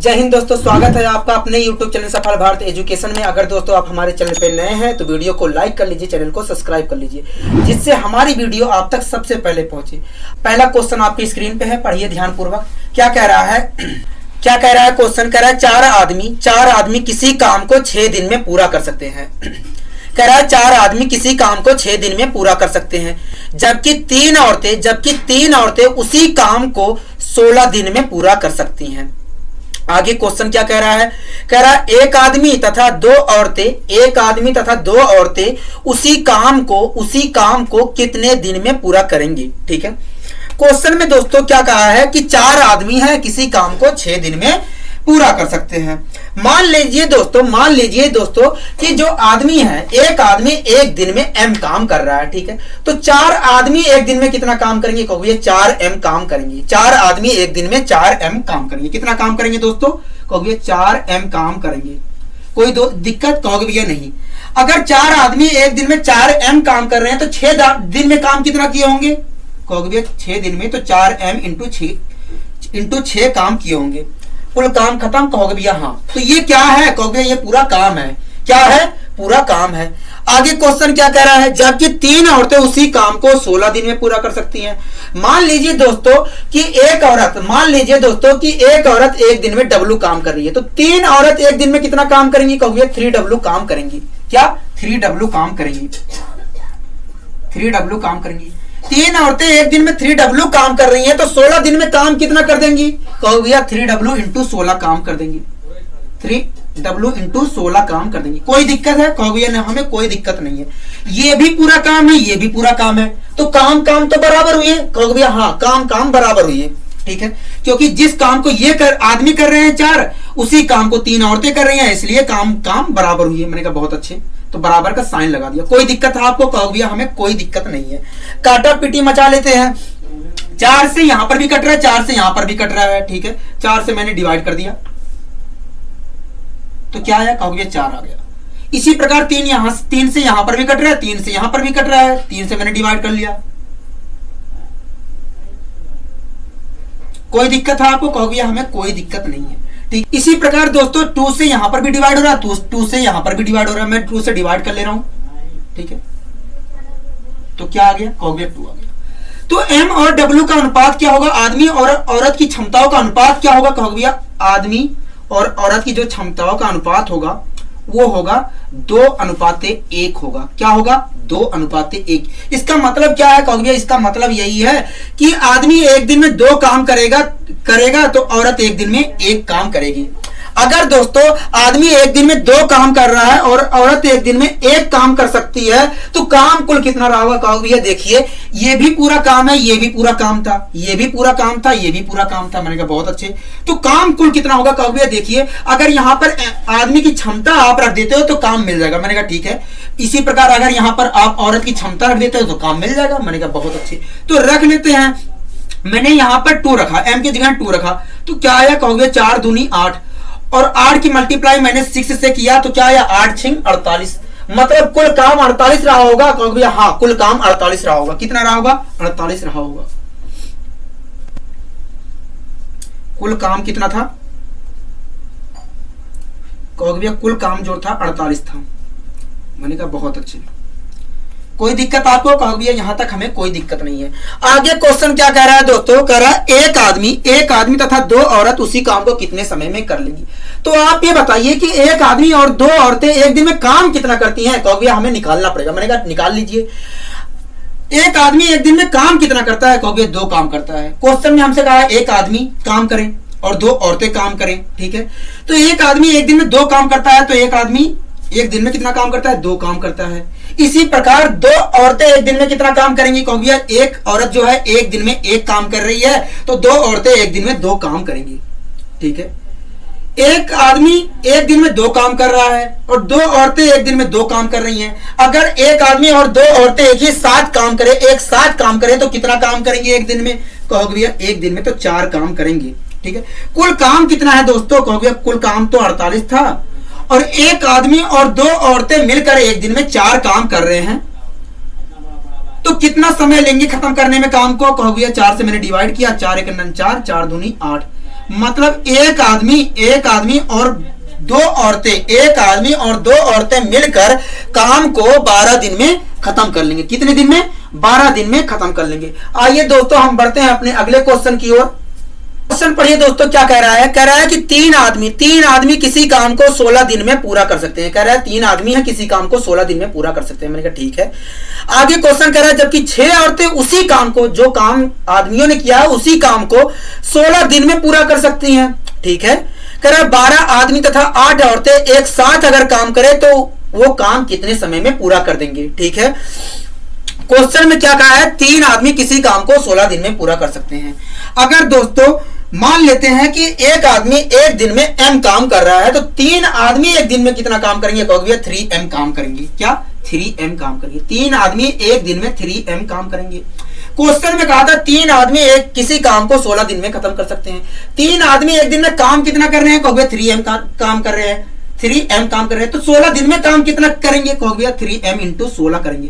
जय हिंद दोस्तों, स्वागत है आपका अपने YouTube चैनल सफल भारत एजुकेशन में। अगर दोस्तों आप हमारे चैनल पे नए हैं तो वीडियो को लाइक कर लीजिए, चैनल को सब्सक्राइब कर लीजिए, जिससे हमारी वीडियो आप तक सबसे पहले पहुंचे। पहला क्वेश्चन आपकी स्क्रीन पे है, पढ़िए ध्यानपूर्वक। क्या कह रहा है? क्वेश्चन कह रहा है चार आदमी किसी काम को 6 दिन में पूरा कर सकते हैं। कह रहा है 4 आदमी किसी काम को 6 दिन में पूरा कर सकते हैं, जबकि तीन औरतें उसी काम को 16 दिन में पूरा कर सकती हैं। आगे क्वेश्चन क्या कह रहा है? कह रहा है एक आदमी तथा दो औरतें उसी काम को कितने दिन में पूरा करेंगी। ठीक है, क्वेश्चन में दोस्तों क्या कहा है कि 4 आदमी हैं, किसी काम को 6 दिन में पूरा कर सकते हैं। मान लीजिए दोस्तों कि जो आदमी है, एक आदमी एक दिन में m काम कर रहा है। ठीक है, तो 4 आदमी एक दिन में कितना काम करेंगे? कहोगे 4m काम करेंगे। 4 आदमी एक दिन में 4m काम करेंगे। कितना काम करेंगे दोस्तों? कहोगे 4m काम करेंगे। कोई दिक्कत? कहोगे भैया नहीं। अगर 4 आदमी एक दिन में 4m काम कर रहे हैं तो 6 दिन में काम कितना किए होंगे? कहोगे भैया 6 दिन में तो 4m इंटू 6 काम किए होंगे। कुल काम खत्म? कहोगे भैया हाँ। तो ये क्या है? कहोगे ये पूरा काम है। क्या है? पूरा काम है। आगे क्वेश्चन क्या कह रहा है? जबकि 3 औरतें उसी काम को 16 दिन में पूरा कर सकती हैं। मान लीजिए दोस्तों कि एक औरत एक दिन में डब्लू काम कर रही है, तो 3 औरत एक दिन में कितना काम करेंगी? कहोगे 3W काम करेंगी। क्या? 3W काम करेंगी। 3W काम करेंगी। 3 औरतें एक दिन में 3W काम कर रही हैं, तो 16 दिन में काम कितना कर देंगी? कहो भैया 3W इंटू 16 काम कर देंगी। 3W इंटू 16 काम कर देंगी। कोई दिक्कत है? कहो भैया हमें कोई दिक्कत नहीं है। ये भी पूरा काम है, ये भी पूरा काम है, तो काम तो बराबर हुई है। कहो भैया हाँ, काम बराबर हुई है। ठीक है, क्योंकि जिस काम को आदमी कर रहे हैं 4, उसी काम को 3 औरतें कर रही हैं, इसलिए काम बराबर हुई है। मैंने कहा बहुत अच्छे, तो बराबर का साइन लगा दिया। कोई दिक्कत है आपको? कहो भैया हमें कोई दिक्कत नहीं है। काटा पीटी मचा लेते हैं। 4 से यहां पर भी कट रहा है, 4 से यहां पर भी कट रहा है। ठीक है, 4 से मैंने डिवाइड कर दिया तो क्या आया? कहो भैया 4 आ गया। इसी प्रकार 3 से यहां पर भी कट रहा है, 3 से यहां पर भी कट रहा है, 3 से मैंने डिवाइड कर लिया। कोई दिक्कत है आपको? कहो भैया हमें कोई दिक्कत नहीं है। ठीक, इसी प्रकार दोस्तों 2 से यहां पर भी डिवाइड हो रहा है, 2 से यहां पर भी डिवाइड हो रहा है, मैं 2 से डिवाइड कर ले रहा हूं। ठीक है, तो क्या आ गया? कहोगे 2 आ गया। तो m और w का अनुपात क्या होगा? आदमी और औरत की क्षमताओं का अनुपात क्या होगा? कहोगे भैया आदमी और औरत की जो क्षमताओं का अनुपात होगा वो होगा 2:1 होगा। क्या होगा? 2:1। इसका मतलब क्या है? कहोगे इसका मतलब यही है कि आदमी एक दिन में 2 काम करेगा तो औरत एक दिन में 1 काम करेगी। अगर दोस्तों आदमी एक दिन में 2 काम कर रहा है और औरत एक दिन में 1 काम कर सकती है, तो काम कुल कितना रहा होगा? कहोगे भैया देखिए ये भी पूरा काम है, ये भी पूरा काम था, ये भी पूरा काम था, ये भी पूरा काम था। मैंने कहा बहुत अच्छे, तो काम कुल कितना होगा? कहोगे भैया देखिए अगर यहां पर आदमी की क्षमता आप रख देते हो तो काम मिल जाएगा। मैंने कहा ठीक है। इसी प्रकार अगर यहां पर आप औरत की क्षमता रख देते हो तो काम मिल जाएगा। मैंने कहा बहुत अच्छे, तो रख लेते हैं। मैंने यहां पर 2 रखा, m की जगह 2 रखा, तो क्या आया? कहोगे 4 दूनी 8, और 8 की मल्टीप्लाई मैंने 6 से किया तो क्या आया? 8 6 48। मतलब कुल काम 48 रहा होगा। कहोगे हाँ, कुल काम 48 रहा होगा। कितना रहा होगा? 48 रहा होगा। कुल काम कितना था? कहोगे कुल काम जो था 48 था। मैंने कहा बहुत अच्छे। कोई दिक्कत आपको? कहोगे यहां तक हमें कोई दिक्कत नहीं है। आगे क्वेश्चन क्या कह रहा है दोस्तों? कह रहा है एक आदमी तथा 2 औरत उसी काम को कितने समय में कर लेंगी। तो आप ये बताइए कि एक आदमी और 2 औरतें एक दिन में काम कितना करती हैं? कहोगे हमें निकालना पड़ेगा। मैंने कहा निकाल लीजिए। एक आदमी एक दिन में काम कितना करता है? कहोगे 2 काम करता है। क्वेश्चन में हमसे कहा है एक आदमी काम करें और 2 औरतें काम करें। ठीक है, तो एक आदमी एक दिन में 2 काम करता है, तो एक आदमी एक दिन में कितना काम करता है? 2 काम करता है। इसी प्रकार 2 औरतें एक दिन में कितना काम करेंगी? कहोगे एक औरत जो है एक दिन में 1 काम कर रही है, तो 2 औरतें एक दिन में 2 काम करेंगी। ठीक है, एक आदमी एक दिन में 2 काम कर रहा है और 2 औरतें एक दिन में 2 काम कर रही हैं। अगर एक आदमी और 2 औरतें एक साथ काम करें तो कितना काम करेंगे एक दिन में? कहोगे भैया एक दिन में तो 4 काम करेंगे। ठीक है, कुल काम कितना है दोस्तों? कहोगे कुल काम तो 48 था, और एक आदमी और 2 औरतें मिलकर एक दिन में 4 काम कर रहे हैं, तो कितना समय लेंगे खत्म करने में काम को? कहोगे 4 से मैंने डिवाइड किया, 4 1 9 4, 4 दूनी 8। मतलब एक आदमी और दो औरतें, एक आदमी और दो औरतें मिलकर काम को 12 दिन में खत्म कर लेंगे। कितने दिन में? 12 दिन में खत्म कर लेंगे। आइए दोस्तों हम बढ़ते हैं अपने अगले क्वेश्चन की ओर। क्वेश्चन पढ़िए दोस्तों, क्या कह रहा है? कह रहा है कि तीन आदमी किसी काम को 16 दिन में पूरा कर सकते हैं। कह रहा है 3 आदमी है, किसी काम को 16 दिन में पूरा कर सकते हैं। मैंने कहा ठीक है। आगे क्वेश्चन कह रहा है जबकि 6 औरतें उसी काम को, जो काम आदमियों ने किया है उसी काम को 16 दिन में पूरा कर सकती हैं। ठीक है। कह रहा है 12 आदमी तथा 8 औरतें एक साथ अगर काम करें तो वो काम कितने समय में पूरा कर देंगे। ठीक है। क्वेश्चन में क्या कहा है? 3 आदमी किसी काम को 16 दिन में पूरा कर सकते हैं। अगर दोस्तों मान लेते हैं कि एक आदमी एक दिन में m काम कर रहा है, तो 3 आदमी एक दिन में कितना काम करेंगे? कहोगे भैया 3m काम करेंगे। क्या? 3m काम करेंगे। 3 आदमी एक दिन में 3m काम करेंगे। क्वेश्चन में कहा था 3 आदमी एक किसी काम को 16 दिन में खत्म कर सकते हैं। 3 आदमी एक दिन में काम कितना कर रहे हैं? कहोगे 3m काम कर रहे हैं, 3m काम कर रहे हैं। तो 16 दिन में काम कितना करेंगे? कहोगे भैया 3m इंटू 16 करेंगे।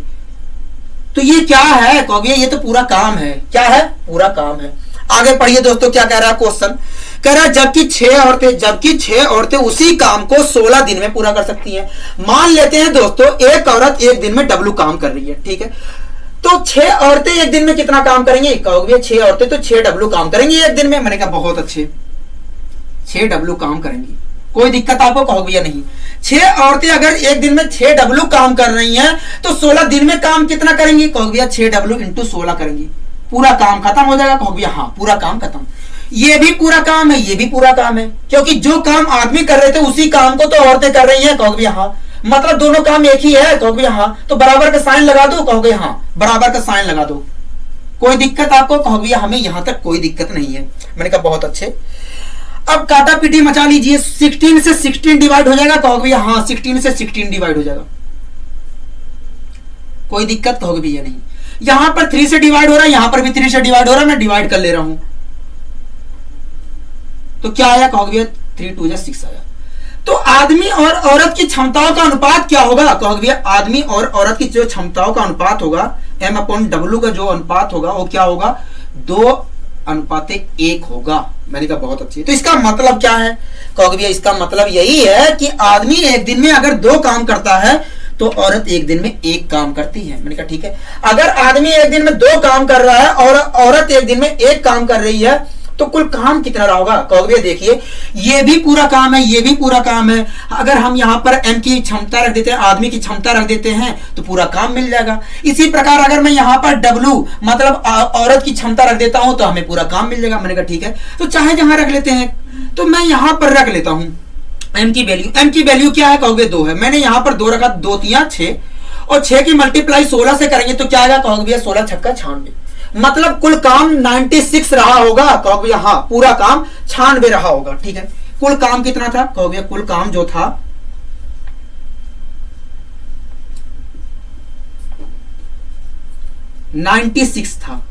तो ये क्या है? कहोगे ये तो पूरा काम है। क्या है? पूरा काम है। आगे पढ़िए दोस्तों, क्या कह रहा है क्वेश्चन? कह रहा है जबकि 6 औरतें उसी काम को 16 दिन में पूरा कर सकती हैं। मान लेते हैं दोस्तों एक औरत एक दिन में डब्लू काम कर रही है। ठीक है। तो 6 औरतें एक दिन में कितना काम करेंगी? कहोगे 6 औरतें तो 6 डब्लू काम करेंगी एक दिन में। मैंने कहा बहुत अच्छे, 6 डब्लू काम करेंगी। कोई दिक्कत आपको? कहोगे या नहीं। 6 औरतें अगर एक दिन में 6 डब्लू काम कर रही हैं तो 16 दिन में काम कितना करेंगी? कहोगे 6 डब्लू इंटू 16 करेंगी। पूरा काम खत्म हो जाएगा। कहोगे हाँ पूरा काम खत्म। ये भी पूरा काम है, ये भी पूरा काम है, क्योंकि जो काम आदमी कर रहे थे उसी काम को तो औरतें कर रही हैं। कहोगे हाँ, मतलब दोनों काम एक ही है। कहोगे हाँ, तो बराबर का साइन लगा दो। कहोगे हाँ, बराबर का साइन लगा दो। कोई दिक्कत आपको? कहोगे हमें यहां तक कोई दिक्कत नहीं है। मैंने कहा बहुत अच्छे। अब काटा पीटी मचा लीजिए। 16 से 16 डिवाइड हो जाएगा। कहोगे हाँ, 16 से 16 डिवाइड हो जाएगा। कोई दिक्कत? कहोगे भैया नहीं। यहां पर 3 से डिवाइड हो रहा है, यहां पर भी 3 से डिवाइड हो रहा है, मैं डिवाइड कर ले रहा हूं। तो क्या आया? कहोगे भैया 3 2 जा 6 आया। तो आदमी और औरत की क्षमताओं का अनुपात क्या होगा? कहोगे भैया आदमी और औरत की जो क्षमताओं का अनुपात होगा, m/w का जो अनुपात होगा वो क्या होगा? 2:1 होगा। मैंने कहा बहुत अच्छी। तो इसका मतलब क्या है? कहोगे भैया इसका मतलब यही है कि आदमी एक दिन में अगर 2 काम करता है तो औरत एक दिन में 1 काम करती है। मैंने कहा ठीक है। अगर आदमी एक दिन में 2 काम कर रहा है और औरत एक दिन में 1 काम कर रही है तो कुल काम कितना रहा होगा? कहोगे देखिए ये भी पूरा काम है, ये भी पूरा काम है। अगर हम यहां पर m की क्षमता रख देते हैं, आदमी की क्षमता रख देते हैं तो पूरा काम मिल जाएगा। इसी प्रकार अगर मैं यहां पर w मतलब औरत की क्षमता रख देता हूं तो हमें पूरा काम मिल जाएगा। मैंने कहा ठीक है। तो चाहे जहां रख लेते हैं, तो मैं यहां पर रख लेता हूं m की वैल्यू क्या है? कहोगे 2 है। मैंने यहां पर 2 रखा, 2 3 6 और 6 की मल्टीप्लाई 16 से करेंगे तो क्या आएगा? कहोगे भैया 16 छक्का 96। मतलब कुल काम 96 रहा होगा। कहोगे हाँ, पूरा काम 96 रहा होगा। ठीक है। कुल काम कितना था? कहोगे कुल काम जो था 96 था।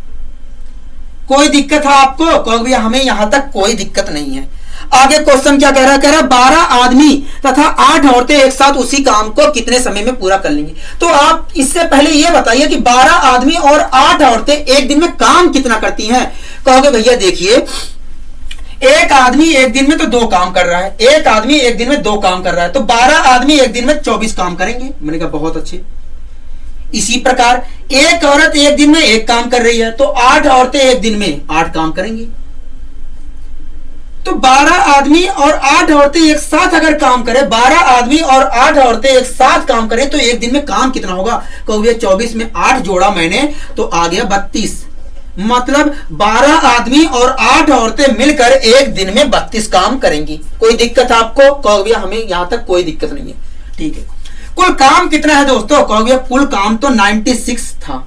कोई दिक्कत है आपको? कहोगे हमें यहां तक कोई दिक्कत नहीं है। आगे क्वेश्चन क्या कह रहा है? कह रहा है 12 आदमी तथा 8 औरतें एक साथ उसी काम को कितने समय में पूरा कर लेंगे। तो आप इससे पहले यह बताइए कि 12 आदमी और 8 औरतें एक दिन में काम कितना करती हैं। कहोगे भैया देखिए एक आदमी एक दिन में तो 2 काम कर रहा है, एक आदमी एक दिन में 2 काम कर रहा है, तो 12 आदमी एक दिन में 24 काम करेंगे। मैंने कहा बहुत अच्छे। इसी प्रकार एक औरत एक दिन में 1 काम कर रही है तो 8 औरतें एक दिन में 8 काम करेंगी। तो 12 आदमी और 8 औरतें एक साथ अगर काम करें, 12 आदमी और 8 औरतें एक साथ काम करें तो एक दिन में काम कितना होगा? कहोगे 24 में 8 जोड़ा मैंने तो आ गया 32। मतलब 12 आदमी और 8 औरतें मिलकर एक दिन में 32 काम करेंगी। कोई दिक्कत आपको? कहोगे हमें यहां तक कोई दिक्कत नहीं है। ठीक है। कुल काम कितना है दोस्तों? कहोगे कुल काम तो 96 था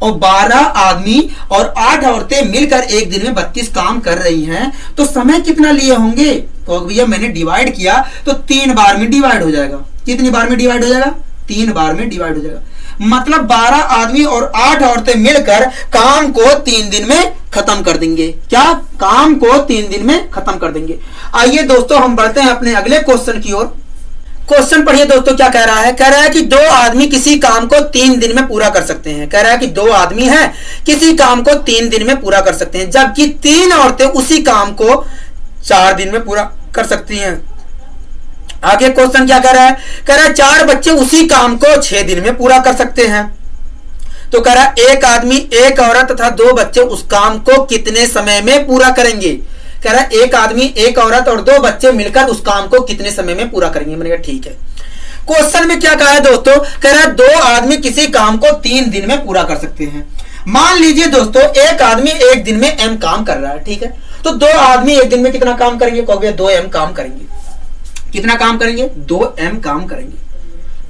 और 12 आदमी और 8 औरतें मिलकर एक दिन में 32 काम कर रही हैं, तो समय कितना लिए होंगे? कहोगे भैया मैंने डिवाइड किया तो 3 बार में डिवाइड हो जाएगा। कितनी बार में डिवाइड हो जाएगा? 3 बार में डिवाइड हो जाएगा। मतलब 12 आदमी और 8 औरतें मिलकर काम को 3 दिन में खत्म कर देंगे। क्या? काम को 3 दिन में खत्म कर देंगे। आइए दोस्तों हम बढ़ते हैं अपने अगले क्वेश्चन की ओर। क्वेश्चन पढ़िए दोस्तों, क्या कह रहा है? कह रहा है कि 2 आदमी किसी काम को 3 दिन में पूरा कर सकते हैं। कह रहा है कि 2 आदमी हैं, किसी काम को 3 दिन में पूरा कर सकते हैं, जबकि 3 औरतें उसी काम को 4 दिन में पूरा कर सकती हैं। आगे क्वेश्चन क्या कह रहा है, कह रहा है 4 बच्चे उसी काम को 6 दिन में पूरा कर सकते हैं। तो कह रहा है एक आदमी, एक औरत तथा 2 बच्चे उस काम को कितने समय में पूरा करेंगे। कह रहा है एक आदमी, एक औरत और 2 बच्चे मिलकर उस काम को कितने समय में पूरा करेंगे। मैंने कहा ठीक है। क्वेश्चन में क्या कहा है दोस्तों, कह रहा है 2 आदमी किसी काम को 3 दिन में पूरा कर सकते हैं। मान लीजिए दोस्तों एक आदमी एक दिन में m काम कर रहा है, ठीक है। तो 2 आदमी एक दिन में कितना काम करेंगे, कहोगे 2m काम करेंगे। कितना काम करेंगे, 2m काम करेंगे।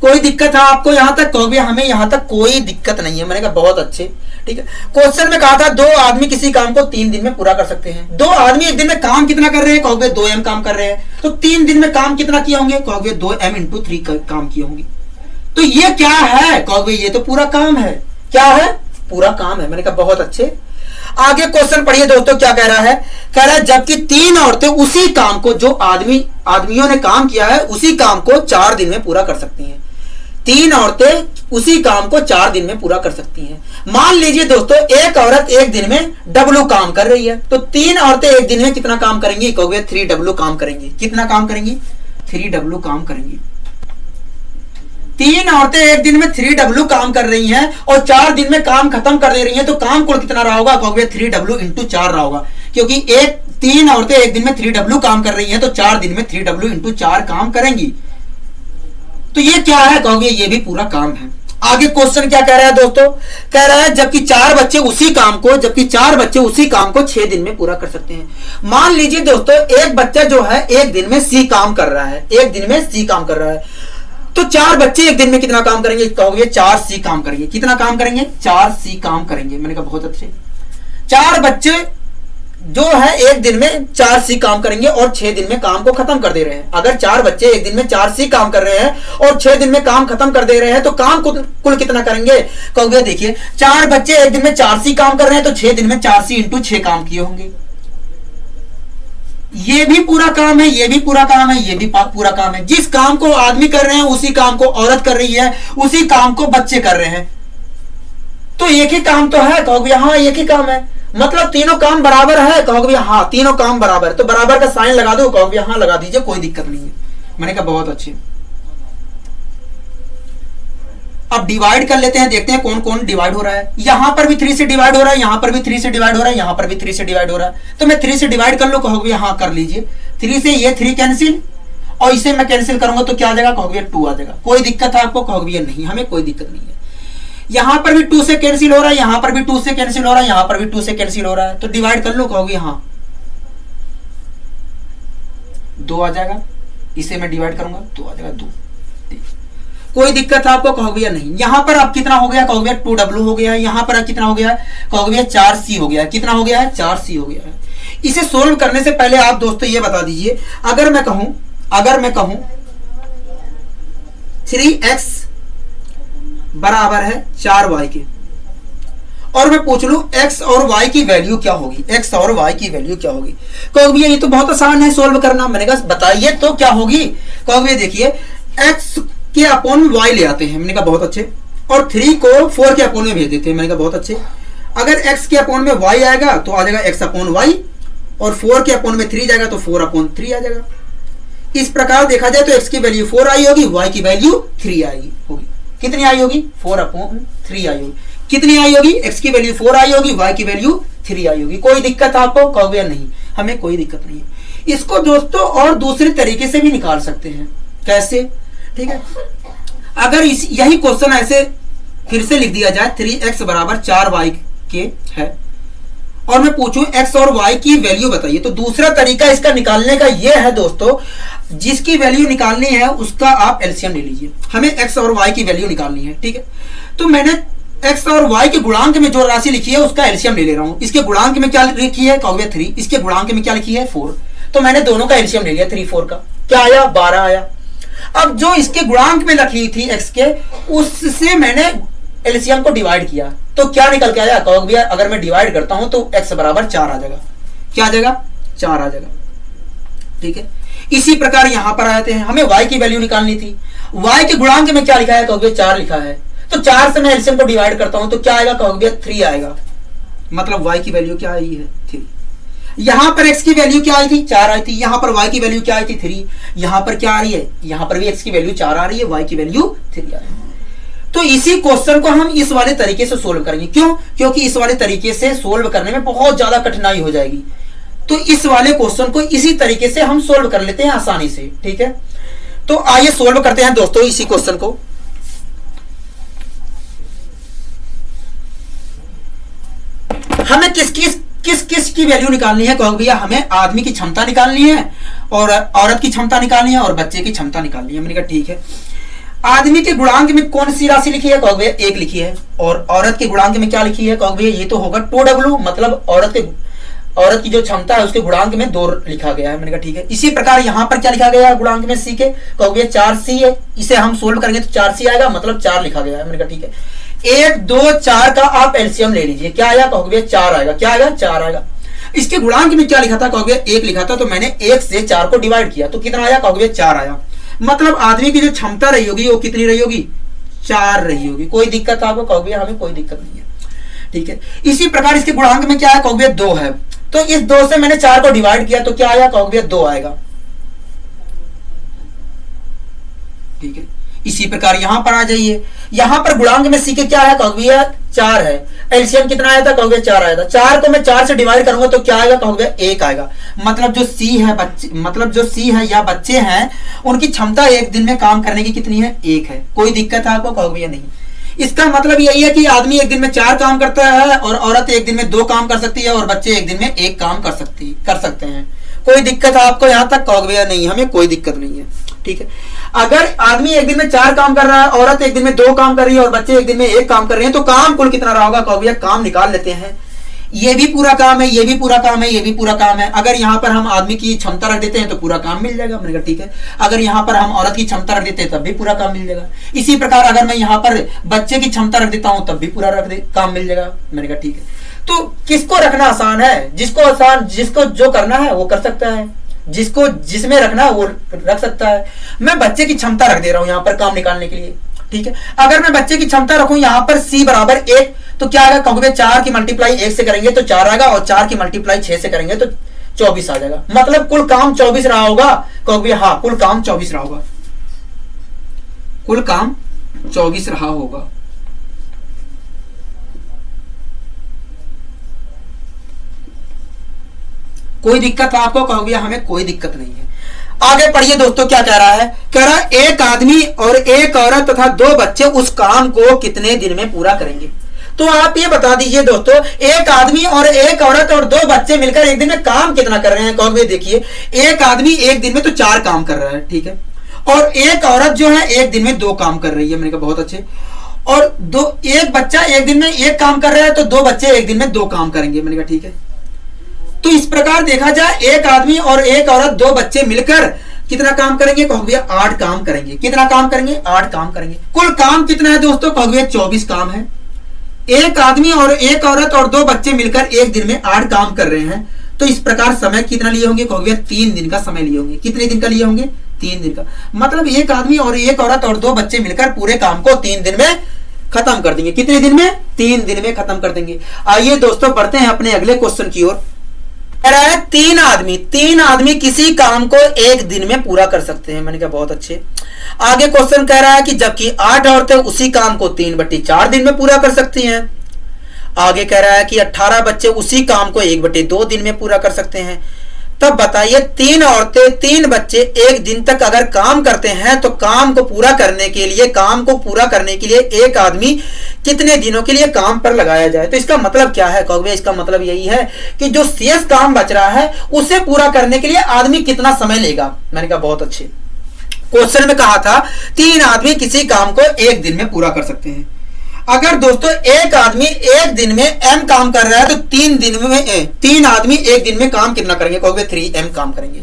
कोई दिक्कत है आपको यहां तक, कहोगे हमें यहां तक कोई दिक्कत नहीं है। मैंने कहा बहुत अच्छे, ठीक है। क्वेश्चन में कहा था 2 आदमी किसी काम को 3 दिन में पूरा कर सकते हैं। 2 आदमी एक दिन में काम कितना कर रहे हैं, कहोगे 2m काम कर रहे हैं। तो 3 दिन में काम कितना किए होंगे, कहोगे 2m × 3 काम किए होंगे। तो ये क्या है, कहोगे ये तो पूरा काम है। क्या है, पूरा काम है। मैंने कहा बहुत अच्छे। आगे क्वेश्चन पढ़िए दोस्तों, क्या कह रहा है, कह रहा है जबकि 3 औरतें उसी काम को, जो आदमियों ने काम किया है उसी काम को 4 दिन में पूरा कर सकती हैं। 3 औरतें उसी काम को 4 दिन में पूरा कर सकती हैं। मान लीजिए दोस्तों एक औरत एक दिन में डब्लू काम कर रही है, तो 3 औरतें एक दिन में कितना काम करेंगी, कहोगे 3W काम करेंगी। कितना काम करेंगी, 3W काम करेंगी। 3 औरतें एक दिन में 3W काम कर रही हैं और 4 दिन में काम खत्म कर दे रही हैं, तो काम कुल कितना रहा होगा, कहोगे 3W × 4 रहा होगा। क्योंकि 3 औरतें एक दिन में 3W काम कर रही हैं, तो 4 दिन में 3W × 4 काम करेंगी। तो ये क्या है, कहोगे ये भी पूरा काम है। आगे क्वेश्चन क्या कह रहा है दोस्तों, कह रहा है जबकि 4 बच्चे उसी काम को 6 दिन में पूरा कर सकते हैं। मान लीजिए दोस्तों एक बच्चा जो है एक दिन में C काम कर रहा है, एक दिन में C काम कर रहा है। तो 4 बच्चे एक दिन में कितना काम करेंगे, कहोगे 4C काम करेंगे। कितना काम करेंगे, 4C काम करेंगे। मैंने कहा बहुत अच्छे। 4 बच्चे जो है एक दिन में 4C काम करेंगे और 6 दिन में काम को खत्म कर दे रहे हैं। अगर 4 बच्चे एक दिन में 4C काम कर रहे हैं और 6 दिन में काम खत्म कर दे रहे हैं, तो काम कुल कितना करेंगे, कहोगे देखिए 4 बच्चे एक दिन में 4C काम कर रहे हैं, तो 6 दिन में 4C × 6 काम किए होंगे। ये भी पूरा काम है, ये भी पूरा काम है, ये भी पूरा काम है। जिस काम को आदमी कर रहे हैं उसी काम को औरत कर रही है, उसी काम को बच्चे कर रहे हैं। तो एक ही काम तो है, कहोगे हाँ एक ही काम है। मतलब तीनों काम बराबर है, कहोगे हाँ तीनों काम बराबर है। तो बराबर का साइन लगा दो, कहोगे हाँ लगा दीजिए, कोई दिक्कत नहीं है। मैंने कहा बहुत अच्छे। अब डिवाइड कर लेते हैं, देखते हैं कौन कौन डिवाइड हो रहा है। यहां पर भी 3 से डिवाइड हो रहा है, यहां पर भी 3 से डिवाइड हो रहा है, यहां पर भी 3 से डिवाइड हो रहा है। तो मैं 3 से डिवाइड कर लो, कहोगे हाँ कर लीजिए। 3 से ये 3 कैंसिल और इसे मैं कैंसिल करूंगा तो क्या आ जाएगा, कहोगे 2 आ जाएगा। कोई दिक्कत है आपको, कहोगे नहीं हमें कोई दिक्कत नहीं है। यहां पर भी 2 से कैंसिल हो रहा है, यहां पर भी 2 से कैंसिल हो रहा है, यहां पर भी 2 से कैंसिल हो रहा है। तो डिवाइड कर लो, कहोगे हाँ 2 आ जाएगा। इसे मैं डिवाइड करूंगा तो आ जाएगा 2। कोई दिक्कत है आपको, कहोगे नहीं। यहां पर अब कितना हो गया, कहोगे 2W हो गया है। यहां पर कितना हो गया, कहोगे 4C हो गया है। कितना हो गया है, 4C हो गया है। इसे सोल्व करने से पहले आप दोस्तों ये बता दीजिए, अगर मैं कहूं 3x बराबर है 4y के, और मैं पूछ लूं x और y की वैल्यू क्या होगी, x और y की वैल्यू क्या होगी, कहोगे ये तो बहुत आसान है सोल्व करना। मैंने कहा बताइए तो क्या होगी, कहोगे देखिए x के अपॉन y ले आते हैं। मैंने कहा बहुत अच्छे। और 3 को 4 के अपॉन में भेज देते हैं। मैंने कहा बहुत अच्छे। अगर x के अपॉन में y आएगा तो आ जाएगा x अपॉन y, और 4 के अपॉन में 3 जाएगा तो 4 अपॉन 3 आ जाएगा। इस प्रकार देखा जाए तो x की वैल्यू 4 आई होगी, y की वैल्यू 3 आई होगी। कितनी आई होगी, 4 अपॉन 3 आई होगी। कितनी आई होगी, x की वैल्यू 4 आई होगी, y की वैल्यू 3 आई होगी। कोई दिक्कत आपको, कहोगे नहीं हमें कोई दिक्कत नहीं है। इसको दोस्तों और दूसरे तरीके से भी निकाल सकते हैं। कैसे, ठीक है। अगर यही क्वेश्चन ऐसे फिर से लिख दिया जाए 3x बराबर 4y के है, और मैं पूछूं x और y की वैल्यू बताइए, तो दूसरा तरीका इसका निकालने का यह है दोस्तों, जिसकी वैल्यू निकालनी है उसका आप एलसीएम ले लीजिए। हमें x और y की वैल्यू निकालनी है, ठीक है। तो मैंने x और y के गुणांक में जो राशि लिखी है उसका एलसीएम ले रहा हूं। इसके गुणांक में क्या लिखी है, कहोगे 3, इसके गुणांक में क्या लिखी है 4। तो मैंने दोनों का एलसीएम ले लिया, 3 4 का क्या आया, 12 आया। अब जो इसके गुणांक में लिखी थी x के, उससे मैंने एलसीएम को डिवाइड किया, तो क्या निकल के आया, कहोगे अगर मैं डिवाइड करता हूं तो x बराबर 4 आ जाएगा। क्या आ जाएगा, 4 आ जाएगा, ठीक है। इसी प्रकार यहां पर आते हैं, हमें y की वैल्यू निकालनी थी। y के गुणांक में क्या लिखा है, कहोगे 4 लिखा है, तो 4 से मैं एलसीएम को डिवाइड करता हूं तो क्या आएगा, कहोगे 3 आएगा। मतलब y की वैल्यू क्या आई है, 3। यहां पर x की वैल्यू क्या आई थी, 4 आई थी। यहां पर y की वैल्यू क्या आई थी, 3। यहां पर क्या आ रही है, यहां पर भी x की वैल्यू 4 आ रही है, y की वैल्यू 3 आ रही है। तो इसी क्वेश्चन को हम इस वाले तरीके से सोल्व करेंगे। क्यों? क्योंकि इस वाले तरीके से सोल्व करने में बहुत ज्यादा कठिनाई हो जाएगी। तो इस वाले क्वेश्चन को इसी तरीके से हम सोल्व कर लेते हैं आसानी से। ठीक है, तो आइए सोल्व करते हैं दोस्तों इसी क्वेश्चन को। हमें किस किस की वैल्यू निकालनी है? कहोगे भैया हमें आदमी की क्षमता निकालनी है और औरत की क्षमता निकालनी है और बच्चे की क्षमता निकालनी है। मैंने कहा ठीक है। आदमी के गुणांक में कौन सी राशि लिखी है? कहोगे भैया 1 लिखी है। और औरत के गुणांक में क्या लिखी है? कहोगे भैया ये तो होगा 2W, मतलब औरत की जो क्षमता है उसके गुणांक में 2 लिखा गया है। मैंने कहा ठीक है। इसी प्रकार यहां पर क्या लिखा गया है गुणांक में C के? कहोगे 4C है। इसे हम सोल्व करेंगे तो 4C आएगा, मतलब 4 लिखा गया है। मैंने कहा ठीक है। 1 2 4 का आप एलसीएम ले लीजिए, क्या आया? कहोगे 4 आएगा। क्या आएगा? 4 आएगा। इसके गुणांक में क्या लिखा था? कहोगे 1 लिखा था, तो मैंने 1 से 4 को डिवाइड किया तो कितना आया? कहोगे 4 आया। मतलब आदमी की जो क्षमता रही होगी वो कितनी रही होगी? 4 रही होगी। कोई दिक्कत आपको? कहोगे हमें कोई दिक्कत नहीं है। ठीक है। इसी प्रकार इसके गुणांक में क्या है? कहोगे 2 है, तो इस 2 से मैंने 4 को डिवाइड किया तो क्या आया? कहोगे 2 आएगा। ठीक है। इसी प्रकार यहां पर आ जाइए। यहां पर गुणांक में C के क्या है? कहोगे 4 है। एलसीएम कितना आया था? कहोगे 4 आया था। 4 को मैं 4 से डिवाइड करूंगा तो क्या आएगा? कहोगे 1 आएगा। मतलब जो C है बच्चे, मतलब जो C है या बच्चे हैं उनकी क्षमता एक दिन में काम करने की कितनी है? 1 है। कोई दिक्कत है आपको? कहोगे नहीं। इसका मतलब यही है कि आदमी एक दिन में 4 काम करता है और औरत एक दिन में 2 काम कर सकती है और बच्चे एक दिन में 1 काम कर सकते हैं। कोई दिक्कत है आपको यहां तक? कहोगे नहीं, हमें कोई दिक्कत नहीं है। ठीक है। अगर आदमी एक दिन में 4 काम कर रहा है, औरत एक दिन में 2 काम कर रही है और बच्चे एक दिन में 1 काम कर रहे हैं, तो काम कुल कितना रहा होगा? कहोगे काम निकाल लेते हैं। ये भी पूरा काम है, ये भी पूरा काम है, ये भी पूरा काम है। अगर यहां पर हम आदमी की क्षमता रख देते हैं तो पूरा काम मिल जाएगा। मैंने कहा ठीक है। अगर यहां पर हम औरत की क्षमता रख देते हैं तब भी पूरा काम मिल जाएगा। इसी प्रकार अगर मैं यहां पर बच्चे की क्षमता रख देता हूं तब भी पूरा काम मिल जाएगा। मैंने कहा ठीक है। तो किसको रखना आसान है? जिसको जो करना है वो कर सकता है, जिसको जिसमें रखना है वो रख सकता है। मैं बच्चे की क्षमता रख दे रहा हूं यहां पर काम निकालने के लिए। ठीक है। अगर मैं बच्चे की क्षमता रखूं यहां पर C बराबर 1 तो क्या आएगा? कहोगे 4 की मल्टीप्लाई 1 से करेंगे तो 4 आएगा और 4 की मल्टीप्लाई 6 से करेंगे तो 24 आ जाएगा। मतलब कुल काम 24 रहा होगा। कहोगे हाँ, कुल काम 24 रहा होगा। कुल काम 24 रहा होगा। कोई दिक्कत आपको? कहोगे हमें कोई दिक्कत नहीं है। आगे पढ़िए दोस्तों, क्या कह रहा है? कह रहा है एक आदमी और एक औरत तथा 2 बच्चे उस काम को कितने दिन में पूरा करेंगे? तो आप ये बता दीजिए दोस्तों, एक आदमी और एक औरत और 2 बच्चे मिलकर एक दिन में काम कितना कर रहे हैं? कहोगे देखिए एक आदमी एक दिन में तो 4 काम कर रहा है। ठीक है। और एक औरत जो है एक दिन में 2 काम कर रही है। मैंने कहा बहुत अच्छे। और एक बच्चा एक दिन में 1 काम कर रहा है तो 2 बच्चे एक दिन में 2 काम करेंगे। मैंने कहा ठीक है। तो इस प्रकार देखा जाए एक आदमी और एक औरत 2 बच्चे मिलकर कितना काम करेंगे? कहोगे 8 काम करेंगे। कितना काम करेंगे? 8 काम करेंगे। कुल काम कितना है दोस्तों? कहोगे 24 काम है। एक आदमी और एक औरत और 2 बच्चे मिलकर एक दिन में 8 काम कर रहे हैं। तो इस प्रकार समय कितना लिए होंगे? कहोगे 3 दिन का समय लिए होंगे। कितने दिन का लिए होंगे? 3 दिन का। मतलब एक आदमी और एक औरत और 2 बच्चे मिलकर पूरे काम को 3 दिन में खत्म कर देंगे। कितने दिन में? 3 दिन में खत्म कर देंगे। आइए दोस्तों बढ़ते हैं अपने अगले क्वेश्चन की ओर। कह रहा है 3 आदमी किसी काम को एक दिन में पूरा कर सकते हैं। मैंने कहा बहुत अच्छे। आगे क्वेश्चन कह रहा है कि जबकि 8 औरतें उसी काम को 3/4 दिन में पूरा कर सकती हैं। आगे कह रहा है कि 18 बच्चे उसी काम को 1/2 दिन में पूरा कर सकते हैं। तब बताइए 3 औरतें 3 बच्चे एक दिन तक अगर काम करते हैं तो काम को पूरा करने के लिए एक आदमी कितने दिनों के लिए काम पर लगाया जाए? तो इसका मतलब क्या है? कहोगे इसका मतलब यही है कि जो शेष काम बच रहा है उसे पूरा करने के लिए आदमी कितना समय लेगा। मैंने कहा बहुत अच्छे। क्वेश्चन में कहा था 3 आदमी किसी काम को एक दिन में पूरा कर सकते हैं। अगर दोस्तों एक आदमी एक दिन में m काम कर रहा है तो 3 आदमी एक दिन में काम कितना करेंगे? कहोगे 3m काम करेंगे।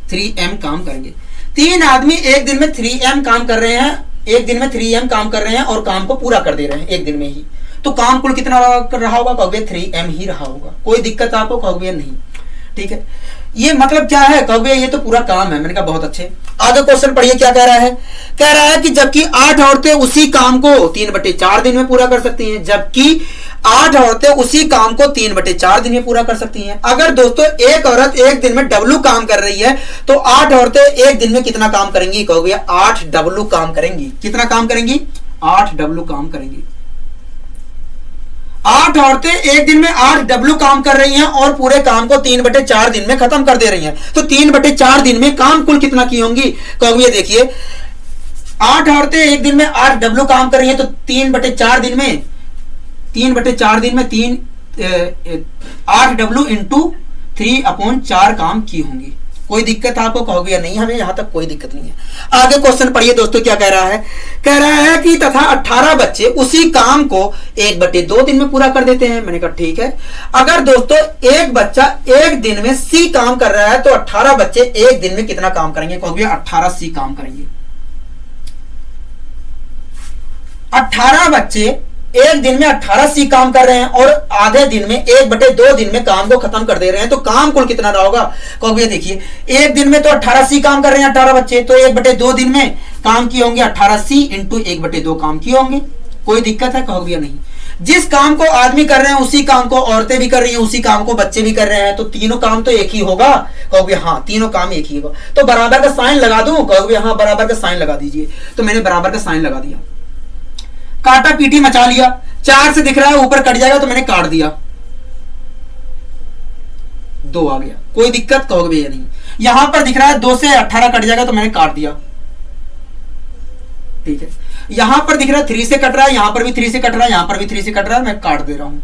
3m काम करेंगे। 3 आदमी एक दिन में 3m काम कर रहे हैं, एक दिन में 3m काम कर रहे हैं और काम को पूरा कर दे रहे हैं एक दिन में ही। तो काम कुल कितना रहा होगा? कहोगे 3m ही रहा होगा। कोई दिक्कत आपको? कहोगे नहीं। ठीक है, ये मतलब क्या है, कहोगे ये तो पूरा काम है। मैंने कहा बहुत अच्छे। आगे क्वेश्चन पढ़िए क्या कह रहा है। कह रहा है कि जबकि 8 औरतें उसी काम को 3/4 दिन में पूरा कर सकती हैं, जबकि 8 औरतें उसी काम को 3/4 दिन में पूरा कर सकती हैं। अगर दोस्तों एक औरत एक दिन में डब्लू काम कर रही है तो 8 औरतें एक दिन में कितना काम करेंगी, कहोगे 8 डब्लू काम करेंगी। कितना काम करेंगी, 8 डब्लू काम करेंगी। 8 औरतें एक दिन में 8 डब्लू काम कर रही हैं और पूरे काम को 3/4 दिन में खत्म कर दे रही हैं। तो 3/4 दिन में काम कुल कितना की होंगी, कहोगे देखिए 8 औरतें एक दिन में 8 डब्लू काम कर रही हैं तो 3/4 दिन में 8 डब्लू इंटू 3/4 काम की होंगी। कोई दिक्कत आपको, कहोगे या नहीं, हमें यहां तक कोई दिक्कत नहीं है। आगे क्वेश्चन पढ़िए दोस्तों क्या कह रहा है। कह रहा है कि तथा 18 बच्चे उसी काम को 1/2 दिन में पूरा कर देते हैं। मैंने कहा ठीक है। अगर दोस्तों एक बच्चा एक दिन में सी काम कर रहा है तो 18 बच्चे एक दिन में कितना काम करेंगे, कहोगे 18 सी काम करेंगे। 18 बच्चे एक दिन में 18 सी काम कर रहे हैं और आधे दिन में 1/2 दिन में काम को खत्म कर दे रहे हैं, तो काम कुल कितना रहा होगा, कहोगे देखिए एक दिन में तो 18 सी काम कर रहे हैं 18 बच्चे, तो 1/2 दिन में काम किए होंगे 18 सी इंटू 1/2 काम किए होंगे। कोई दिक्कत है, कहोगे या नहीं। जिस काम को आदमी कर रहे हैं उसी काम को औरतें भी कर रही हैं, उसी काम को बच्चे भी कर रहे हैं, तो तीनों काम तो एक ही होगा, कहोगे हाँ तीनों काम एक ही होगा। तो बराबर का साइन लगा दूं, कहोगे हाँ बराबर का साइन लगा दीजिए। तो मैंने बराबर का साइन लगा दिया, काटा पीटी मचा लिया। 4 से दिख रहा है ऊपर कट जाएगा तो मैंने काट दिया, 2 आ गया। कोई दिक्कत, कहोगे भैया नहीं। यहां पर दिख रहा है 2 से 18 कट जाएगा तो मैंने काट दिया, ठीक है। यहां पर दिख रहा है 3 से कट रहा है, यहां पर भी 3 से कट रहा है, यहां पर भी 3 से कट रहा है, मैं काट दे रहा हूं।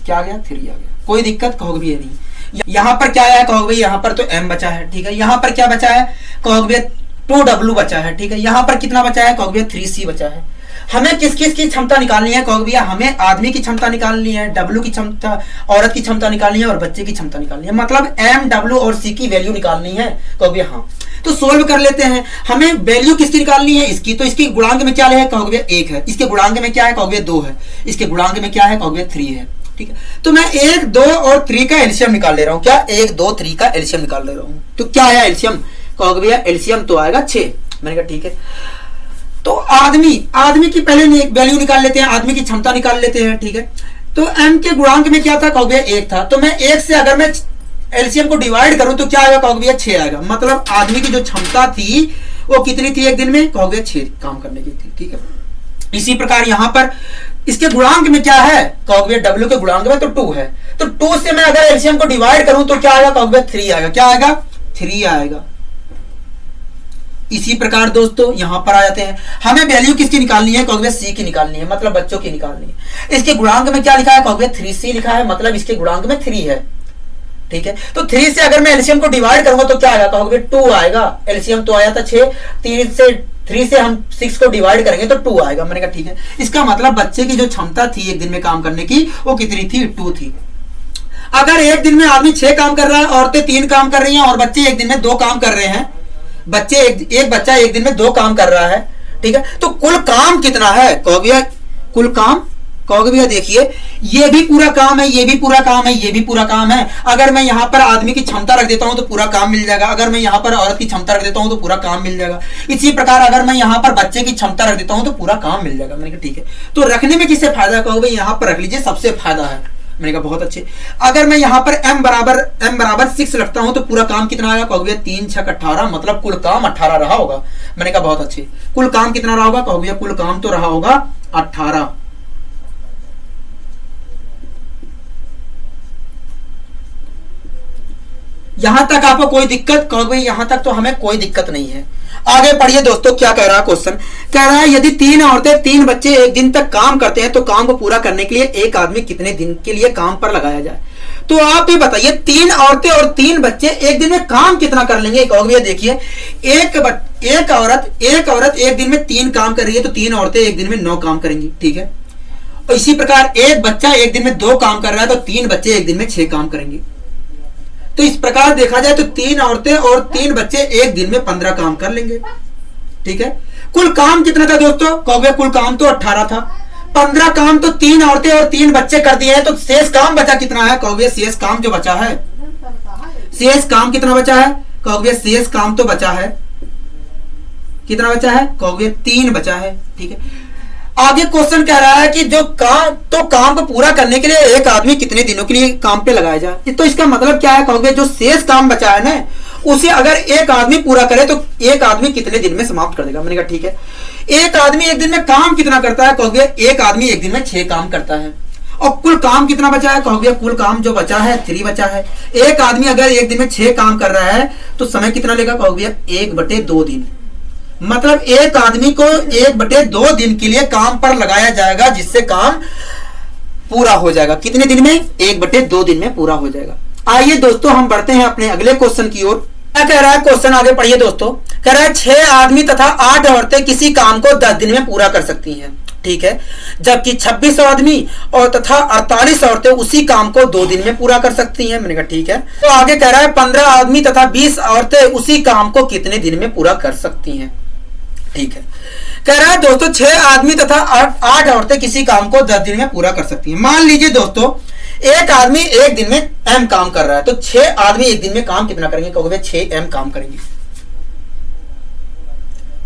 क्या आ गया, 3 आ गया। कोई दिक्कत, कहोगे भैया नहीं। यहां पर क्या है, कहोगे भैया यहां पर तो m बचा है, ठीक है। यहां पर क्या बचा है, कहोगे भैया 2W बचा है, ठीक है। यहां पर कितना बचा है, कहोगे 3C बचा है। हमें किस किस की क्षमता निकालनी है, कहोगे भैया हमें आदमी की क्षमता निकालनी है, W की क्षमता, औरत की क्षमता निकालनी है और बच्चे की क्षमता निकालनी है। मतलब M, W और C की वैल्यू निकालनी है, कहोगे हाँ। तो सोल्व कर लेते हैं। हमें वैल्यू किसकी निकालनी है, इसकी। तो इसकी गुणांक में क्या है, कहोगे भैया 1 है। इसके गुणांक में क्या है, कहोगे 2 है। इसके गुणांक में क्या है, कहोगे 3 है, ठीक है। तो मैं 1, 2 और 3 का एलसीएम निकाल ले रहा हूं। क्या 1, 2, 3 का एलसीएम निकाल ले रहा हूं। तो क्या आया एलसीएम, कहोगे भैया एलसीएम तो आएगा 6। मैंने कहा ठीक है। तो आदमी की पहले वैल्यू निकाल लेते हैं, आदमी की क्षमता निकाल लेते हैं, ठीक है। तो m के गुणांक में क्या था, कहोगे भैया 1 था। तो मैं 1 से अगर मैं एलसीएम को डिवाइड करूं तो क्या आएगा, कहोगे भैया 6 आएगा। मतलब आदमी की जो क्षमता थी वो कितनी थी एक दिन में, कहोगे 6 काम करने की थी, ठीक है। इसी प्रकार यहां पर इसके गुणांक में क्या है, कहोगे भैया W के गुणांक में तो 2 है। तो 2 से मैं अगर एलसीएम को डिवाइड करूं तो क्या आएगा, कहोगे 3 आएगा। क्या आएगा, 3 आएगा। इसी प्रकार दोस्तों यहां पर आ जाते हैं। हमें वैल्यू किसकी निकालनी है, कहोगे C की निकालनी है, मतलब बच्चों की निकालनी है। इसके गुणांक में क्या लिखा है, कहोगे 3C लिखा है, मतलब इसके गुणांक में 3 है, ठीक है। तो 3 से अगर मैं एलसीएम को डिवाइड करूंगा तो क्या आएगा, कहोगे 2 आएगा। एलसीएम तो आया था 6, 3 से हम 6 को डिवाइड करेंगे तो 2 आएगा। मैंने कहा ठीक है। इसका मतलब बच्चे की जो क्षमता थी एक दिन में काम करने की वो कितनी थी, 2 थी। अगर एक दिन में आदमी 6 काम कर रहा है, औरतें 3 काम कर रही हैं और बच्चे एक दिन में 2 काम कर रहे हैं, एक बच्चा एक दिन में 2 काम कर रहा है, ठीक है। तो कुल काम कितना है, कहोगे कुल काम, कहोगे भैया देखिए ये भी पूरा काम है, ये भी पूरा काम है, ये भी पूरा काम है। अगर मैं यहां पर आदमी की क्षमता रख देता हूं तो पूरा काम मिल जाएगा। अगर मैं यहां पर औरत की क्षमता रख देता हूं तो पूरा काम मिल जाएगा। इसी प्रकार अगर मैं यहां पर बच्चे की क्षमता रख देता हूं तो पूरा काम मिल जाएगा। मैंने कहा ठीक है। तो रखने में किससे फायदा, कहोगे यहां पर रख लीजिए, सबसे फायदा है। मैंने कहा बहुत अच्छे। अगर मैं यहां पर m बराबर 6 रखता हूं तो पूरा काम कितना आएगा, कहोगे 3 6 18, मतलब कुल काम 18 रहा होगा। मैंने कहा बहुत अच्छे। कुल काम कितना रहा होगा, कहोगे कुल काम तो रहा होगा 18। यहां तक आपको कोई दिक्कत, कहोगे यहां तक तो हमें कोई दिक्कत नहीं है। आगे पढ़िए दोस्तों क्या कह रहा है क्वेश्चन। कह रहा है यदि 3 औरतें 3 बच्चे एक दिन तक काम करते हैं तो काम को पूरा करने के लिए एक आदमी कितने दिन के लिए काम पर लगाया जाए। तो आप ये बताइए 3 औरतें और 3 बच्चे एक दिन में काम कितना कर लेंगे, कहोगे देखिए एक औरत एक दिन में 3 काम कर रही है तो 3 औरतें एक दिन में 9 काम करेंगी, ठीक है। और इसी प्रकार एक बच्चा एक दिन में 2 काम कर रहा है तो 3 बच्चे एक दिन में 6 काम करेंगे। तो इस प्रकार देखा जाए तो 3 औरतें और 3 बच्चे एक दिन में 15 काम कर लेंगे, ठीक है। कुल काम कितना था दोस्तों, कहोगे कुल काम तो 18 था। 15 काम तो 3 औरतें और 3 बच्चे कर दिए हैं, तो शेष काम बचा कितना है? कहोगे शेष काम जो बचा है, शेष काम कितना बचा है? कहोगे शेष काम तो बचा है, कितना बचा है? कहोगे 3 बचा है। ठीक है, आगे क्वेश्चन कह रहा है कि जो काम, तो काम को पूरा करने के लिए एक आदमी कितने दिनों के लिए काम पे लगाया जाए? तो इसका मतलब क्या है? कहोगे जो शेष काम बचा है ना, उसे अगर एक आदमी पूरा करे तो एक आदमी कितने दिन में समाप्त कर देगा? मैंने कहा ठीक है। एक आदमी एक दिन में काम कितना करता है? कहोगे एक आदमी एक दिन में 6 काम करता है। और कुल काम कितना बचा है? कहोगे कुल काम जो बचा है 3 बचा है। एक आदमी अगर एक दिन में 6 काम कर रहा है तो समय कितना लेगा? कहोगे 1/2 दिन। मतलब एक आदमी को 1/2 दिन के लिए काम पर लगाया जाएगा, जिससे काम पूरा हो जाएगा। कितने दिन में? 1/2 दिन में पूरा हो जाएगा। आइए दोस्तों हम बढ़ते हैं अपने अगले क्वेश्चन की ओर। क्या कह रहा है क्वेश्चन? आगे पढ़िए दोस्तों। कह रहा है 6 आदमी तथा 8 औरतें किसी काम को 10 दिन में पूरा कर सकती हैं। ठीक है, जबकि 26 आदमी और तथा 48 औरतें उसी काम को 2 दिन में पूरा कर सकती हैं। मैंने कहा ठीक है। तो आगे कह रहा है 15 आदमी तथा 20 औरतें उसी काम को कितने दिन में पूरा कर सकती हैं? ठीक है, कह रहा है दोस्तों 6 आदमी तथा 8 औरतें किसी काम को 10 दिन में पूरा कर सकती हैं। मान लीजिए दोस्तों एक आदमी एक दिन में m काम कर रहा है, तो 6 आदमी एक दिन में काम कितना करेंगे? कहोगे 6m काम करेंगे।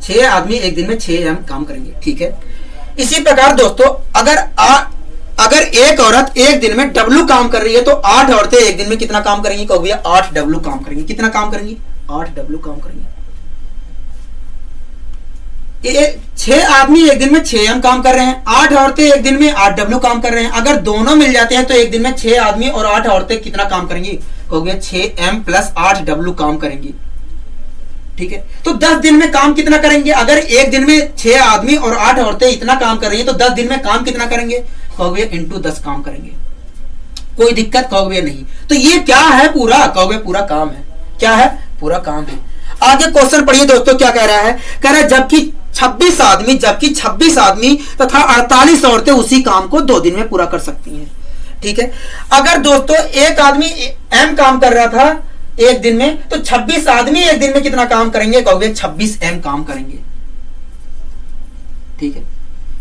6 आदमी एक दिन में 6m काम करेंगे। ठीक है, इसी प्रकार दोस्तों अगर एक औरत एक दिन में W काम कर रही है तो 8 औरतें एक दिन में कितना काम करेंगी? कहोगे 8W काम करेंगी। कितना काम करेंगी? 8W काम करेंगी। 6 आदमी एक दिन में 6m काम कर रहे हैं, 8 औरतें एक दिन में 8W काम कर रहे हैं। अगर दोनों मिल जाते हैं तो एक दिन में 6 आदमी और 8 औरतें कितना काम करेंगी? कहोगे 6m + 8W काम करेंगी। ठीक है, तो 10 दिन में काम कितना करेंगे? अगर एक दिन में 6 आदमी और 8 औरतें इतना काम कर रही है तो 10 दिन में काम कितना करेंगे? कहोगे × 10 काम करेंगे। कोई दिक्कत? कहोगे नहीं। तो ये क्या है? पूरा, कहोगे पूरा काम है। क्या है? पूरा काम है। आगे क्वेश्चन पढ़िए दोस्तों, क्या कह रहा है? कह रहा है जबकि 26 आदमी तथा 48 औरतें उसी काम को 2 दिन में पूरा कर सकती हैं। ठीक है, अगर दोस्तों एक आदमी m काम कर रहा था एक दिन में, तो 26 आदमी एक दिन में कितना काम करेंगे? कहोगे 26m काम करेंगे। ठीक है,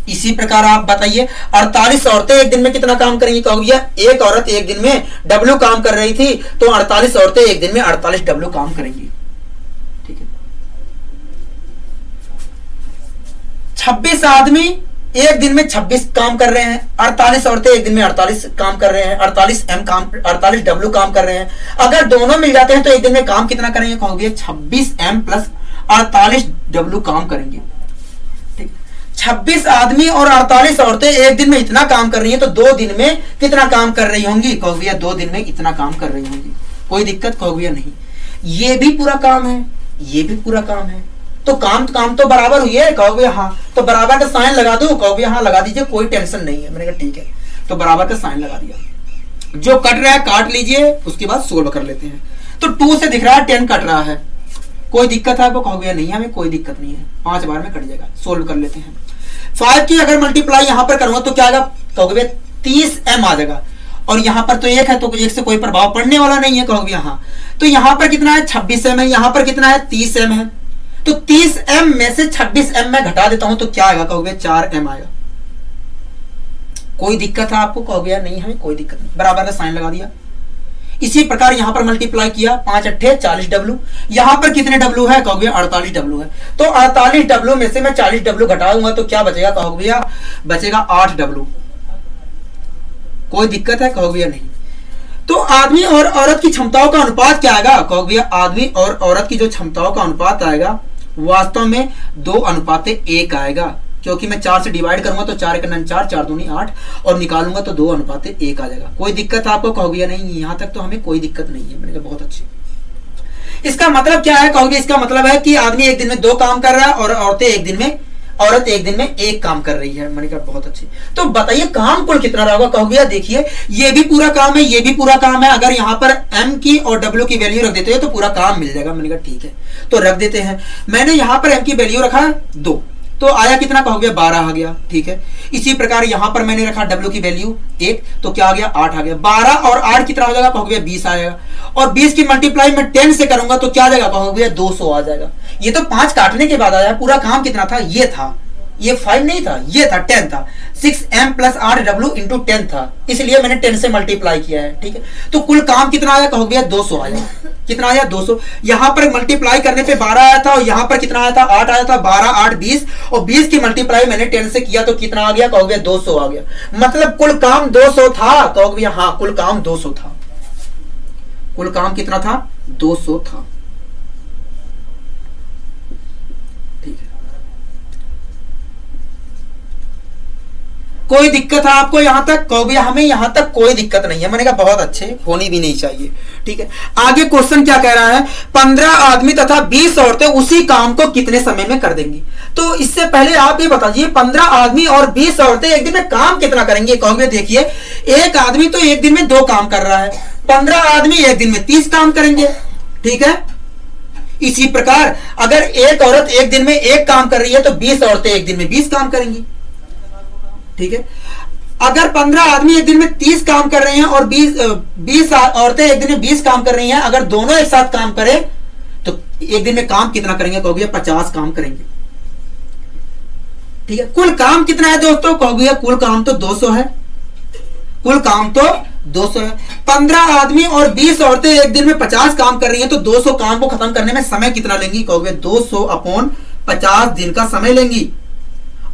इसी प्रकार आप बताइए 48 औरतें एक दिन में कितना काम करेंगी? कहोगे एक औरत एक दिन में W काम कर रही थी, तो 48 औरतें एक दिन में 48W काम करेंगी। ठीक है, 26 आदमी एक दिन में 26 काम कर रहे हैं, 48 औरतें एक दिन में 48 काम कर रहे हैं, 48W काम कर रहे हैं। अगर दोनों मिल जाते हैं तो एक दिन में काम कितना करेंगे? कहोगे 26m + 48W काम करेंगे। ठीक, 26 आदमी और 48 औरतें एक दिन में इतना काम कर रही हैं, तो 2 दिन में कितना काम कर रही होंगी? कहोगे 2 दिन में इतना काम कर रही होंगी। कोई दिक्कत? कहोगे नहीं। ये भी पूरा काम है, ये भी पूरा काम है, तो काम तो बराबर हुई है। कहोगे हाँ, तो बराबर का साइन लगा दो? कहोगे हाँ लगा दीजिए, कोई टेंशन नहीं है। मैंने कहा ठीक है, तो बराबर का साइन लगा दिया। जो कट रहा है काट लीजिए, उसके बाद सोल्व कर लेते हैं। तो 2 से दिख रहा है 10 कट रहा है, कोई दिक्कत है आपको? कहोगे नहीं, हमें कोई दिक्कत नहीं है, 5 बार में कट जाएगा। सोल्व कर लेते हैं। 5 की अगर मल्टीप्लाई यहां पर करूंगा तो क्या आएगा? कहोगे 30m आ जाएगा। और यहां पर तो 1 है, तो 1 से कोई प्रभाव पड़ने वाला नहीं है। कहोगे हाँ, तो यहां पर कितना है? 26m है। यहां पर कितना है? 30m है। तो 30m में से 26m में घटा देता हूं तो क्या आएगा? कहोगे 4m आएगा। कोई दिक्कत है आपको? कहोगे नहीं, हमें कोई दिक्कत नहीं, बराबर का साइन लगा दिया। इसी प्रकार यहां पर मल्टीप्लाई किया, 5 × 8 40W। यहां पर कितने W है? कहोगे 48W है। तो 48W में से मैं 40W घटाऊंगा तो क्या बचेगा? कहोगे बचेगा 8W। कोई दिक्कत है? कहोगे नहीं। तो आदमी और औरत की क्षमताओं का अनुपात क्या आएगा? कहोगे आदमी और औरत की जो क्षमताओं का अनुपात आएगा वास्तव में 2:1 आएगा, क्योंकि मैं 4 से डिवाइड करूंगा तो 4 × 9 4, 4 दूनी 8 और निकालूंगा तो 2:1 आ जाएगा। कोई दिक्कत आपको? कहोगे नहीं, यहां तक तो हमें कोई दिक्कत नहीं है। मैंने कहा बहुत अच्छी। इसका मतलब क्या है? कहोगे इसका मतलब है कि आदमी एक दिन में 2 काम कर रहा है और औरत एक दिन में 1 काम कर रही है। मैंने कहा बहुत अच्छी। तो बताइए काम कुल कितना रहा होगा? कहोगे देखिए ये भी पूरा काम है, ये भी पूरा काम है। अगर यहां पर m की और w की वैल्यू रख देते हैं तो पूरा काम मिल जाएगा। मैंने कहा ठीक है, तो रख देते हैं। मैंने यहां पर m की वैल्यू रखा 2, तो आया कितना? कहोगे 12 आ गया। ठीक है, इसी प्रकार यहां पर मैंने रखा w की वैल्यू 1, तो क्या आ गया? 8 आ गया। 12 और 8 कितना हो जाएगा? कहोगे 20 आएगा। और 20 की मल्टीप्लाई में 10 से करूंगा तो क्या आ जाएगा? कहोगे 200 आ जाएगा। ये तो 5 काटने के बाद आया। पूरा काम कितना था? ये था, ये 5 नहीं था, ये था 10 था, 6m प्लस 8w इंटू 10 था, इसलिए मैंने 10 से मल्टीप्लाई किया है। ठीक है, तो कुल काम कितना आया कहोगे भैया 200 आया। कितना आया 200। यहां पर मल्टीप्लाई करने पे 12 आया था और यहां पर कितना आया था 8 आया था। 12 8 20 और 20 की मल्टीप्लाई मैंने 10 से किया तो कितना आ गया कहोगे 200 आ गया। मतलब कुल काम 200 था कहोगे भैया हाँ कुल काम 200 था। कुल काम कितना था 200 था। ठीक है, कोई दिक्कत है आपको यहां तक कहोगे भैया हमें यहां तक कोई दिक्कत नहीं है। मैंने कहा बहुत अच्छे, होनी भी नहीं चाहिए। ठीक है, आगे क्वेश्चन क्या कह रहा है 15 आदमी तथा 20 औरतें उसी काम को कितने समय में कर देंगी। तो इससे पहले आप ये बताइए 15 आदमी और 20 औरतें एक दिन में काम कितना करेंगे कहोगे। देखिए एक आदमी तो एक दिन में 2 काम कर रहा है, 15 आदमी एक दिन में 30 काम करेंगे। ठीक है, इसी प्रकार अगर एक औरत एक दिन में 1 काम कर रही है तो 20 औरतें एक दिन में 20 काम करेंगी। ठीक है, अगर 15 आदमी एक दिन में 30 काम कर रहे हैं और 20 औरतें एक दिन में 20 काम कर रही हैं, अगर दोनों एक साथ काम करें तो एक दिन में काम कितना करेंगे कहोगे 50 काम करेंगे। ठीक है, कुल काम कितना है दोस्तों कहोगे कुल काम तो 200 है। कुल काम तो 200 है। 15 आदमी और 20 औरतें एक दिन में 50 काम कर रही हैं तो 200 काम को खत्म करने में समय कितना लेंगी कहोगे 200 अपॉन 50 दिन का समय लेंगी।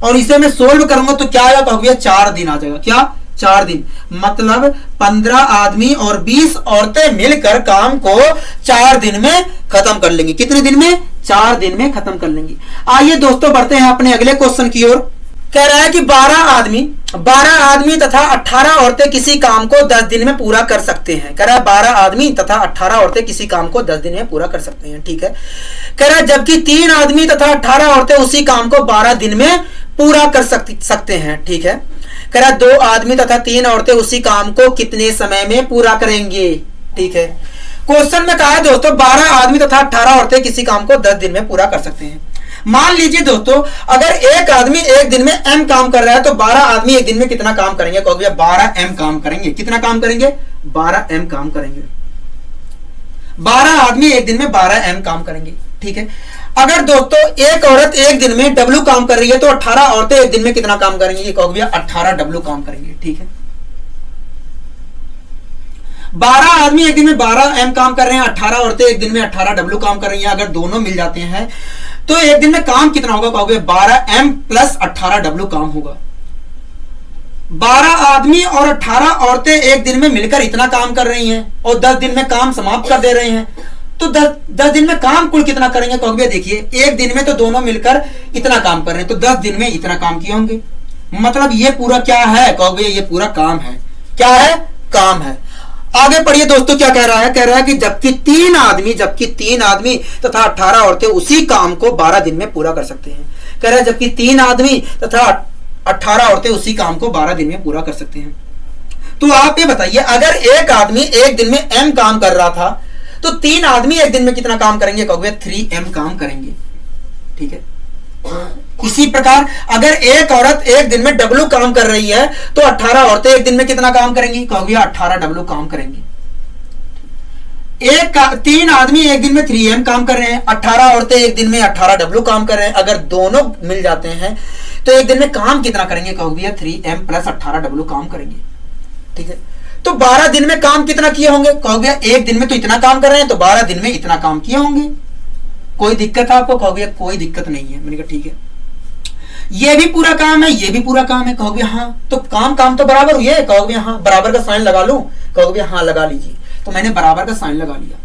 और इसे मैं सोल्व करूंगा तो क्या आएगा कहोगे 4 दिन आ जाएगा। क्या 4 दिन, मतलब 15 आदमी और 20 औरतें मिलकर काम को 4 दिन में खत्म कर लेंगी। कितने दिन में 4 दिन में खत्म कर लेंगी। आइए दोस्तों बढ़ते हैं अपने अगले क्वेश्चन की ओर। कह रहा है कि 12 आदमी तथा 18 औरतें किसी काम को 10 दिन में पूरा कर सकते हैं। कह रहा है 12 आदमी तथा 18 औरतें किसी काम को 10 दिन में पूरा कर सकते हैं। ठीक है, कह रहा है जबकि 3 आदमी तथा 18 औरतें उसी काम को 12 दिन में पूरा कर सकते हैं। ठीक है, कह रहा है 2 आदमी तथा 3 औरतें उसी काम को कितने समय में पूरा करेंगे। ठीक है, क्वेश्चन में कहा है दोस्तों 12 आदमी तथा 18 औरतें किसी काम को 10 दिन में पूरा कर सकते हैं। मान लीजिए दोस्तों अगर एक आदमी एक दिन में m काम कर रहा है तो 12 आदमी एक दिन में कितना काम करेंगे कहोगे 12m काम करेंगे। कितना काम करेंगे 12m काम करेंगे। 12 आदमी एक दिन में 12m काम करेंगे। ठीक है, अगर दोस्तों एक औरत एक दिन में w काम कर रही है तो 18 औरतें एक दिन में कितना काम करेंगी कहोगे 18w काम करेंगे। ठीक है, 12 आदमी एक दिन में 12m काम कर रहे हैं, 18 औरतें एक दिन में 18w काम कर रही हैं। अगर दोनों मिल जाते हैं तो एक दिन में काम कितना होगा कहोगे 12m प्लस 18w काम होगा। 12 आदमी और 18 औरतें एक दिन में मिलकर इतना काम कर रही हैं और 10 दिन में काम समाप्त कर दे रहे हैं तो 10 दिन में काम कुल कितना करेंगे कहोगे। देखिए एक दिन में तो दोनों मिलकर इतना काम कर रहे हैं तो 10 दिन में इतना काम किए होंगे। मतलब ये पूरा क्या है कहोगे ये पूरा काम है। क्या है काम है। आगे पढ़िए दोस्तों क्या कह रहा है। कह रहा है कि जबकि 3 आदमी तथा 18 औरतें उसी काम को 12 दिन में पूरा कर सकते हैं। कह रहा है जबकि 3 आदमी तथा 18 औरतें उसी काम को 12 दिन में पूरा कर सकते हैं। तो आप ये बताइए अगर एक आदमी एक दिन में m काम कर रहा था तो 3 आदमी एक दिन में कितना काम करेंगे कहोगे 3m काम करेंगे। ठीक है, इसी प्रकार अगर एक औरत एक दिन में w काम कर रही है तो 18 औरतें एक दिन में कितना काम करेंगी कहोगे 18w काम करेंगी। 3 आदमी एक दिन में 3m काम कर रहे हैं, 18 औरतें एक दिन में 18w काम कर रहे हैं। अगर दोनों मिल जाते हैं तो एक दिन में काम कितना करेंगे कहोगे 3m प्लस 18w काम करेंगे। ठीक है, तो 12 दिन में काम कितना किए होंगे कहोगे एक दिन में तो इतना काम कर रहे हैं तो 12 दिन में इतना काम किए होंगे। कोई दिक्कत है आपको कहोगे कोई दिक्कत नहीं है। मैंने कहा ठीक है, ये भी पूरा काम है ये भी पूरा काम है कहोगे हाँ। तो काम तो बराबर हुए कहोगे हाँ। बराबर का साइन लगा लूं कहोगे हाँ लगा लीजिए। तो मैंने बराबर का साइन लगा लिया।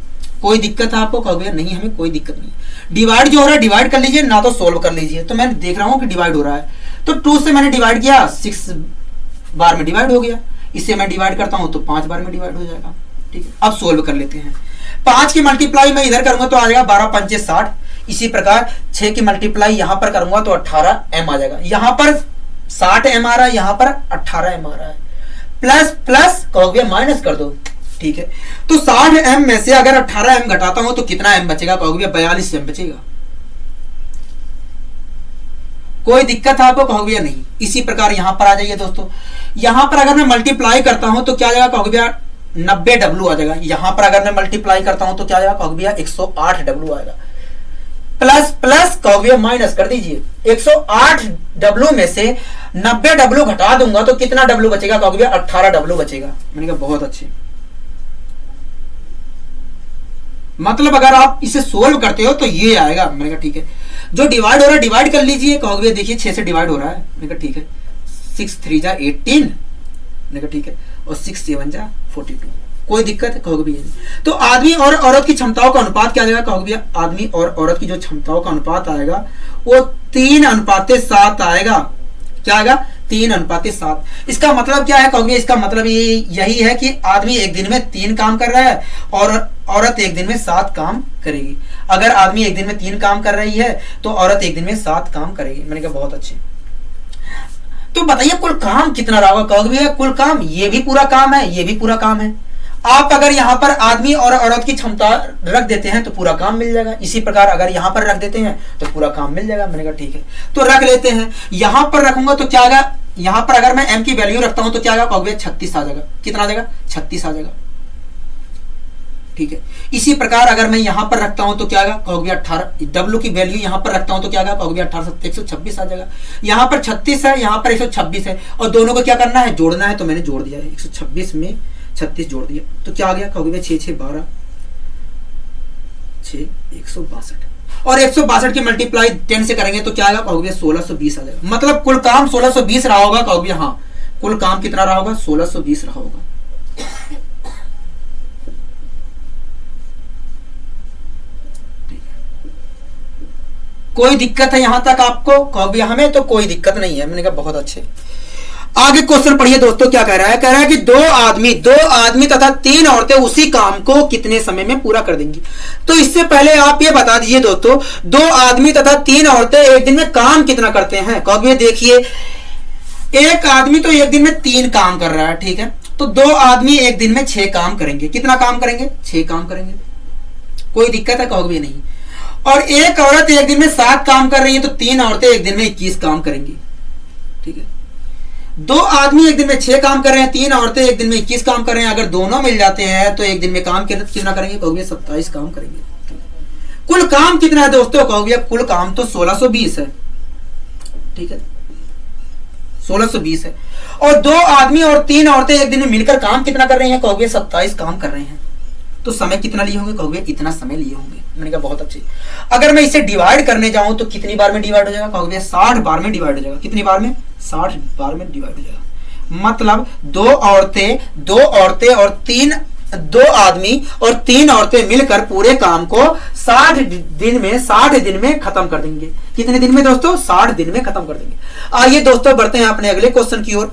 कोई दिक्कत है आपको कहोगे नहीं हमें कोई दिक्कत नहीं। डिवाइड जो हो रहा है डिवाइड कर लीजिए ना तो सोल्व कर लीजिए। तो मैं देख रहा हूं कि डिवाइड हो रहा है तो 2 से मैंने डिवाइड किया 6 बार में डिवाइड हो गया। इसे मैं डिवाइड करता हूं तो 5 बार में डिवाइड हो जाएगा। ठीक है, अब सोल्व कर लेते हैं। 5 की मल्टीप्लाई मैं इधर करूंगा तो आ जाएगा 12 पंचे 60। इसी प्रकार 6 की मल्टीप्लाई यहां पर करूंगा तो 18m आ जाएगा। यहां पर 60m आ रहा है, यहां पर 18m आ रहा है। प्लस प्लस कहोगे माइनस कर दो। ठीक है, तो 60m में से अगर 18m घटाता हूं तो कितना m बचेगा कहोगे 42m बचेगा। कोई दिक्कत है आपको कहोगे नहीं। इसी प्रकार यहां पर आ जाइए दोस्तों। यहां पर अगर मैं मल्टीप्लाई करता हूं तो क्या आ जाएगा कहोगे 90w आ जाएगा। यहां पर अगर मैं मल्टीप्लाई करता हूं तो क्या आ जाएगा कहोगे 108w आएगा। प्लस प्लस कहोगे माइनस कर दीजिए। 108 डब्लू में से 90 डब्लू घटा दूंगा तो कितना डब्लू बचेगा कहोगे 18 डब्लू बचेगा। मैंने कहा बहुत अच्छे। मतलब अगर आप इसे सोल्व करते हो तो ये आएगा। मैंने कहा ठीक है। जो डिवाइड हो रहा है डिवाइड कर लीजिए। कहोगे देखिए 6 से डिवाइड हो रहा है। मैंने कहा ठीक है। 6 3 जा 18। मैंने कहा ठीक है। और 6 7 जा 42। कोई दिक्कत है कहोगे भैया? तो आदमी और औरत की क्षमताओं का अनुपात क्या आ जाएगा कहोगे भैया? आदमी और औरत की जो क्षमताओं का अनुपात आएगा वो 3:7 आएगा। क्या आएगा? 3:7। इसका मतलब क्या है कहोगे? इसका मतलब यही है कि आदमी एक दिन में 3 काम कर रहा है और औरत एक दिन में 7 काम करेगी। अगर आदमी एक दिन में 3 काम कर रही है तो औरत एक दिन में 7 काम करेगी। मैंने कहा बहुत अच्छे। तो बताइए कुल काम कितना रहा होगा कहोगे भैया? कुल काम ये भी पूरा काम है, ये भी पूरा काम है। आप अगर यहां पर आदमी और औरत की क्षमता रख देते हैं तो पूरा काम मिल जाएगा। इसी प्रकार अगर यहां पर रख देते हैं तो पूरा काम मिल जाएगा। मैंने कहा ठीक है। तो रख लेते हैं। यहां पर रखूंगा तो क्या आएगा? यहां पर अगर मैं m की वैल्यू रखता हूं तो क्या आएगा कहोगे? 36 आ जाएगा। कितना आ जाएगा? 36 आ जाएगा। ठीक है। इसी प्रकार अगर मैं यहां पर रखता हूं तो क्या आएगा कहोगे? 18। डब्ल्यू की वैल्यू यहां पर रखता हूं तो क्या आएगा कहोगे? 18 7 126 आ जाएगा। यहां पर 36 है, यहां पर 126 है और दोनों को क्या करना है? जोड़ना है। तो मैंने जोड़ दिया है। 126 में 36 जोड़ दिया तो क्या आ गया कहोगे? 6 6 12 6 162 और 162 की मल्टीप्लाई 10 से करेंगे तो क्या आएगा कहोगे? 1620 आ जाएगा। मतलब कुल काम 1620 रहा होगा कहोगे? हाँ, कुल काम कितना रहा होगा? 1620 रहा होगा। कोई दिक्कत है यहां तक आपको कहोगे? हमें तो कोई दिक्कत नहीं है। मैंने कहा बहुत अच्छे। आगे क्वेश्चन पढ़िए दोस्तों। क्या कह रहा है? कह रहा है कि दो आदमी तथा 3 औरतें उसी काम को कितने समय में पूरा कर देंगी। तो इससे पहले आप ये बता दीजिए दोस्तों, 2 आदमी तथा 3 औरतें एक दिन में काम कितना करते हैं कहोगे? देखिए एक आदमी तो एक दिन में 3 काम कर रहा है, ठीक है। तो 2 आदमी एक दिन में 6 काम करेंगे। कितना काम करेंगे? 6 काम करेंगे। कोई दिक्कत है कहोगे? नहीं। और एक औरत एक दिन में 7 काम कर रही है तो 3 औरतें एक दिन में 21 काम करेंगी, ठीक है। 2 आदमी एक दिन में 6 काम कर रहे हैं, 3 औरतें एक दिन में 21 काम कर रहे हैं। अगर दोनों मिल जाते हैं तो एक दिन में काम कितना करेंगे कहोगे? 27 काम करेंगे। कुल काम कितना है दोस्तों कहोगे? कुल काम तो 1620 है, ठीक है। 1620 है। और 2 आदमी और 3 औरतें एक दिन में मिलकर काम कितना कर रहे हैं कहोगे? 27 काम कर रहे हैं। तो समय कितना लिए होंगे कहोगे? इतना समय लिए होंगे। मैंने कहा बहुत अच्छे। अगर मैं इसे डिवाइड करने जाऊं तो कितनी बार में डिवाइड हो जाएगा कहोगे? 60 बार में डिवाइड हो जाएगा। कितनी बार में? 60 बार में डिवाइड हो जाएगा। मतलब 2 औरतें और 2 आदमी और 3 औरतें मिलकर पूरे काम को 60 दिन में खत्म कर देंगे। कितने दिन में दोस्तों? 60 दिन में खत्म कर देंगे। आइए दोस्तों बढ़ते हैं अपने अगले क्वेश्चन की ओर।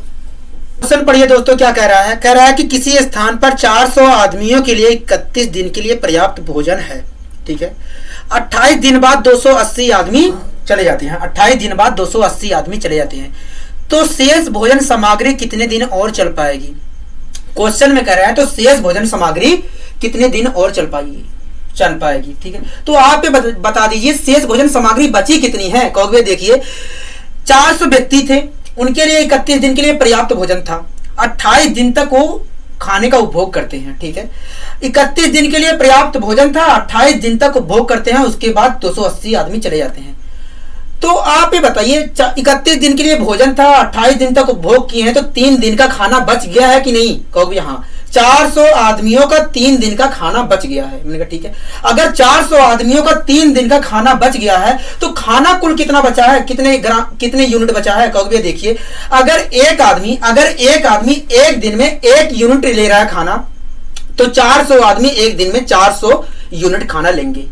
क्वेश्चन पढ़िए दोस्तों। क्या कह रहा है? कह रहा है कि किसी स्थान पर 400 आदमियों के लिए 31 दिन के लिए पर्याप्त भोजन है, ठीक है। 28 दिन बाद 280 आदमी चले जाते हैं। 28 दिन बाद 280 आदमी चले जाते हैं तो शेष भोजन सामग्री कितने दिन और चल पाएगी? क्वेश्चन में कह रहा है तो शेष भोजन सामग्री कितने दिन और चल पाएगी, ठीक है। तो आप बता दीजिए शेष भोजन सामग्री बची कितनी है कहोगे? देखिए 400 व्यक्ति थे, उनके लिए 31 दिन के लिए पर्याप्त भोजन था। 28 दिन तक वो खाने का उपभोग करते हैं, ठीक है। 31 दिन के लिए पर्याप्त भोजन था, 28 दिन तक उपभोग करते हैं, उसके बाद 280 आदमी चले जाते हैं। तो आप ये बताइए 31 दिन के लिए भोजन था, 28 दिन तक उपभोग किए हैं, तो 3 दिन का खाना बच गया है कि नहीं कहोगे? हाँ, 400 आदमियों का 3 दिन का खाना बच गया है। मैंने कहा ठीक है। अगर 400 आदमियों का 3 दिन का खाना बच गया है तो खाना कुल कितना बचा है? कितने यूनिट बचा है कहोगे? देखिए अगर एक आदमी एक दिन में 1 यूनिट ले रहा है खाना तो 400 आदमी एक दिन में 400 यूनिट खाना लेंगे।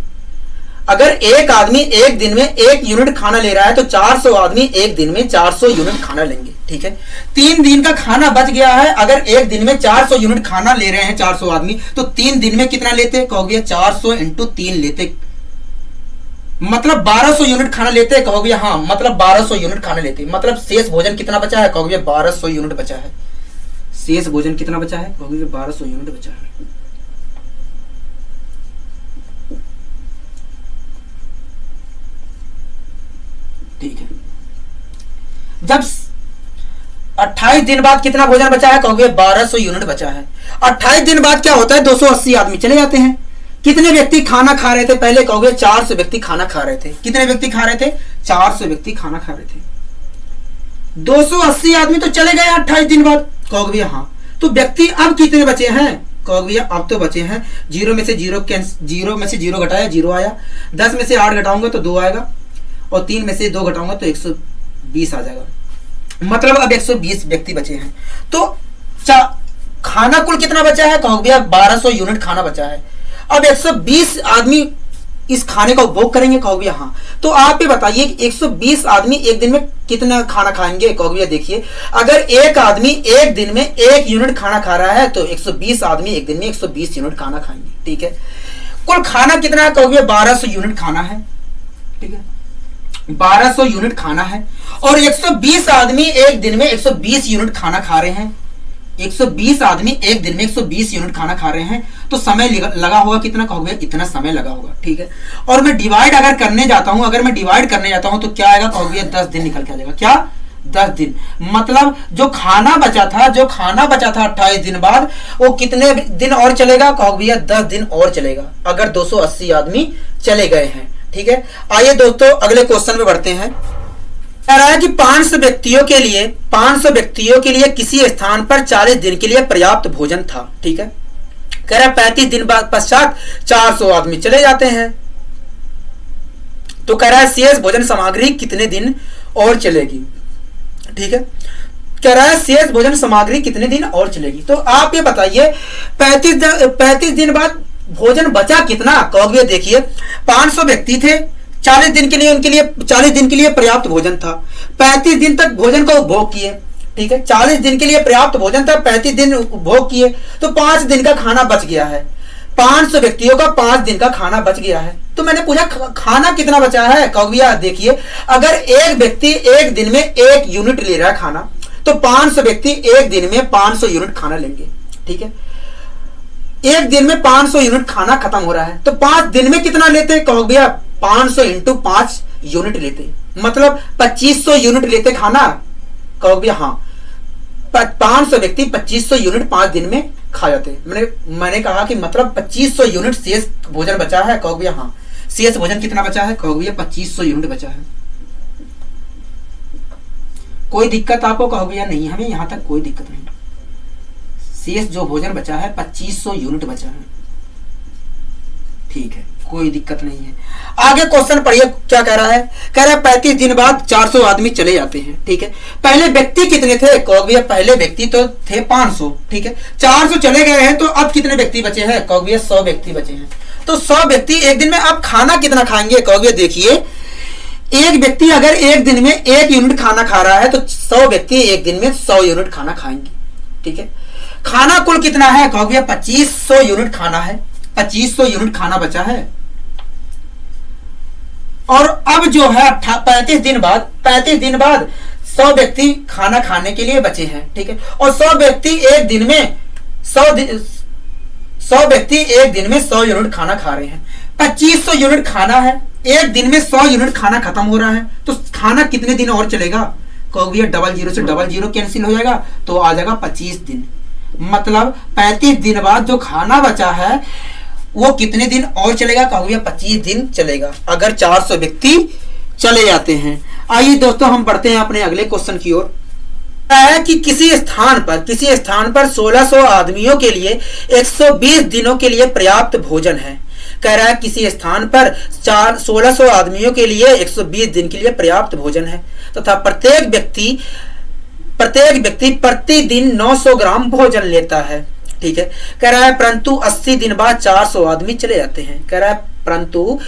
अगर एक आदमी एक दिन में 1 यूनिट खाना ले रहा है तो 400 आदमी एक दिन में 400 यूनिट खाना लेंगे, ठीक है। 3 दिन का खाना बच गया है। अगर एक दिन में 400 यूनिट खाना ले रहे हैं 400 आदमी तो 3 दिन में कितना लेते कहोगे? 400 × 3 लेते, मतलब 1200 यूनिट खाना लेते कहोगे? हाँ, मतलब 1200 यूनिट खाना लेते। मतलब शेष भोजन कितना बचा है कहोगे? 1200 यूनिट बचा है। शेष भोजन कितना बचा है कहोगे? 1200 यूनिट बचा है। ठीक है। जब 28 दिन बाद कितना भोजन बचा है कहोगे? 1200 यूनिट बचा है। 28 दिन बाद क्या होता है? 280 आदमी चले जाते हैं। कितने व्यक्ति खाना खा रहे थे? पहले कहोगे 400 व्यक्ति खाना खा रहे थे। कितने व्यक्ति खा रहे थे? 400 व्यक्ति खाना खा रहे थे। 280 आदमी तो चले गए 28 दिन बाद। कहोगे भैया हाँ। तो व्यक्ति अब कितने बचे हैं? कहोगे भैया अब तो बचे हैं 0 में से 0 घटाया 0 आया, 10 में से 8 घटाऊंगा तो 2 आएगा, और 3 में से 2 घटाऊंगा तो 120 आ जाएगा। मतलब अब 120 व्यक्ति बचे हैं। तो खाना कुल कितना बचा है? कहोगे भैया 1200 यूनिट खाना बचा है। अब 120 आदमी इस खाने का उपभोग करेंगे। कहोगे भैया हाँ। तो आप ये बताइए 120 आदमी एक दिन में कितना खाना खाएंगे? कहोगे भैया देखिए, अगर एक आदमी एक दिन में 1 यूनिट खाना खा रहा है तो 120 आदमी एक दिन में 120 यूनिट खाना खाएंगे। ठीक है। कुल खाना कितना है? कहोगे 1200 यूनिट खाना है। ठीक है, 1200 यूनिट खाना है, और 120 आदमी एक दिन में 120 यूनिट खाना खा रहे हैं। 120 आदमी एक दिन में 120 यूनिट खाना खा रहे हैं, तो समय लगा होगा कितना? कहोगे इतना समय लगा होगा। ठीक है, और मैं डिवाइड अगर करने जाता हूं तो क्या आएगा? कहोगे 10 दिन निकल के आ जाएगा। क्या? 10 दिन। मतलब जो खाना बचा था 28 दिन बाद, वो कितने दिन और चलेगा? कहोगे भैया 10 दिन और चलेगा, अगर 280 आदमी चले गए हैं। ठीक है, आइए दोस्तों अगले क्वेश्चन में बढ़ते हैं। कह रहा है कि 500 व्यक्तियों के लिए किसी स्थान पर 40 दिन के लिए पर्याप्त भोजन था। ठीक है, कह रहा है 35 दिन बाद पश्चात 400 आदमी चले जाते हैं, तो कह रहा है शेष भोजन सामग्री कितने दिन और चलेगी? ठीक है, कह रहा है शेष भोजन सामग्री कितने दिन और चलेगी। तो आप ये बताइए 35 दिन बाद भोजन बचा कितना? कहोगे देखिए 500 व्यक्ति थे, 40 दिन के लिए पर्याप्त भोजन था, 35 दिन तक भोजन का उपभोग किए। ठीक है, 40 दिन के लिए पर्याप्त भोजन था, 35 दिन उपभोग किए, तो 5 दिन का खाना बच गया है। 500 व्यक्तियों का 5 दिन का खाना बच गया है। तो मैंने पूछा खाना कितना बचा है? कहोगे देखिए, अगर एक व्यक्ति एक दिन में 1 यूनिट ले रहा है खाना, तो 500 व्यक्ति एक दिन में 500 यूनिट खाना लेंगे। ठीक है, एक दिन में 500 यूनिट खाना खत्म हो रहा है, तो 5 दिन में कितना लेते? कहोगे भैया 500 इंटू 5 यूनिट लेते, मतलब 2500 यूनिट लेते खाना। कहोगे भैया हाँ, 500 व्यक्ति 2500 यूनिट 5 दिन में खा जाते। मैंने कहा कि मतलब 2500 यूनिट शेष भोजन बचा है। कहोगे भैया हाँ। शेष भोजन कितना बचा है? कहोगे भैया 2500 यूनिट बचा है। कोई दिक्कत आपको? कहोगे भैया नहीं, हमें यहां तक कोई दिक्कत नहीं। शेष जो भोजन बचा है 2500 यूनिट बचा है। ठीक है, कोई दिक्कत नहीं है। आगे क्वेश्चन पढ़िए क्या कह रहा है। कह रहा है 35 दिन बाद 400 आदमी चले जाते हैं। ठीक है, पहले व्यक्ति कितने थे? कहोगे भैया पहले व्यक्ति तो थे 500। ठीक है, 400 चले गए हैं, तो अब कितने व्यक्ति बचे हैं? कहोगे भैया 100 व्यक्ति बचे हैं। तो 100 व्यक्ति एक दिन में अब खाना कितना खाएंगे? कहोगे देखिए, एक व्यक्ति अगर एक दिन में 1 यूनिट खाना खा रहा है, तो 100 व्यक्ति एक दिन में 100 यूनिट खाना खाएंगे। ठीक है, खाना कुल कितना है? कहोगे 2500 यूनिट खाना है, 2500 यूनिट खाना बचा है। और अब जो है 35 दिन बाद 100 व्यक्ति खाना खाने के लिए बचे हैं। ठीक है, और 100 व्यक्ति एक दिन में 100 यूनिट खाना खा रहे हैं। 2500 यूनिट खाना है, एक दिन में 100 यूनिट खाना खत्म हो रहा है, तो खाना कितने दिन और चलेगा? कहोगे 00 से 00 कैंसिल हो जाएगा, तो आ जाएगा 25 दिन। मतलब 35 दिन बाद जो खाना बचा है वो कितने दिन और चलेगा? कहोगे 25 दिन चलेगा, अगर 400 व्यक्ति चले जाते हैं। आइए दोस्तों हम बढ़ते हैं अपने अगले क्वेश्चन की ओर। है कि किसी स्थान पर 1600 आदमियों के लिए 120 दिनों के लिए पर्याप्त भोजन है। कह रहा है किसी स्थान पर 1600 आदमियों के लिए 120 दिन के लिए पर्याप्त भोजन है, तथा प्रत्येक व्यक्ति प्रतिदिन 900 ग्राम भोजन लेता है। ठीक है, कह रहा है परंतु 80 दिन बाद 400 आदमी चले जाते हैं। कह रहा है परंतु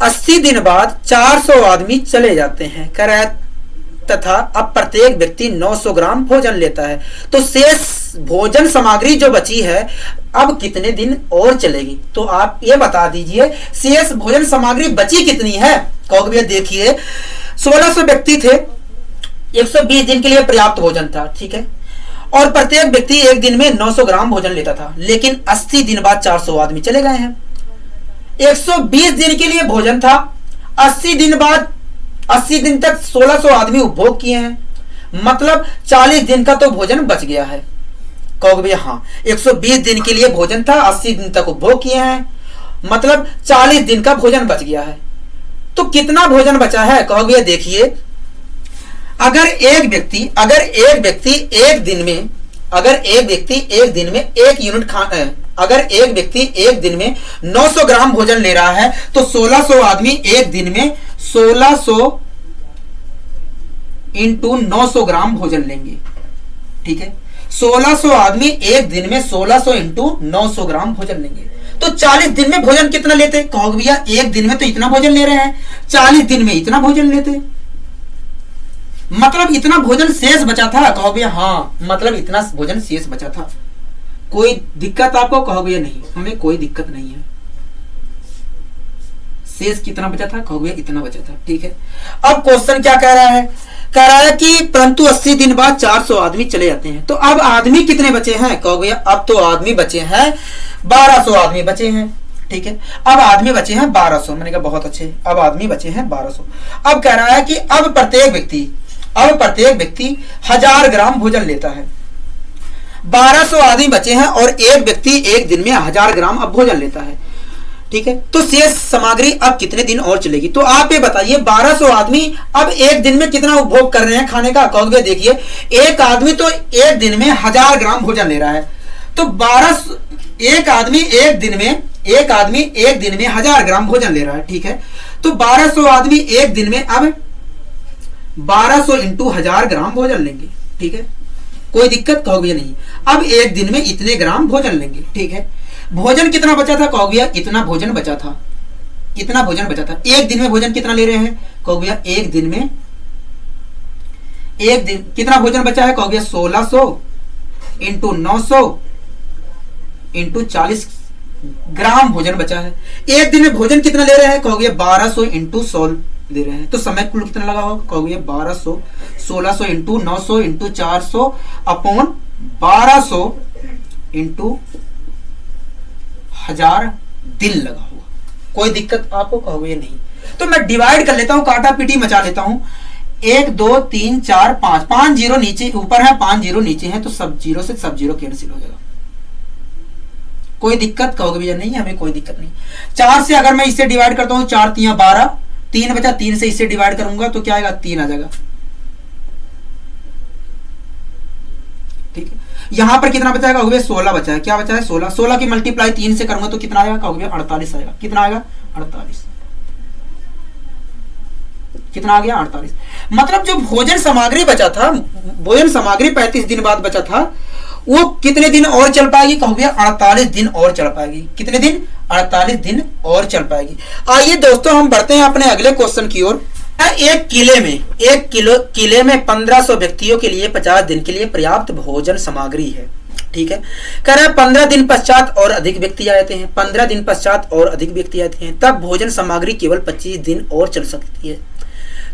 80 दिन बाद 400 आदमी चले जाते हैं। कह रहा है तथा अब प्रत्येक व्यक्ति 900 ग्राम भोजन लेता है, तो शेष भोजन सामग्री जो बची है अब कितने दिन और चलेगी? तो आप ये बता दीजिए शेष भोजन सामग्री बची कितनी है? कहोगे भैया देखिए 1600 व्यक्ति थे, 120 दिन के लिए पर्याप्त भोजन था। ठीक है, और प्रत्येक व्यक्ति एक दिन में 900 ग्राम भोजन लेता था, लेकिन 80 दिन बाद 400 आदमी चले गए हैं। 120 दिन के लिए भोजन था, 80 दिन तक 1600 आदमी उपभोग किए हैं, मतलब 40 दिन का तो भोजन बच गया है। कहोगे भैया हाँ, 120 दिन के लिए भोजन था, 80 दिन तक उपभोग किए हैं, मतलब 40 दिन का भोजन बच गया है। तो कितना भोजन बचा है कहोगे भैया देखिए, अगर एक व्यक्ति एक दिन में 900 ग्राम भोजन ले रहा है तो 1600 आदमी एक दिन में 1600 इंटू 900 ग्राम भोजन लेंगे। ठीक है, 1600 आदमी एक दिन में 1600 इंटू 900 ग्राम भोजन लेंगे। तो 40 दिन में भोजन कितना लेते? कहोगे भैया एक दिन में तो इतना भोजन ले रहे हैं, 40 दिन में इतना भोजन लेते, मतलब इतना भोजन शेष बचा था। कहोगे भैया हाँ, मतलब इतना भोजन शेष बचा था। कोई दिक्कत आपको? कहोगे भैया नहीं, हमें कोई दिक्कत नहीं है। शेष कितना बचा था? कहोगे भैया इतना बचा था। ठीक है, अब क्वेश्चन क्या कह रहा है? कह रहा है कि परंतु 80 दिन बाद 400 आदमी चले जाते हैं। तो अब आदमी कितने बचे हैं? कहोगे भैया अब तो आदमी बचे हैं 1200 आदमी बचे हैं। ठीक है, अब आदमी बचे हैं 1200। मैंने कहा बहुत अच्छे, अब आदमी बचे हैं 1200। अब कह रहा है कि अब प्रत्येक व्यक्ति 1000 ग्राम भोजन लेता है। 1200 आदमी बचे हैं और एक व्यक्ति एक दिन में 1000 ग्राम अब भोजन लेता है। ठीक है, तो शेष सामग्री अब कितने दिन और चलेगी? तो आप ये बताइए 1200 आदमी अब एक दिन में कितना उपभोग कर रहे हैं खाने का? कहोगे देखिए एक आदमी तो एक दिन में 1000 ग्राम भोजन ले रहा है, तो 1200 एक आदमी एक दिन में 1000 ग्राम भोजन ले रहा है। ठीक है, तो 1200 आदमी एक दिन में अब 1200 इंटू 1000 ग्राम भोजन लेंगे। ठीक है, कोई दिक्कत? कहोगे नहीं, अब एक दिन में इतने ग्राम भोजन लेंगे। ठीक है, भोजन कितना बचा था? कहोगे इतना भोजन बचा था। कितना भोजन बचा था? एक दिन में भोजन कितना ले रहे हैं? कहोगे एक दिन कितना भोजन बचा है? कहोगे 1600 इंटू 900 इंटू 40 ग्राम भोजन बचा है। एक दिन में भोजन कितना ले रहे हैं? कहोगे 1200 इंटू 100 ले रहे हैं। तो समय कुल कितना लगा होगा? कहोगे 1200, 1600 इंटू 900 इंटू 400 अपॉन 1200 इंटू 1000 दिन लगा होगा। कोई दिक्कत आपको? कहोगे नहीं। तो मैं डिवाइड कर लेता हूं, काटा पीटी मचा लेता हूं। 1 2 3 4 5, 5 जीरो नीचे ऊपर है, 5 जीरो नीचे है, तो सब जीरो से सब जीरो कैंसिल हो जाएगा। कोई दिक्कत? कहोगे भैया नहीं, हमें कोई दिक्कत नहीं। 4 से अगर मैं इससे डिवाइड करता हूं, 4 3 12, 3 बचा, 3 से इससे डिवाइड करूंगा तो क्या आएगा? 3 आ जाएगा। ठीक है, यहां पर कितना बचाएगा? कहोगे 16 बचा है। क्या बचा है? 16। 16 की मल्टीप्लाई 3 से करूंगा तो कितना आएगा? कहोगे 48 आएगा। कितना आएगा? 48। कितना आ गया? 48। मतलब जो भोजन सामग्री बचा था, भोजन सामग्री 35 दिन बाद बचा था, वो कितने दिन और चल पाएगी? कहोगे 48 दिन और चल पाएगी। कितने दिन? 48 दिन और चल पाएगी। आइए दोस्तों हम बढ़ते हैं अपने अगले क्वेश्चन की ओर। एक किले में 1500 व्यक्तियों के लिए 50 दिन के लिए पर्याप्त भोजन सामग्री है। ठीक है, कह रहा है 15 दिन पश्चात और अधिक व्यक्ति आते हैं, 15 दिन पश्चात और अधिक व्यक्ति आते हैं, तब भोजन सामग्री केवल 25 दिन और चल सकती है।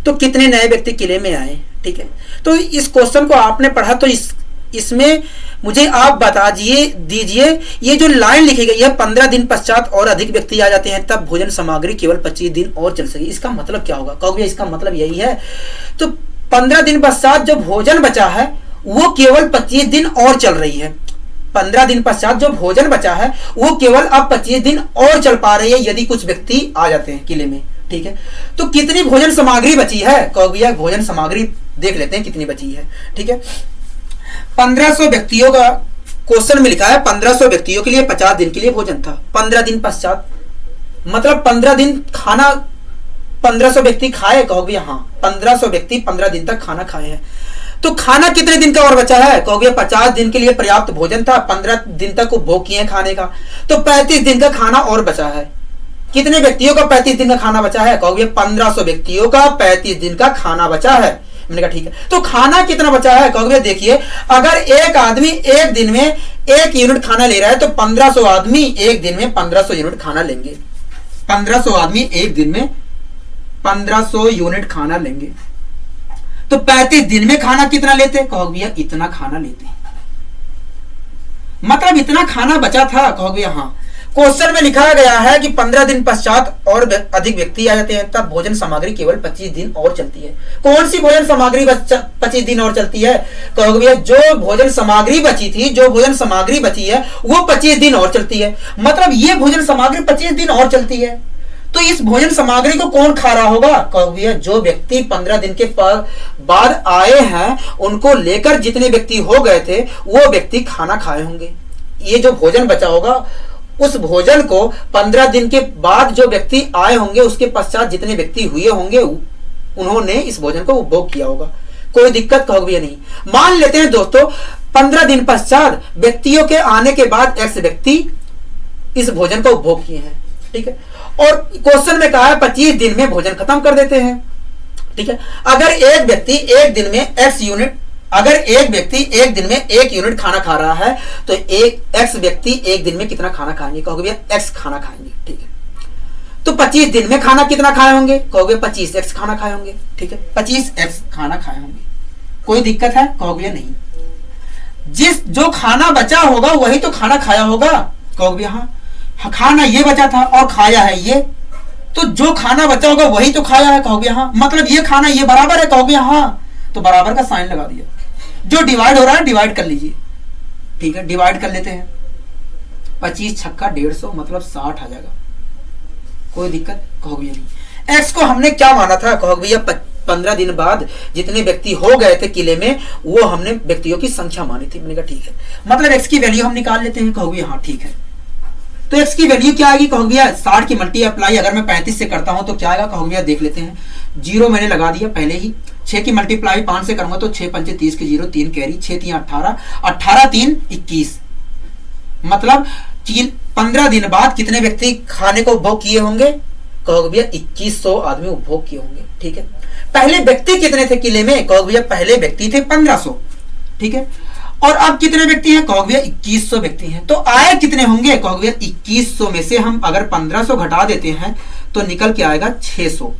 तो कितने नए व्यक्ति किले में आए? ठीक है, तो इस क्वेश्चन को आपने पढ़ा तो इसमें मुझे आप बता दीजिए ये जो लाइन लिखी गई है 15 दिन पश्चात और अधिक व्यक्ति आ जाते हैं तब भोजन सामग्री केवल 25 दिन और चल सकेगी, इसका मतलब क्या होगा? कहोगे इसका मतलब यही है। तो 15 दिन पश्चात जो भोजन बचा है वो केवल 25 दिन और चल रही है। 15 दिन पश्चात जो भोजन बचा है वो केवल अब 25 दिन और चल पा रही है यदि कुछ व्यक्ति आ जाते हैं किले में। ठीक है, तो कितनी भोजन सामग्री बची है? कहोगे भोजन सामग्री देख लेते हैं कितनी बची है। ठीक है, 1500 व्यक्तियों का क्वेश्चन में लिखा है 1500 व्यक्तियों के लिए 50 दिन के लिए भोजन था। 15 दिन पश्चात मतलब 15 दिन खाना 1500 व्यक्ति खाए? कहोगे हाँ, 1500 व्यक्ति 15 दिन तक खाना खाए हैं। तो खाना कितने दिन का और बचा है? कहोगे 50 दिन के लिए पर्याप्त भोजन था, 15 दिन तक उपभोग किए खाने का, तो 35 दिन का खाना और बचा है। कितने व्यक्तियों का 35 दिन का खाना बचा है? कहोगे 1500 व्यक्तियों का 35 दिन का खाना बचा है। मैंने कहा ठीक है, तो खाना कितना बचा है? कहोगे देखिए अगर एक आदमी एक दिन में 1 यूनिट खाना ले रहा है तो 1500 आदमी एक दिन में 1500 यूनिट खाना लेंगे। 1500 आदमी एक दिन में 1500 यूनिट खाना लेंगे, तो 35 दिन में खाना कितना लेते? कहोगे भैया इतना खाना लेते, मतलब इतना खाना बचा था। कहोगे हाँ, क्वेश्चन में लिखा गया है कि 15 दिन पश्चात और अधिक व्यक्ति आ जाते हैं तब भोजन सामग्री केवल 25 दिन और चलती है। कौन सी भोजन सामग्री 25 दिन और चलती है? कहोगे भैया जो भोजन सामग्री बची थी, जो भोजन सामग्री बची है वो 25 दिन और चलती है। मतलब ये भोजन सामग्री 25 दिन और चलती है। तो इस भोजन सामग्री को कौन खा रहा होगा? कहोगे भैया जो व्यक्ति 15 दिन के बाद आए हैं उनको लेकर जितने व्यक्ति हो गए थे वो व्यक्ति खाना खाए होंगे। ये जो भोजन बचा होगा उस भोजन को 15 दिन के बाद जो व्यक्ति आए होंगे उसके पश्चात जितने व्यक्ति हुए होंगे उन्होंने इस भोजन को उपभोग किया होगा। कोई दिक्कत कहोगे भैया नहीं। मान लेते हैं दोस्तों 15 दिन पश्चात व्यक्तियों के आने के बाद एक्स व्यक्ति इस भोजन को उपभोग किए हैं, ठीक है। और क्वेश्चन में कहा है 25 दिन में भोजन खत्म कर देते हैं, ठीक है। अगर एक व्यक्ति एक दिन में एक्स यूनिट, अगर एक व्यक्ति एक दिन में 1 यूनिट खाना खा रहा है तो एक एक्स व्यक्ति एक दिन में कितना खाना खाएंगे? कहोगे भैया एक्स खाना खाएंगे, ठीक है। तो 25 दिन में खाना कितना खाए होंगे? कहोगे 25 एक्स खाना खाए होंगे, ठीक है। 25 एक्स खाना खाए होंगे। कोई दिक्कत है? कहोगे भैया नहीं। जो खाना बचा होगा वही तो खाना खाया होगा। कहोगे भैया हाँ, खाना ये बचा था और खाया है ये, तो जो खाना बचा होगा वही तो खाया है। कहोगे हाँ, मतलब ये खाना ये बराबर है। कहोगे हाँ, तो बराबर का साइन लगा दिया। जो डिवाइड हो रहा है डिवाइड कर लीजिए, ठीक है। डिवाइड कर लेते हैं। 25 छक्का 150 मतलब 60 आ जाएगा। कोई दिक्कत? कहोगे नहीं। एक्स को हमने क्या माना था? कहोगे भैया 15 दिन बाद जितने व्यक्ति हो गए थे किले में वो हमने व्यक्तियों की संख्या मानी थी। मैंने कहा ठीक है, मतलब एक्स की वैल्यू हम निकाल लेते हैं। कहोगे हाँ ठीक है। तो एक्स की वैल्यू क्या आएगी? कहोगे भैया 60 की मल्टीप्लाई अगर मैं 35 से करता हूं तो क्या आएगा? कहोगे भैया देख लेते हैं। 0 मैंने लगा दिया पहले ही। 6 की मल्टीप्लाई 5 से करूंगा तो 6 पंचे 30 के 0, 3 कैरी, 6 3 18, 18 3 21। मतलब 15 दिन बाद कितने व्यक्ति खाने को उपभोग किए होंगे? कहोगे भैया 2100 आदमी उपभोग किए होंगे, ठीक है। पहले व्यक्ति कितने थे किले में? कहोगे भैया पहले व्यक्ति थे 1500, ठीक है। और अब कितने व्यक्ति हैं? कहोगे भैया 2100 व्यक्ति हैं। तो आए कितने होंगे? कहोगे भैया 2100 में से हम अगर 1500 घटा देते हैं तो निकल के आएगा 600।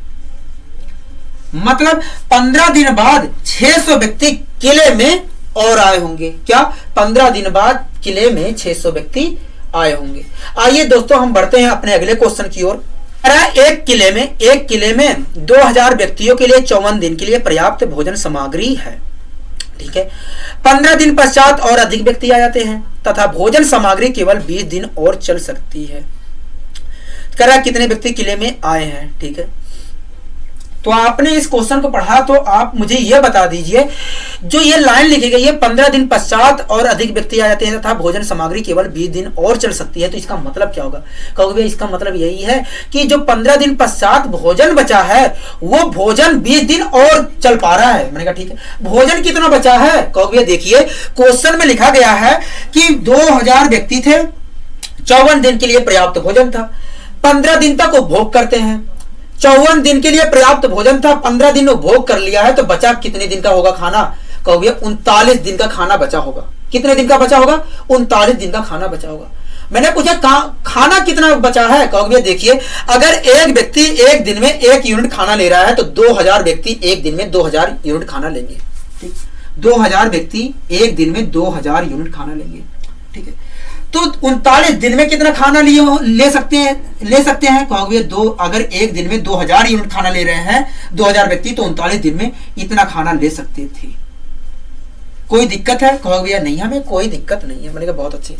मतलब 15 दिन बाद 600 व्यक्ति किले में और आए होंगे। क्या? 15 दिन बाद किले में 600 व्यक्ति आए होंगे। आइए दोस्तों हम बढ़ते हैं अपने अगले क्वेश्चन की ओर। एक किले में 2000 व्यक्तियों के लिए 54 दिन के लिए पर्याप्त भोजन सामग्री है, ठीक है। 15 दिन पश्चात और अधिक व्यक्ति आ जाते हैं तथा भोजन सामग्री केवल 20 दिन और चल सकती है। कह रहा कितने व्यक्ति किले में आए हैं, ठीक है। तो आपने इस क्वेश्चन को पढ़ा तो आप मुझे यह बता दीजिए, जो ये लाइन लिखी गई है 15 दिन पश्चात और अधिक व्यक्ति आ जाते हैं तथा भोजन सामग्री केवल 20 दिन और चल सकती है, तो इसका मतलब क्या होगा? कहोगे इसका मतलब यही है कि जो 15 दिन पश्चात भोजन बचा है वो भोजन 20 दिन और चल पा रहा है। मैंने कहा ठीक है। भोजन कितना बचा है? कहोगे देखिए क्वेश्चन में लिखा गया है कि 2000 व्यक्ति थे, 54 दिन के लिए पर्याप्त भोजन था, 15 दिन तक उपभोग करते हैं। 54 दिन के लिए पर्याप्त भोजन था, 15 दिन उपभोग कर लिया है, तो बचा कितने दिन का होगा खाना? कहोगे 39 दिन का खाना बचा होगा। कितने दिन का बचा होगा? 39 दिन का खाना बचा होगा। मैंने पूछा खाना कितना बचा है? कहोगे देखिए अगर एक व्यक्ति एक दिन में 1 यूनिट खाना ले रहा है तो 2000 व्यक्ति एक दिन में 2000 यूनिट खाना लेंगे, ठीक। 2000 व्यक्ति एक दिन में 2000 यूनिट खाना लेंगे, ठीक है। तो 39 दिन में कितना खाना ले सकते हैं? कहोगे अगर एक दिन में 2000 यूनिट खाना ले रहे हैं 2000 व्यक्ति तो 39 दिन में इतना खाना ले सकते थे। कोई दिक्कत है? कहोगे भैया नहीं, हमें कोई दिक्कत नहीं है। मैंने कहा बहुत अच्छी,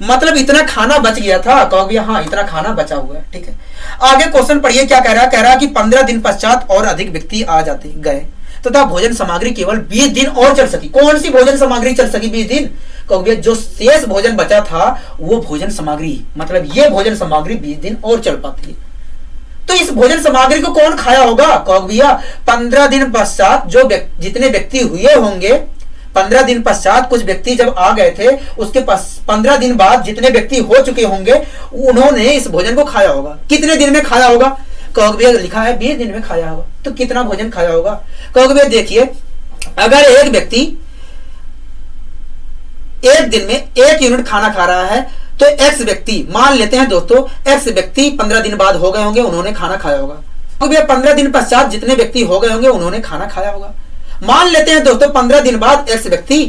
मतलब इतना खाना बच गया था। कहोगे भैया हाँ इतना खाना बचा हुआ है, ठीक है। आगे क्वेश्चन पढ़िए क्या कह रहा है। कह रहा है कि 15 दिन पश्चात और अधिक व्यक्ति आ जाते गए तथा भोजन सामग्री केवल 20 दिन और चल सकी। कौन सी भोजन सामग्री चल सकी 20 दिन? कहोगे जो शेष भोजन बचा था वो भोजन सामग्री, मतलब ये भोजन सामग्री 20 दिन और चल पाती है। तो इस भोजन सामग्री को कौन खाया होगा? कहोगे भैया 15 दिन पश्चात जो जितने व्यक्ति हुए होंगे, 15 दिन पश्चात कुछ व्यक्ति जब आ गए थे उसके पास 15 दिन बाद जितने व्यक्ति हो चुके होंगे उन्होंने इस भोजन को खाया होगा। कितने दिन में खाया होगा? कहोगे भैया लिखा है 20 दिन में खाया होगा। तो कितना भोजन खाया होगा? कहोगे भैया देखिए अगर एक व्यक्ति एक दिन में 1 यूनिट खाना खा रहा है तो एक्स व्यक्ति, मान लेते हैं दोस्तों एक्स व्यक्ति 15 दिन बाद हो गए होंगे, उन्होंने खाना खाया होगा। तो भैया 15 दिन पश्चात जितने व्यक्ति हो गए होंगे उन्होंने खाना खाया होगा। मान लेते हैं दोस्तों 15 दिन बाद एक्स व्यक्ति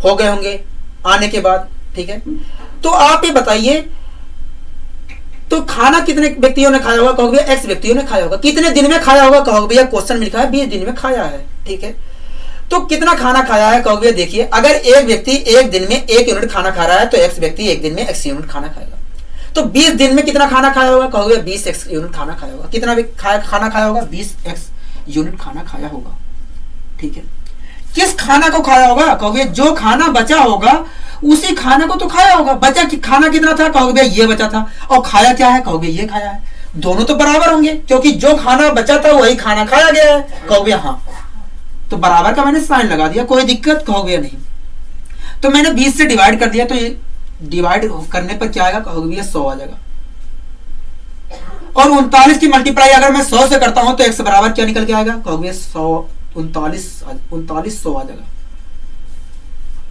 हो गए होंगे आने के बाद, ठीक है। तो आप ये बताइए तो खाना कितने व्यक्तियों ने खाया होगा, कहोगे भैया एक्स व्यक्तियों ने खाया होगा। कितने दिन में खाया होगा, कहोगे भैया क्वेश्चन में लिखा है 20 दिन में खाया है, ठीक है। तो कितना खाना खाया है, कहोगे भैया देखिए अगर एक व्यक्ति एक दिन में 1 यूनिट खाना खा रहा है तो एक्स व्यक्ति एक दिन में x यूनिट खाना खाएगा। तो 20 दिन में कितना खाना खाया होगा, कहोगे 20x यूनिट खाना खाया होगा। कितना खाना खाया होगा, 20x यूनिट खाना खाया होगा, ठीक है। किस खाना को खाया होगा, कहोगे जो खाना बचा होगा उसी खाना को तो खाया होगा। बचा कि खाना कितना था, कहोगे भैया ये बचा था। और खाया क्या है, कहोगे ये खाया है। दोनों तो बराबर होंगे क्योंकि जो खाना बचा था वही खाना खाया गया है, कहोगे हाँ। तो बराबर का मैंने साइन लगा दिया, कोई दिक्कत, कहोगे नहीं। तो मैंने 20 से डिवाइड कर दिया, तो ये डिवाइड करने पर क्या आएगा, कहोगे भैया 100 आ जाएगा। और 39 की मल्टीप्लाई अगर मैं 100 से करता हूं तो x बराबर क्या निकल के आएगा, कहोगे 100 39 100 आ जाएगा।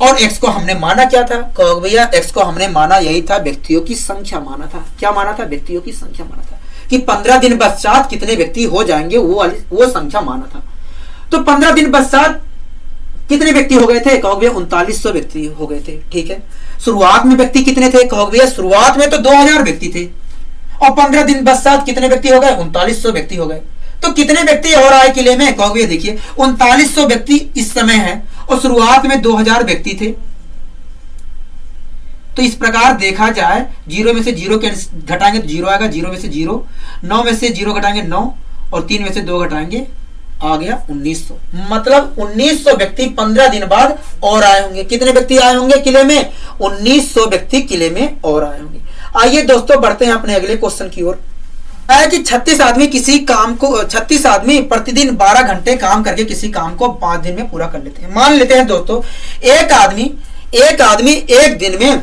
और x को हमने माना क्या था, कहोगे भैया x को हमने माना यही था, व्यक्तियों की संख्या माना था। क्या माना था, व्यक्तियों की संख्या माना था कि 15 दिन पश्चात कितने व्यक्ति हो जाएंगे, वो संख्या माना था। तो 15 दिन पश्चात कितने व्यक्ति हो गए थे, कहोगे भैया 3900 व्यक्ति हो गए थे, ठीक है। शुरुआत में व्यक्ति कितने थे, कहोगे भैया शुरुआत में तो 2000 व्यक्ति थे। और 15 दिन पश्चात कितने व्यक्ति हो गए, 3900 व्यक्ति हो गए। तो कितने व्यक्ति और आए किले में, कहोगे देखिए 3900 व्यक्ति इस समय है और शुरुआत में 2000 व्यक्ति थे। तो इस प्रकार देखा जाए 0 में से 0 घटाएंगे तो 0 आएगा, 0 में से 0, 9 में से 0 घटाएंगे 9 और 3 में से 2 घटाएंगे आ गया 1900। मतलब 1900 व्यक्ति 15 दिन बाद और आए होंगे। कितने व्यक्ति आए होंगे किले में, 1900 व्यक्ति किले में और आए होंगे। आइए दोस्तों बढ़ते हैं अपने अगले क्वेश्चन की ओर। है कि 36 आदमी किसी काम को 36 आदमी प्रतिदिन 12 घंटे काम करके किसी काम को 5 दिन में पूरा कर लेते हैं। मान लेते हैं दोस्तों एक आदमी एक दिन में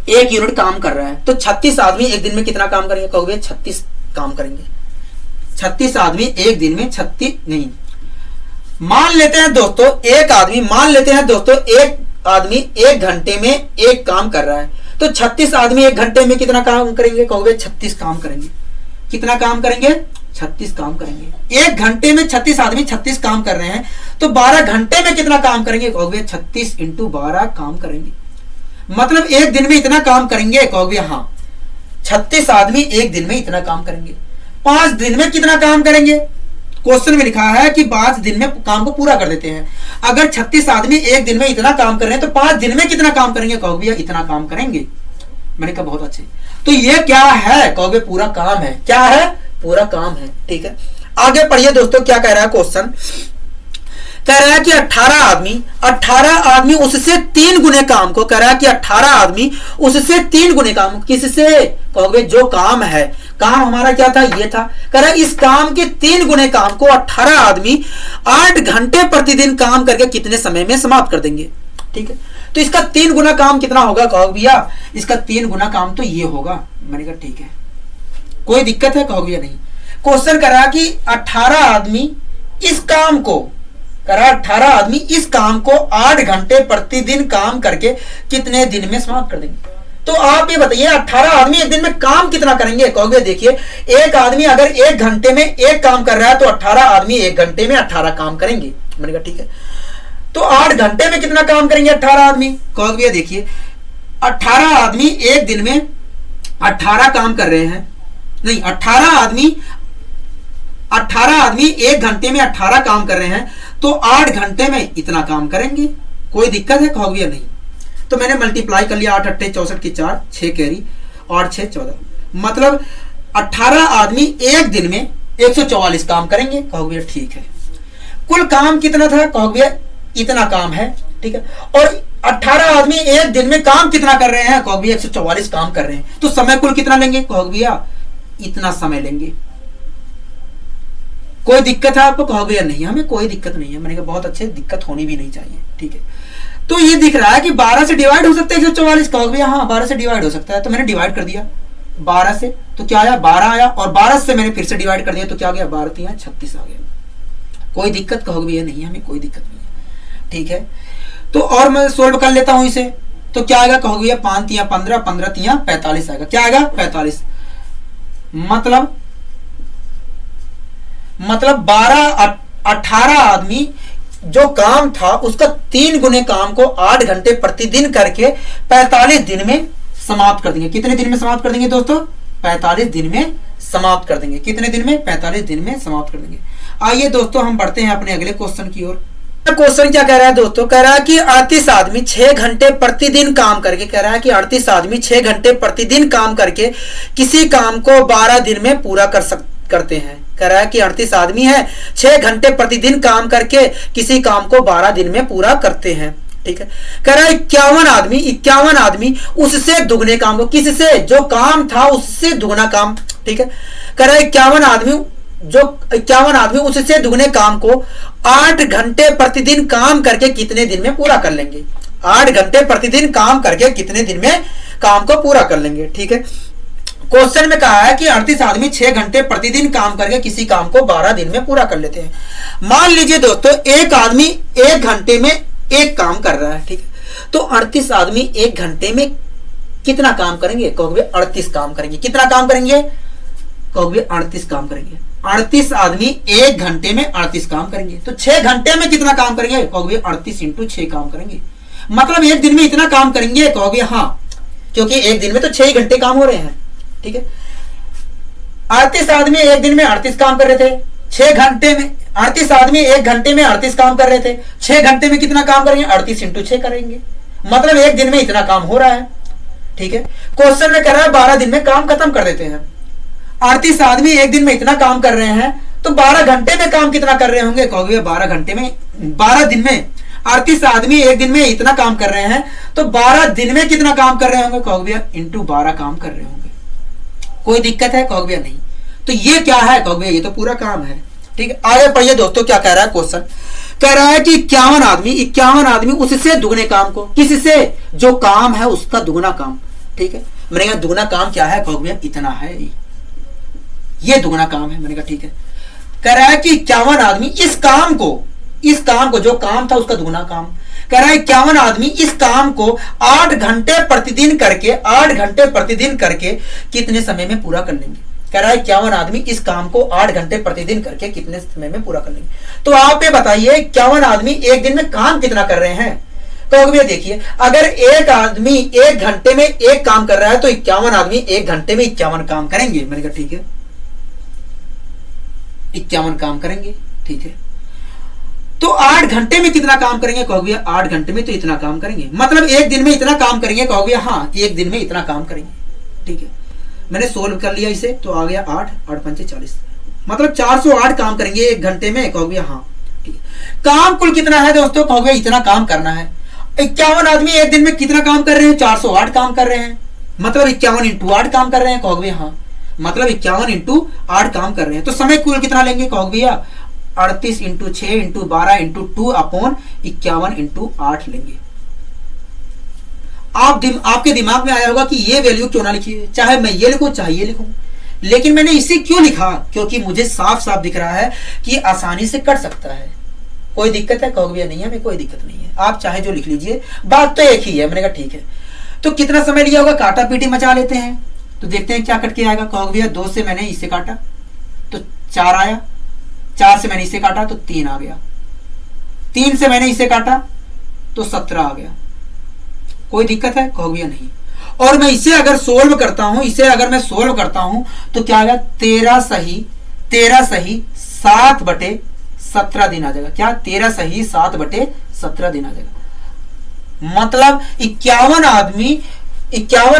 1 यूनिट काम कर रहा है। तो 36 आदमी एक दिन में कितना काम करेंगे, कहोगे 36 काम करेंगे। 36 आदमी एक दिन में 36 नहीं, मान लेते हैं दोस्तों एक आदमी 1 घंटे में एक काम कर रहा है। तो 36 आदमी 1 घंटे में कितना काम करेंगे, कहोगे 36 काम करेंगे। कितना काम करेंगे, 36 काम करेंगे। 1 घंटे में 36 आदमी 36 काम कर रहे हैं तो 12 घंटे में कितना काम करेंगे, कहोगे 36 × 12 काम करेंगे। मतलब एक दिन में इतना काम करेंगे, कहोगे हाँ 36 आदमी एक दिन में इतना काम करेंगे। 5 दिन में कितना काम करेंगे, क्वेश्चन में लिखा है कि 5 दिन में काम को पूरा कर देते हैं। अगर 36 आदमी एक दिन में इतना काम कर रहे हैं तो 5 दिन में कितना काम करेंगे, कहोगे भैया इतना काम करेंगे। मैंने कहा बहुत अच्छे। तो ये क्या है, कहोगे पूरा काम है। क्या है, पूरा काम है, ठीक है। आगे पढ़िए दोस्तों क्या कह रहा है क्वेश्चन। कह रहा है कि 18 आदमी उससे 3 गुने काम को, कह रहा है कि 18 आदमी उससे 3 गुने काम, किससे, कहोगे जो काम है। काम हमारा क्या था, ये था। कह रहा है इस काम के 3 गुने काम को 18 आदमी 8 घंटे प्रतिदिन काम करके कितने समय में समाप्त कर देंगे, ठीक है। तो इसका 3 गुना काम कितना होगा, कहोगे भैया इसका 3 गुना काम तो ये होगा। मैंने कहा ठीक है, कोई दिक्कत है, कहोगे नहीं। क्वेश्चन कर रहा कि 18 आदमी इस काम को, कह रहा 18 आदमी इस काम को 8 घंटे प्रतिदिन काम करके कितने दिन में समाप्त कर देंगे। तो आप ये बताइए 18 आदमी एक दिन में काम कितना करेंगे, कहोगे देखिए एक आदमी अगर 1 घंटे में एक काम कर रहा है तो 18 आदमी 1 घंटे में 18 काम करेंगे। मैंने कहा ठीक है। तो 8 घंटे में कितना काम करेंगे 18 आदमी, कहोगे देखिए 18 आदमी एक दिन में 18 काम कर रहे हैं, नहीं 18 आदमी 1 घंटे में 18 काम कर रहे हैं तो 8 घंटे में इतना काम करेंगे। कोई दिक्कत है, कहोगे नहीं। तो मैंने मल्टीप्लाई कर लिया, 8 8 64 की 4 6 कैरी और 6 14, मतलब 18 आदमी एक दिन में 144 काम करेंगे, कहोगे ठीक है। कुल काम कितना था, कहोगे इतना काम है, ठीक है। और 18 आदमी एक दिन में काम कितना कर रहे हैं, कहोगे 144 काम कर रहे हैं। तो समय कुल कितना लेंगे, कहोगे भैया इतना समय लेंगे। कोई दिक्कत है आपको, कहोगे या नहीं, हमें कोई दिक्कत नहीं है। मैंने कहा बहुत अच्छे, दिक्कत होनी भी नहीं चाहिए, ठीक है। तो ये दिख रहा है कि 12 से डिवाइड हो सकता है 144, कहोगे भैया हाँ 12 से डिवाइड हो सकता है। तो मैंने डिवाइड कर दिया 12 से, तो क्या आया 12 आया, और 12 से मैंने फिर से डिवाइड कर दिया तो क्या आ गया 12 3 36 आ गया। कोई दिक्कत, कहोगे भैया नहीं, हमें कोई दिक्कत नहीं है, ठीक है। तो और मैं सोल्व कर लेता हूं इसे, तो क्या आएगा, कहोगे भैया 5 3 15 15 3 45 आएगा। क्या आएगा 45, मतलब 18 आदमी जो काम था उसका 3 गुने काम को 8 घंटे प्रतिदिन करके 45 दिन में समाप्त कर देंगे। कितने दिन में समाप्त कर देंगे दोस्तों, 45 दिन में समाप्त कर देंगे। कितने दिन में? 45 दिन में समाप्त कर देंगे। आइए दोस्तों हम बढ़ते हैं अपने अगले क्वेश्चन की ओर। क्वेश्चन क्या कह रहा है दोस्तों? कह रहा है कि 38 आदमी 6 घंटे प्रतिदिन काम करके, कह रहा है कि 38 आदमी 6 घंटे प्रतिदिन काम करके किसी काम को 12 दिन में पूरा करते हैं। कह रहा है कि 38 आदमी है, 6 घंटे प्रतिदिन काम करके किसी काम को 12 दिन में पूरा करते हैं। ठीक है। कह रहा है 51 आदमी उससे दुगने काम को, किससे? जो काम था उससे दुगना काम। ठीक है। कह रहा है 51 आदमी उससे दुगने काम को 8 घंटे प्रतिदिन काम करके कितने दिन में पूरा कर लेंगे? 8 घंटे प्रतिदिन काम करके कितने दिन में काम को पूरा कर लेंगे। ठीक है। क्वेश्चन में कहा है कि 38 आदमी 6 घंटे प्रतिदिन काम करके किसी काम को 12 दिन में पूरा कर लेते हैं। मान लीजिए दोस्तों एक आदमी 1 घंटे में एक काम कर रहा है। ठीक है। तो 38 आदमी 1 घंटे में कितना काम करेंगे? कहोगे 38 काम करेंगे। कितना काम करेंगे? कहोगे 38 काम करेंगे। 38 आदमी 1 घंटे में 38 काम करेंगे। तो 6 घंटे में कितना काम करेंगे? कहोगे 38 इंटू 6 काम करेंगे। मतलब एक दिन में इतना काम करेंगे। कहोगे हाँ, क्योंकि एक दिन में तो 6 घंटे काम हो रहे हैं। ठीक है। 38 आदमी एक दिन में 38 काम कर रहे थे। 6 घंटे में 38 आदमी 1 घंटे में 38 काम कर रहे थे। 6 घंटे में कितना काम करेंगे? 38 इंटू 6 करेंगे। मतलब एक दिन में इतना काम हो रहा है। ठीक है। क्वेश्चन में कह रहा है 12 दिन में काम खत्म कर देते हैं। 38 आदमी एक दिन में इतना काम कर रहे हैं, तो 12 घंटे में काम कितना कर रहे होंगे? कहोगे 12 घंटे में, 12 दिन में 38 आदमी एक दिन में इतना काम कर रहे हैं, तो 12 दिन में कितना काम कर रहे होंगे? कहोगे इंटू 12 काम कर रहे होंगे। कोई दिक्कत है? कहोगे नहीं। तो ये क्या है? कहोगे ये तो पूरा काम है। ठीक है। आगे पढ़िए दोस्तों क्या कह रहा है क्वेश्चन। कह रहा है कि 51 आदमी उससे दुगने काम को, किससे? जो काम है उसका दुगना काम। ठीक है। मैंने कहा दुगना काम क्या है? कहोगे इतना है, ये दुगना काम है। मैंने कहा ठीक है। कह रहा है कि 51 आदमी इस काम को जो काम था उसका दुगना काम। कह रहा है 51 आदमी इस काम को 8 घंटे प्रतिदिन करके कितने समय में पूरा कर लेंगे? कह रहा है 51 आदमी इस काम को 8 घंटे प्रतिदिन करके कितने समय में पूरा कर लेंगे। तो आप ये बताइए 51 आदमी एक दिन में काम कितना कर रहे हैं? तो भैया देखिए, अगर एक आदमी 1 घंटे में एक काम कर रहा है तो 51 आदमी 1 घंटे में 51 काम करेंगे। मैंने कहा ठीक है, 51 काम करेंगे। ठीक है। तो 8 घंटे में कितना काम करेंगे? कहोगे 8 घंटे में तो इतना काम करेंगे। मतलब एक दिन में इतना काम करेंगे। कहोगे हाँ, एक दिन में इतना काम करेंगे। ठीक है। मैंने सोल्व कर लिया इसे, तो आ गया 8 पंचे 40, मतलब 408 काम करेंगे एक घंटे में। कहोगे हाँ ठीक है। काम कुल कितना है दोस्तों? कहोगे इतना काम करना है। 51 आदमी एक दिन में कितना काम कर रहे हैं? 408 काम कर रहे हैं। मतलब 51 इंटू 8 काम कर रहे हैं। कहोगे हाँ, मतलब 51 इंटू 8 काम कर रहे हैं। तो समय कुल कितना लेंगे? कहोगे भैया 38 into 6 into 12 into 2 upon 51 into 8 लेंगे। आपके दिमाग में आया होगा कि ये वैल्यू क्यों ना लिखी, चाहे मैं ये लिखूं चाहे ये लिखूं, लेकिन मैंने इसे क्यों लिखा? क्योंकि मुझे साफ साफ दिख रहा है कि आसानी से कट सकता है। कोई दिक्कत है? कहोगे नहीं है, हमें कोई दिक्कत नहीं है, आप चाहे जो लिख लीजिए, बात तो एक ही है। मैंने कहा ठीक है। तो कितना समय लिया होगा? काटा पीटी मचा लेते हैं, तो देखते हैं क्या कट के आएगा। कहोगे भैया 2 से मैंने इसे काटा तो 4 आया, 4 से मैंने इसे काटा तो 3 आ गया, 3 से मैंने इसे काटा तो 17 आ गया। कोई दिक्कत है? कहोगे नहीं। और मैं इसे अगर सोल्व करता हूं, तो क्या आएगा? 13 सही 7/17 दिन आ जाएगा। क्या? 13 सही 7/17 दिन आ जाएगा। मतलब 51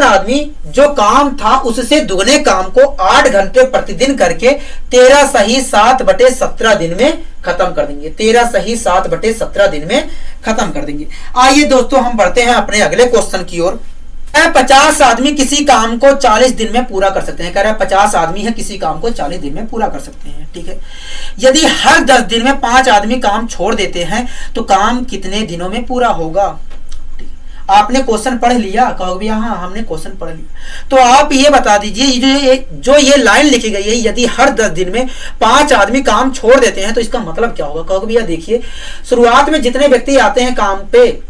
आदमी जो काम था उससे दुगने काम को 8 घंटे प्रतिदिन करके 13 सही 7/17 दिन में खत्म कर देंगे। 13 सही 7/17 दिन में खत्म कर देंगे। आइए दोस्तों हम बढ़ते हैं अपने अगले क्वेश्चन की ओर। 50 आदमी किसी काम को 40 दिन में पूरा कर सकते हैं। कह रहा है 50 आदमी है, किसी काम को 40 दिन में पूरा कर सकते हैं। ठीक है। यदि हर 10 दिन में 5 आदमी काम छोड़ देते हैं तो काम कितने दिनों में पूरा होगा? आपने क्वेश्चन पढ़ लिया? कहोगे हाँ, हमने क्वेश्चन पढ़ लिया। तो आप ये बता दीजिए, जो ये लाइन लिखी गई है, यदि हर 10 दिन में 5 आदमी काम छोड़ देते हैं तो इसका मतलब क्या होगा? कहोगे भैया देखिए, शुरुआत में जितने व्यक्ति आते हैं काम पे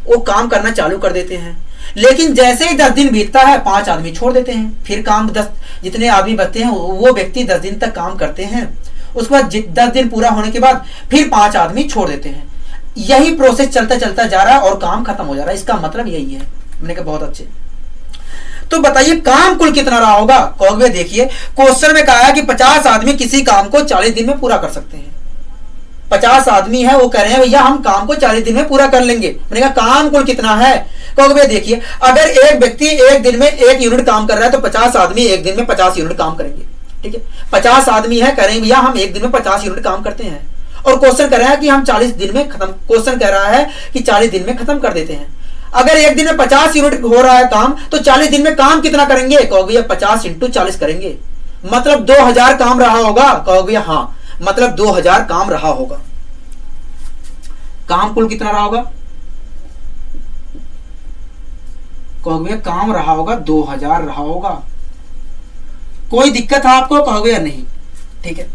वो काम करना चालू कर देते हैं, लेकिन जैसे ही 10 दिन बीतता है 5 आदमी छोड़ देते हैं। फिर काम 10 जितने आदमी बचते हैं वो व्यक्ति 10 दिन तक काम करते हैं। उसके बाद 10 दिन पूरा होने के बाद फिर 5 आदमी छोड़ देते हैं। यही प्रोसेस चलता चलता जा रहा है और काम खत्म हो जा रहा है। इसका मतलब यही है। मैंने कहा बहुत अच्छे। तो बताइए काम कुल कितना रहा होगा। कहोगे देखिए क्वेश्चन में कहा है कि 50 आदमी किसी काम को 40 दिन में पूरा कर सकते हैं। 50 आदमी है, वो कह रहे हैं भैया हम काम को 40 दिन में पूरा कर लेंगे। मैंने कहा काम कुल कितना है। कहोगे देखिए अगर एक व्यक्ति एक दिन में 1 यूनिट काम कर रहा है तो 50 आदमी एक दिन में 50 यूनिट काम करेंगे। ठीक है, 50 आदमी है, कह रहे हैं भैया हम एक दिन में 50 यूनिट काम करते हैं, और क्वेश्चन कह रहा है कि हम 40 दिन में खत्म, क्वेश्चन कह रहा है कि 40 दिन में खत्म कर देते हैं। अगर एक दिन में 50 यूनिट हो रहा है काम, तो 40 दिन में काम कितना करेंगे। कहोगे 50 इंटू 40 करेंगे, मतलब 2000 काम रहा होगा। कहोगे हाँ, मतलब 2000 काम रहा होगा। काम कुल कितना रहा होगा। कहोगे काम रहा होगा 2000 रहा होगा। कोई दिक्कत है आपको। कहोगे या नहीं। ठीक है,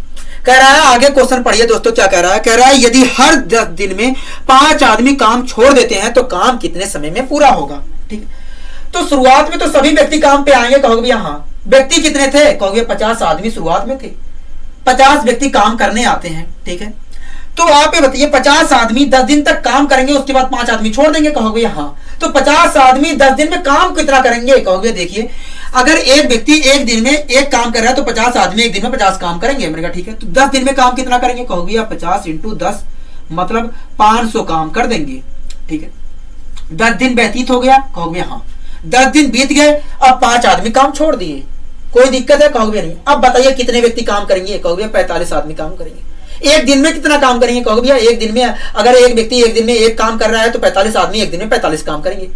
कह रहा है आगे क्वेश्चन पढ़िए दोस्तों, क्या कह रहा है। कह रहा है यदि हर 10 दिन में 5 आदमी काम छोड़ देते हैं तो काम कितने समय में पूरा होगा। ठीक है, तो शुरुआत में तो सभी व्यक्ति काम पे आएंगे। कहोगे हाँ, व्यक्ति कितने थे। कहोगे 50 आदमी शुरुआत में थे, 50 व्यक्ति काम करने आते हैं। ठीक है, तो आप ये बताइए 50 आदमी 10 दिन तक काम करेंगे, उसके बाद 5 आदमी छोड़ देंगे। कहोगे हाँ, तो 50 आदमी 10 दिन में काम कितना करेंगे। कहोगे देखिए अगर एक व्यक्ति एक दिन में एक काम कर रहा है तो 50 आदमी एक दिन में 50 काम करेंगे। मैंने कहा ठीक है, तो 10 दिन में काम कितना करेंगे। कहोगे 50 इंटू 10 मतलब 500 काम कर देंगे। ठीक है, 10 दिन व्यतीत हो गया। कहोगे हाँ, 10 दिन बीत गए, अब 5 आदमी काम छोड़ दिए। कोई दिक्कत है। कहोगे नहीं। अब बताइए कितने व्यक्ति काम करेंगे। कहोगे 45 आदमी काम करेंगे। एक दिन में कितना काम करेंगे। कहोगे भैया एक दिन में अगर एक व्यक्ति एक दिन में एक काम कर रहा है तो 45 आदमी एक दिन में 45 काम करेंगे,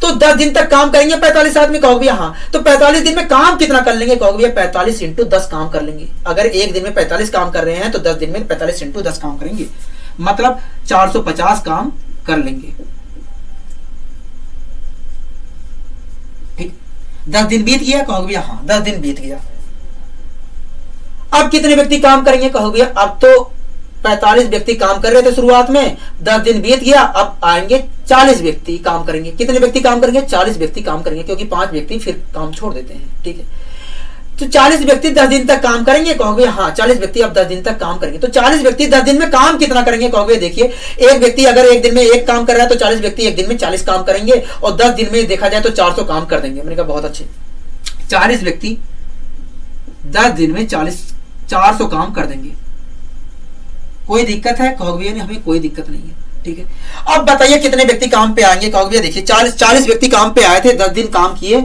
तो 10 दिन तक काम करेंगे 45 आदमी। कहोगे भैया हाँ, तो 45 दिन में काम कितना कर लेंगे। कहोगे भैया 45 इंटू 10 काम कर लेंगे। अगर एक दिन में 45 काम कर रहे हैं तो 10 दिन में 45 इंटू 10 काम करेंगे, मतलब 450 काम कर लेंगे। ठीक, 10 दिन बीत गया। कहोगे भैया हाँ, 10 दिन बीत गया। अब कितने व्यक्ति काम करेंगे। कहोगे अब तो 45 व्यक्ति काम कर रहे थे शुरुआत में, 10 दिन बीत गया, अब आएंगे 40 व्यक्ति काम करेंगे। कितने व्यक्ति काम करेंगे। 40 व्यक्ति काम करेंगे, क्योंकि 5 व्यक्ति फिर काम छोड़ देते हैं। ठीक है, तो 40 व्यक्ति 10 दिन तक काम करेंगे। कहोगे हाँ, 40 व्यक्ति अब 10 दिन तक काम करेंगे, तो 40 व्यक्ति 10 दिन में काम कितना करेंगे। कहोगे देखिए एक व्यक्ति अगर एक दिन में एक काम कर रहा है तो 40 व्यक्ति एक दिन में 40 काम करेंगे, और 10 दिन में देखा जाए तो 400 काम कर देंगे। मैंने कहा बहुत अच्छे, 40 व्यक्ति 10 दिन में 400 काम कर देंगे। कोई दिक्कत है। कहोगे नहीं, हमें कोई दिक्कत नहीं है। ठीक है, अब बताइए कितने व्यक्ति काम पे आएंगे। कहोगे देखिए 40 व्यक्ति काम पे आए थे, 10 दिन काम किए,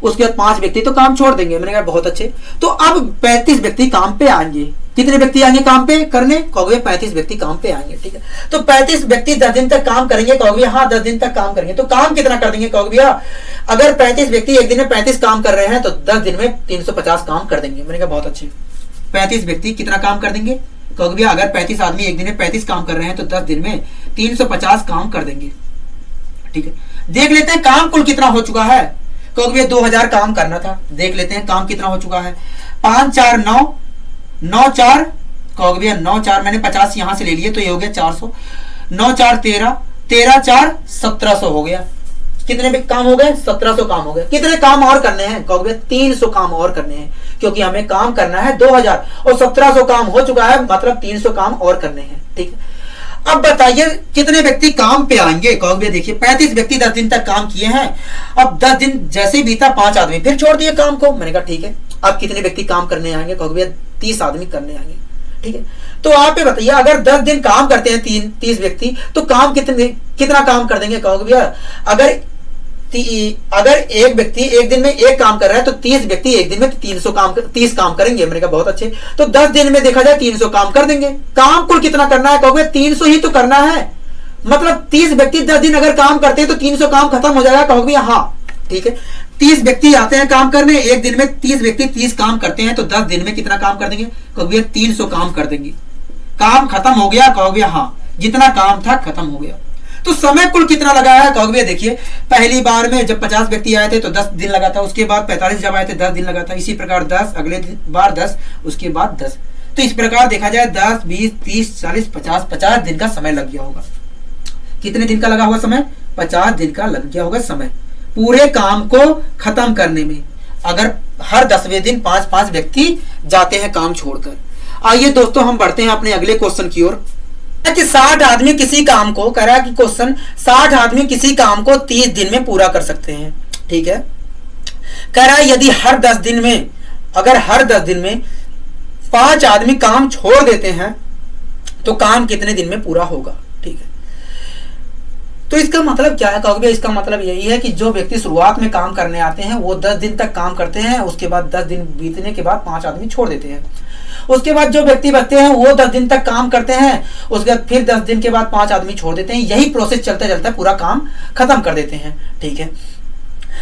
उसके बाद 5 व्यक्ति तो काम छोड़ देंगे। मैंने कहा बहुत अच्छे, तो अब 35 व्यक्ति काम पे आएंगे। कितने व्यक्ति आएंगे काम पे करने। कहोगे 35 व्यक्ति काम पे आएंगे। ठीक है, तो 35 व्यक्ति 10 दिन तक काम करेंगे। कहोगे हाँ, 10 दिन तक काम करेंगे, तो काम कितना कर देंगे। कहोगे भैया अगर 35 व्यक्ति एक दिन में 35 काम कर रहे हैं तो 10 दिन में 350 काम कर देंगे। मैंने कहा बहुत अच्छे, 35 व्यक्ति कितना काम कर देंगे। कहोगे भैया अगर 35 आदमी एक दिन में 35 काम कर रहे हैं तो 10 दिन में 350 काम कर देंगे। ठीक है, देख लेते हैं काम कुल कितना हो चुका है। कहोगे भैया 2000 काम करना था, देख लेते हैं काम कितना हो चुका है। 5 4 9 9 4। कहोगे भैया 9 4 मैंने 50 यहां से ले लिए तो ये हो गया 400। 9 4 13 13 4 1700 हो गया। कितने काम हो गए। 1700 काम हो गए। कितने काम और करने हैं। कहोगे 300 काम और करने हैं, क्योंकि हमें काम करना है 2000 और 1700 काम हो चुका है, मतलब 300 काम और करने हैं। ठीक है, अब बताइए कितने व्यक्ति काम पे आएंगे। कहोगे देखिए 35 व्यक्ति 10 दिन तक काम किए हैं, अब 10 दिन जैसे ही बीता 5 आदमी फिर छोड़ दिए काम को। मैंने कहा ठीक है, अब कितने व्यक्ति काम करने आएंगे। कहोगे 30 आदमी करने आएंगे। ठीक है, तो आप ये बताइए अगर 10 दिन काम करते हैं 30 व्यक्ति तो काम कितना काम कर देंगे। कहोगे भैया अगर एक व्यक्ति एक दिन में एक काम कर रहा है तो 30 व्यक्ति एक दिन में 30 काम करेंगे। मैंने कहा बहुत अच्छे, तो 10 दिन में देखा जाए 300 काम कर देंगे। काम कुल कितना करना है। कहोगे 300 ही तो करना है, मतलब 30 व्यक्ति 10 दिन अगर काम करते हैं तो 300 काम खत्म हो जाएगा। कहोगे हाँ ठीक है, 30 व्यक्ति आते हैं काम करने, एक दिन में 30 व्यक्ति 30 काम करते हैं तो 10 दिन में कितना काम कर देंगे। कहोगे 300 काम कर देंगे। काम खत्म हो गया। कहोगे हाँ, जितना काम था खत्म हो गया। तो समय कुल कितना लगा है। कहोगे देखिए पहली बार में जब 50 व्यक्ति आए थे तो 10 दिन लगा था, उसके बाद 45 जब आए थे 10 दिन लगा था, इसी प्रकार 10 अगले बार 10, उसके बाद 10। तो इस प्रकार देखा जाए 10 20 30 40 50 दिन का समय लग गया होगा। कितने दिन का लगा होगा समय। 50 दिन का लग गया होगा समय पूरे काम को खत्म करने में, अगर हर 10वें दिन 5-5 व्यक्ति जाते हैं काम छोड़कर। आइए दोस्तों हम बढ़ते हैं अपने अगले क्वेश्चन की ओर कि 60 आदमी किसी काम को, कह रहा है कि क्वेश्चन 60 आदमी किसी काम को 30 दिन में पूरा कर सकते हैं। ठीक है, कह रहा है यदि हर 10 दिन में, अगर हर 10 दिन में 5 आदमी काम छोड़ देते हैं तो काम कितने दिन में पूरा होगा। ठीक है, तो इसका मतलब क्या है कहोगे? इसका मतलब यही है कि जो व्यक्ति शुरुआत में काम करने आते हैं वो 10 दिन तक काम करते हैं, उसके बाद 10 दिन बीतने के बाद 5 आदमी छोड़ देते हैं। उसके बाद जो व्यक्ति बचते हैं वो 10 दिन तक काम करते हैं, उसके बाद फिर 10 दिन के बाद 5 आदमी छोड़ देते हैं। यही प्रोसेस चलते चलते पूरा काम खत्म कर देते हैं। ठीक है,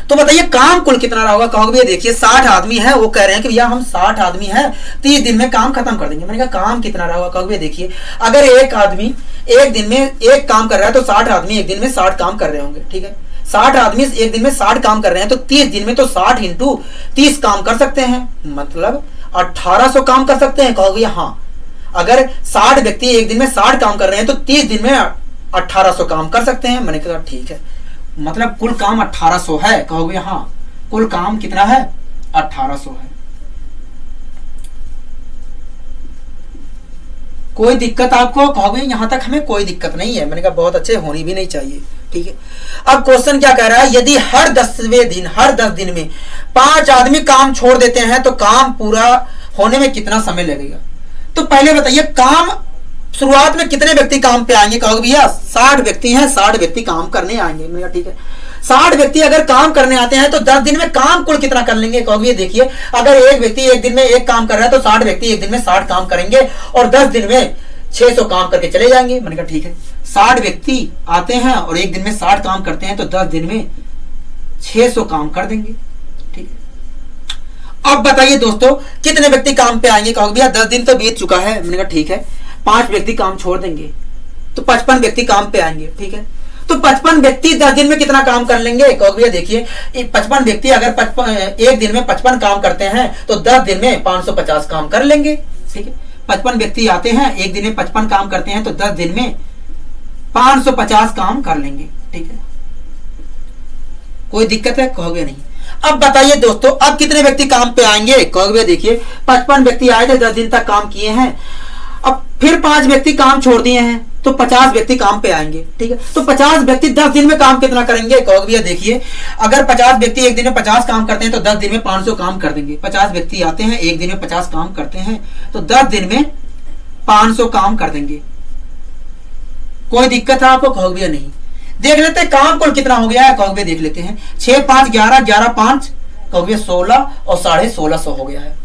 तो बताइए काम कुल कितना रहा होगा? कहोगे देखिए 60 आदमी है, वो कह रहे हैं कि भैया हम 60 आदमी हैं, 30 दिन में काम खत्म कर देंगे। मैंने कहा काम कितना रहा होगा? कहोगे देखिए अगर एक आदमी एक दिन में एक काम कर रहा है तो 60 आदमी एक दिन में 60 काम कर रहे होंगे। ठीक है, 60 आदमी एक दिन में 60 काम कर रहे हैं तो 30 दिन में तो 60 इंटू 30 काम कर सकते हैं, मतलब 1800 काम कर सकते हैं। कहोगे हाँ, अगर 60 व्यक्ति एक दिन में 60 काम कर रहे हैं तो 30 दिन में 1800 काम कर सकते हैं। मैंने कहा ठीक है, मतलब कुल काम 1800 है। कहोगे हाँ, कुल काम कितना है? 1800 है। कोई दिक्कत आपको? कहोगे यहां तक हमें कोई दिक्कत नहीं है। मैंने कहा बहुत अच्छे, होनी भी नहीं चाहिए। ठीक है, अब क्वेश्चन क्या कह रहा है? यदि हर 10 दिन में 5 आदमी काम छोड़ देते हैं तो काम पूरा होने में कितना समय लगेगा? तो पहले बताइए काम शुरुआत में कितने व्यक्ति काम पे आएंगे? कहोगे भैया 60 व्यक्ति हैं, 60 व्यक्ति काम करने आएंगे। मैंने कहा ठीक है, 60 व्यक्ति अगर काम करने आते हैं तो 10 दिन में काम कुल कितना कर लेंगे? कहोगे देखिए अगर एक व्यक्ति एक दिन में एक काम कर रहा है तो 60 व्यक्ति एक दिन में 60 काम करेंगे और 10 दिन में 600 काम करके चले जाएंगे। मैंने कहा ठीक है, 60 व्यक्ति आते हैं और एक दिन में 60 काम करते हैं तो 10 दिन में 600 काम कर देंगे। ठीक है, अब बताइए दोस्तों कितने व्यक्ति काम पे आएंगे? कहोगे भैया 10 दिन तो बीत चुका है। मैंने कहा ठीक है, 5 व्यक्ति काम छोड़ देंगे तो 55 व्यक्ति काम पे आएंगे। ठीक है, तो 55 व्यक्ति 10 दिन में कितना काम कर लेंगे? कहोगे भैया देखिए 55 व्यक्ति अगर एक दिन में 55 काम करते हैं तो 10 दिन में 550 काम कर लेंगे। ठीक है, 55 व्यक्ति आते हैं एक दिन में 55 काम करते हैं तो 10 दिन में 550 काम कर लेंगे। ठीक है, कोई दिक्कत है? कहोगे नहीं। अब बताइए दोस्तों अब कितने व्यक्ति काम पे आएंगे? कहोगे देखिए 55 व्यक्ति आए थे, 10 दिन तक काम किए हैं, अब फिर 5 व्यक्ति काम छोड़ दिए हैं तो 50 व्यक्ति काम पे आएंगे। ठीक है, तो 50 व्यक्ति 10 दिन में काम कितना करेंगे? कहोगे भैया देखिए अगर 50 व्यक्ति एक दिन में 50 काम करते हैं तो 10 दिन में 500 काम कर देंगे। 50 व्यक्ति आते हैं एक दिन में 50 काम करते हैं तो 10 दिन में 500 काम कर देंगे। कोई दिक्कत है आपको? कहोगे भैया नहीं। देख लेते हैं काम कुल कितना हो गया है। कहोगे देख लेते हैं 6 5 11 11 5 कहोगे 16 और 1650 हो गया है।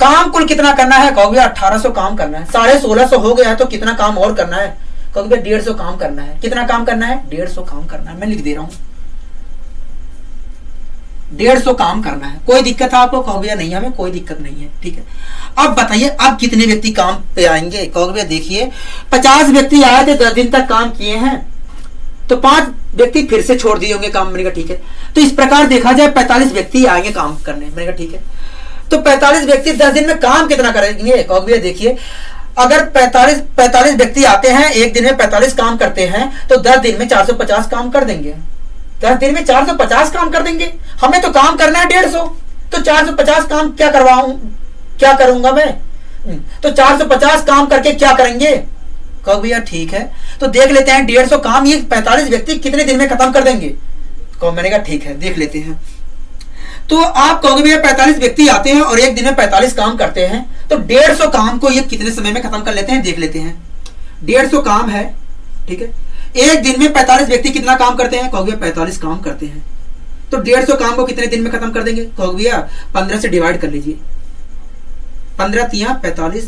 काम कुल कितना करना है? कहोगे 1800 काम करना है। 1650 हो गया है तो कितना काम और करना है? कहोगे 150 काम करना है। कितना काम करना है? 150 काम करना है। मैं लिख दे रहा हूं 150 काम करना है। कोई दिक्कत है आपको? कहोगे नहीं, हमें कोई दिक्कत नहीं है। ठीक है, अब बताइए अब कितने व्यक्ति काम पे आएंगे? कहोगे देखिए 50 व्यक्ति आए थे, 10 दिन तक काम किए हैं तो 5 व्यक्ति फिर से छोड़ दिए होंगे काम। मैंने कहा ठीक है, तो इस प्रकार देखा जाए 45 व्यक्ति आएंगे काम करने। मैंने कहा ठीक है, तो 45 व्यक्ति 10 दिन में काम कितना करेंगे? कहोगे देखिए अगर 45 व्यक्ति आते हैं एक दिन में 45 काम करते हैं तो 10 दिन में 450 काम कर देंगे। 10 दिन में 450 काम कर देंगे। हमें तो काम करना है 150, तो 450 काम क्या क्या करूंगा मैं? तो 450 काम करके क्या करेंगे? कहो भैया ठीक है, तो देख लेते हैं 150 काम ये 45 व्यक्ति कितने दिन में खत्म कर देंगे? कहो मैंने कहा ठीक है देख लेते हैं। तो आप कहोगे भैया 45 व्यक्ति आते हैं और एक दिन में 45 काम करते हैं तो 150 काम को ये कितने समय में खत्म कर लेते हैं? देख लेते हैं। 150 काम है। ठीक है, एक दिन में 45 व्यक्ति कितना काम करते हैं? कहोगे 45 काम करते हैं तो 150 काम को कितने दिन में खत्म कर देंगे? कहोगे भैया 15 से डिवाइड कर लीजिए। 15 तिया 45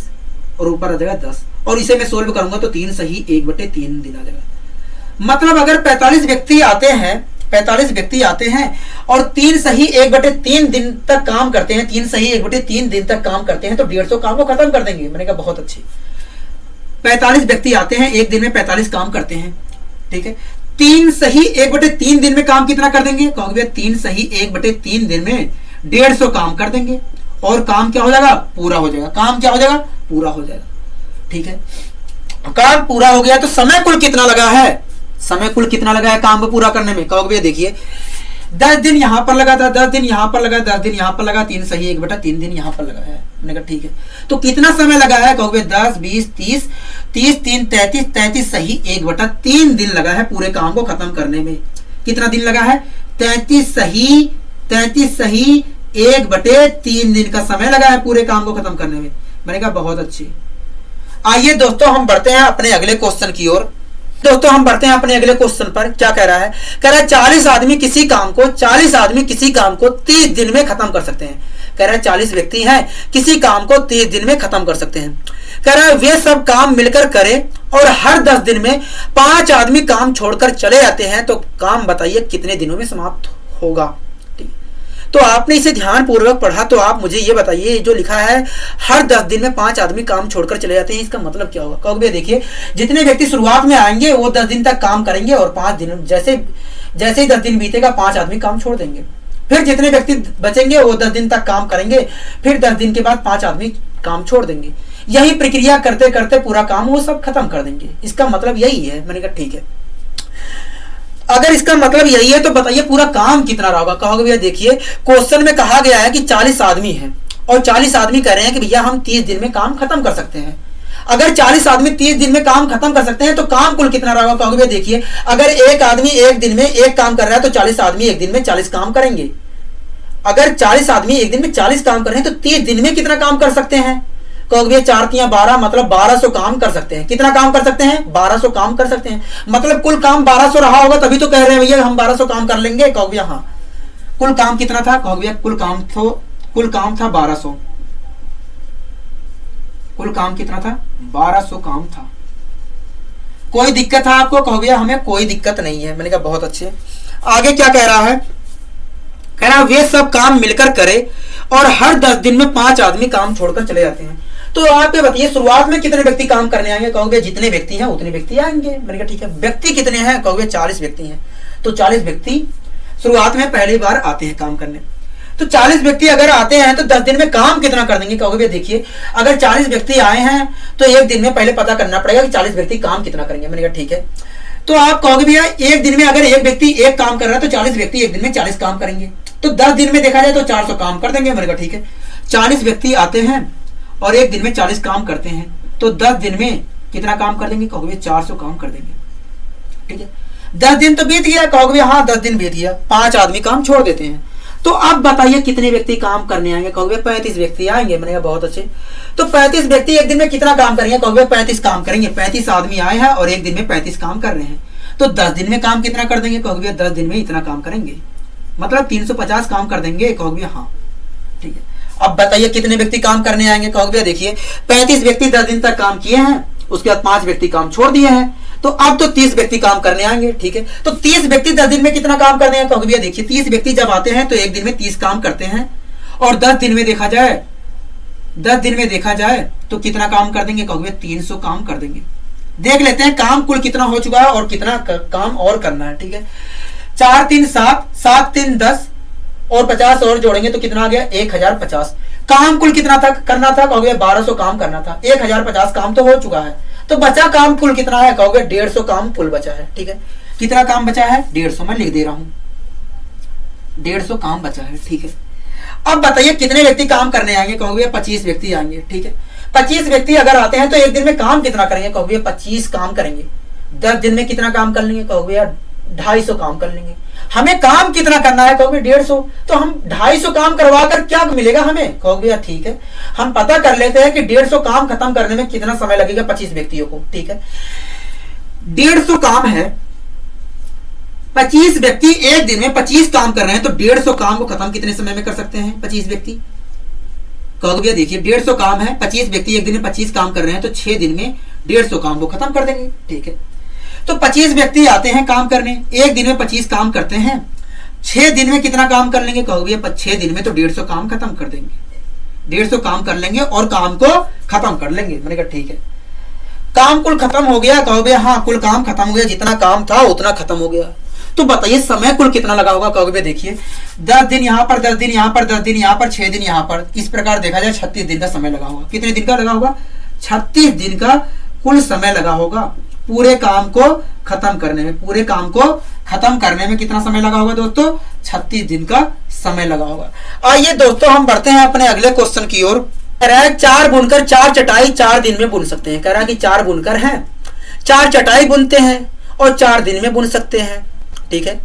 और ऊपर आ जाएगा 10 और इसे मैं सोल्व करूंगा तो 3 सही 1/3 दिन आ जाएगा। मतलब अगर 45 व्यक्ति आते हैं और 3 सही 1/3 दिन तक काम करते हैं, 3 सही 1/3 दिन तक काम करते हैं तो 150 काम को खत्म कर देंगे। मैंने कहा बहुत अच्छे। 45 व्यक्ति आते हैं एक दिन में 45 काम करते हैं। ठीक है, 3 सही 1/3 दिन में काम कितना कर देंगे? कहोगे 3 सही 1/3 दिन में 150 काम कर देंगे और काम क्या हो जाएगा? पूरा हो जाएगा। काम क्या हो जाएगा? पूरा हो जाएगा। ठीक है, काम पूरा हो गया तो समय कुल कितना लगा है? समय कुल कितना लगा है काम को पूरा करने में? कहोगे भैया देखिए 10 दिन यहां पर लगा था, 10 दिन यहां पर लगा, 10 दिन यहां पर लगा, 3 सही 1/3 दिन यहां पर लगा है। मैंने कहा ठीक है, तो कितना समय लगा है? कहोगे 10 20 30 30 3 33 33 सही 1/3 दिन लगा है पूरे काम को खत्म करने में। कितना दिन लगा है? 33 सही 33 सही 1/3 दिन का समय लगा है पूरे काम को खत्म करने में। मैंने कहा बहुत अच्छी। आइए दोस्तों हम बढ़ते हैं अपने अगले क्वेश्चन की ओर। दोस्तों हम बढ़ते हैं अपने अगले क्वेश्चन पर। क्या कह रहा है? कह रहा है 40 आदमी किसी काम को 30 दिन में खत्म कर सकते हैं। कह रहा है 40 व्यक्ति हैं, किसी काम को 30 दिन में खत्म कर सकते हैं। कह रहा है वे सब काम मिलकर करें और हर 10 दिन में 5 आदमी काम छोड़कर चले जाते हैं, तो काम बताइए कितने दिनों में समाप्त होगा। तो आपने इसे ध्यान पूर्वक पढ़ा, तो आप मुझे ये बताइए, जो लिखा है हर 10 दिन में 5 आदमी काम छोड़कर चले जाते हैं, इसका मतलब क्या होगा? कहोगे देखिए, जितने व्यक्ति शुरुआत में आएंगे वो 10 दिन तक काम करेंगे और 5 दिन जैसे ही 10 दिन बीतेगा 5 आदमी काम छोड़ देंगे। फिर जितने व्यक्ति बचेंगे वो 10 दिन तक काम करेंगे, फिर 10 दिन के बाद 5 आदमी काम छोड़ देंगे। यही प्रक्रिया करते करते पूरा काम वो सब खत्म कर देंगे। इसका मतलब यही है। मैंने कहा ठीक है, अगर इसका मतलब यही है तो बताइए पूरा काम कितना रहा होगा। कहोगे भैया देखिए, क्वेश्चन में कहा गया है कि 40 आदमी हैं और 40 आदमी कह रहे हैं कि भैया हम 30 दिन में काम खत्म कर सकते हैं। अगर 40 आदमी 30 दिन में काम खत्म कर सकते हैं तो काम कुल कितना रहा होगा। कहोगे भैया देखिए, अगर एक आदमी एक दिन में एक काम कर रहा है तो 40 आदमी एक दिन में 40 काम करेंगे। अगर 40 आदमी एक दिन में 40 काम कर रहे हैं तो 30 दिन में कितना काम कर सकते हैं। कहोगे भैया 4 तियां 12, मतलब 1200 काम कर सकते हैं। कितना काम कर सकते हैं? 1200 काम कर सकते हैं। मतलब कुल काम 1200 रहा होगा, तभी तो कह रहे हैं भैया हम 1200 काम कर लेंगे। कहोगे भैया हाँ, कुल काम कितना था? कहोगे भैया कुल काम था 1200। कुल काम कितना था? 1200 काम था। कोई दिक्कत है आपको? कहोगे भैया हमें कोई दिक्कत नहीं है। मैंने कहा बहुत अच्छे। आगे क्या कह रहा है? कह रहा है वे सब काम मिलकर करे और हर 10 दिन में 5 आदमी काम छोड़कर चले जाते हैं। तो आप ये बताइए शुरुआत में कितने व्यक्ति काम करने आएंगे। कहोगे जितने व्यक्ति हैं उतने व्यक्ति आएंगे। मैंने कहा ठीक है। व्यक्ति कितने हैं? कहोगे 40 व्यक्ति हैं। तो 40 व्यक्ति शुरुआत में पहली बार आते हैं काम करने। तो 40 व्यक्ति अगर आते हैं तो 10 दिन में काम कितना कर देंगे। कहोगे देखिए, अगर 40 व्यक्ति आए हैं तो एक दिन में पहले पता करना पड़ेगा कि 40 व्यक्ति काम कितना करेंगे। मैंने कहा ठीक है। तो आप कहोगे भैया एक दिन में अगर एक व्यक्ति एक काम कर रहा है तो 40 व्यक्ति एक दिन में 40 काम करेंगे, तो 10 दिन में देखा जाए तो 400 काम कर देंगे। मैंने कहा ठीक है। 40 व्यक्ति आते हैं और एक दिन में 40 काम करते हैं, तो 10 दिन में कितना काम कर देंगे। कहोगे 400 काम कर देंगे। ठीक है। 10 दिन तो बीत गया। कहोगे हाँ 10 दिन बीत गया, 5 आदमी काम छोड़ देते हैं। तो अब बताइए कितने व्यक्ति काम करने आएंगे। कहोगे 35 व्यक्ति आएंगे। मैंने कहा बहुत अच्छे। तो 35 व्यक्ति एक दिन में कितना काम करेंगे। कहोगे 35 काम करेंगे। 35 आदमी आए हैं और एक दिन में 35 काम कर रहे हैं, तो 10 दिन में काम कितना कर देंगे। कहोगे 10 दिन में इतना काम करेंगे, मतलब 350 काम कर देंगे। कहोगे हाँ ठीक है। अब बताइए कितने व्यक्ति काम करने आएंगे। कहोगे देखिए 35 व्यक्ति 10 दिन तक काम किए हैं, उसके बाद 5 व्यक्ति काम छोड़ दिए हैं, तो अब तो 30 व्यक्ति काम करने आएंगे। ठीक है। तो 30 व्यक्ति 10 दिन में कितना काम कर देंगे। कहोगे देखिए 30 व्यक्ति जब आते हैं तो एक दिन में 30 काम करते हैं और 10 दिन में देखा जाए तो कितना काम कर देंगे। कहोगे 300 काम कर देंगे। देख लेते हैं काम कुल कितना हो चुका है और कितना काम और करना है। ठीक है। 4 3 7, 7 3 10 और 50 और जोड़ेंगे तो कितना आ गया 1050। काम कुल कितना था करना था। कहोगे 1200 काम करना था। 1050 काम तो हो चुका है, तो बचा काम कुल कितना है। कहोगे 150 काम कुल बचा है। ठीक है। कितना काम बचा है? 150। मैं लिख दे रहा हूं 150 काम बचा है। ठीक है। अब बताइए कितने व्यक्ति काम करने आएंगे। कहोगे 25 व्यक्ति आएंगे। ठीक है। 25 व्यक्ति अगर आते हैं तो एक दिन में काम कितना करेंगे। कहोगे 25 काम करेंगे। 10 दिन में कितना काम कर लेंगे। कहोगे यार 250 काम कर लेंगे। हमें काम कितना करना है। कहोगे 150। तो हम 250 काम करवा कर क्या मिलेगा हमें। कहोगे यार ठीक है, हम पता कर लेते हैं कि 150 काम खत्म करने में कितना समय लगेगा 25 व्यक्तियों को। ठीक है। 150 काम है, 25 व्यक्ति एक दिन में 25 काम कर रहे हैं, तो 150 काम को खत्म कितने समय में कर सकते हैं 25 व्यक्ति। कहोगे भैया देखिए 150 काम है, 25 व्यक्ति एक दिन में 25 काम कर रहे हैं, तो 6 दिन में 150 काम को खत्म कर देंगे। ठीक है। तो 25 व्यक्ति आते हैं काम करने, एक दिन में 25 काम करते हैं, 6 दिन में कितना काम कर लेंगे। कहोगे 6 दिन में तो 150 काम खत्म कर देंगे। 150 काम कर लेंगे और काम को खत्म कर लेंगे। मैंने कहा ठीक है। काम कुल खत्म हो गया। कहोगे हाँ कुल काम खत्म हो गया, जितना काम था उतना खत्म हो गया। तो बताइए समय कुल कितना लगा होगा। कहोगे देखिए 10 दिन यहाँ पर, 10 दिन यहाँ पर, 10 दिन यहाँ पर, 6 दिन यहाँ पर, इस प्रकार देखा जाए 36 दिन का समय लगा होगा। कितने दिन का लगा होगा? 36 दिन का कुल समय लगा होगा पूरे काम को खत्म करने में। पूरे काम को खत्म करने में कितना समय लगा होगा दोस्तों? 36 दिन का समय लगा होगा। आइए दोस्तों हम बढ़ते हैं अपने अगले क्वेश्चन की ओर। कह रहा है 4 बुनकर 4 चटाई 4 दिन में बुन सकते हैं। कह रहा है कि 4 बुनकर हैं, 4 चटाई बुनते हैं और 4 दिन में बुन सकते हैं। ठीक है।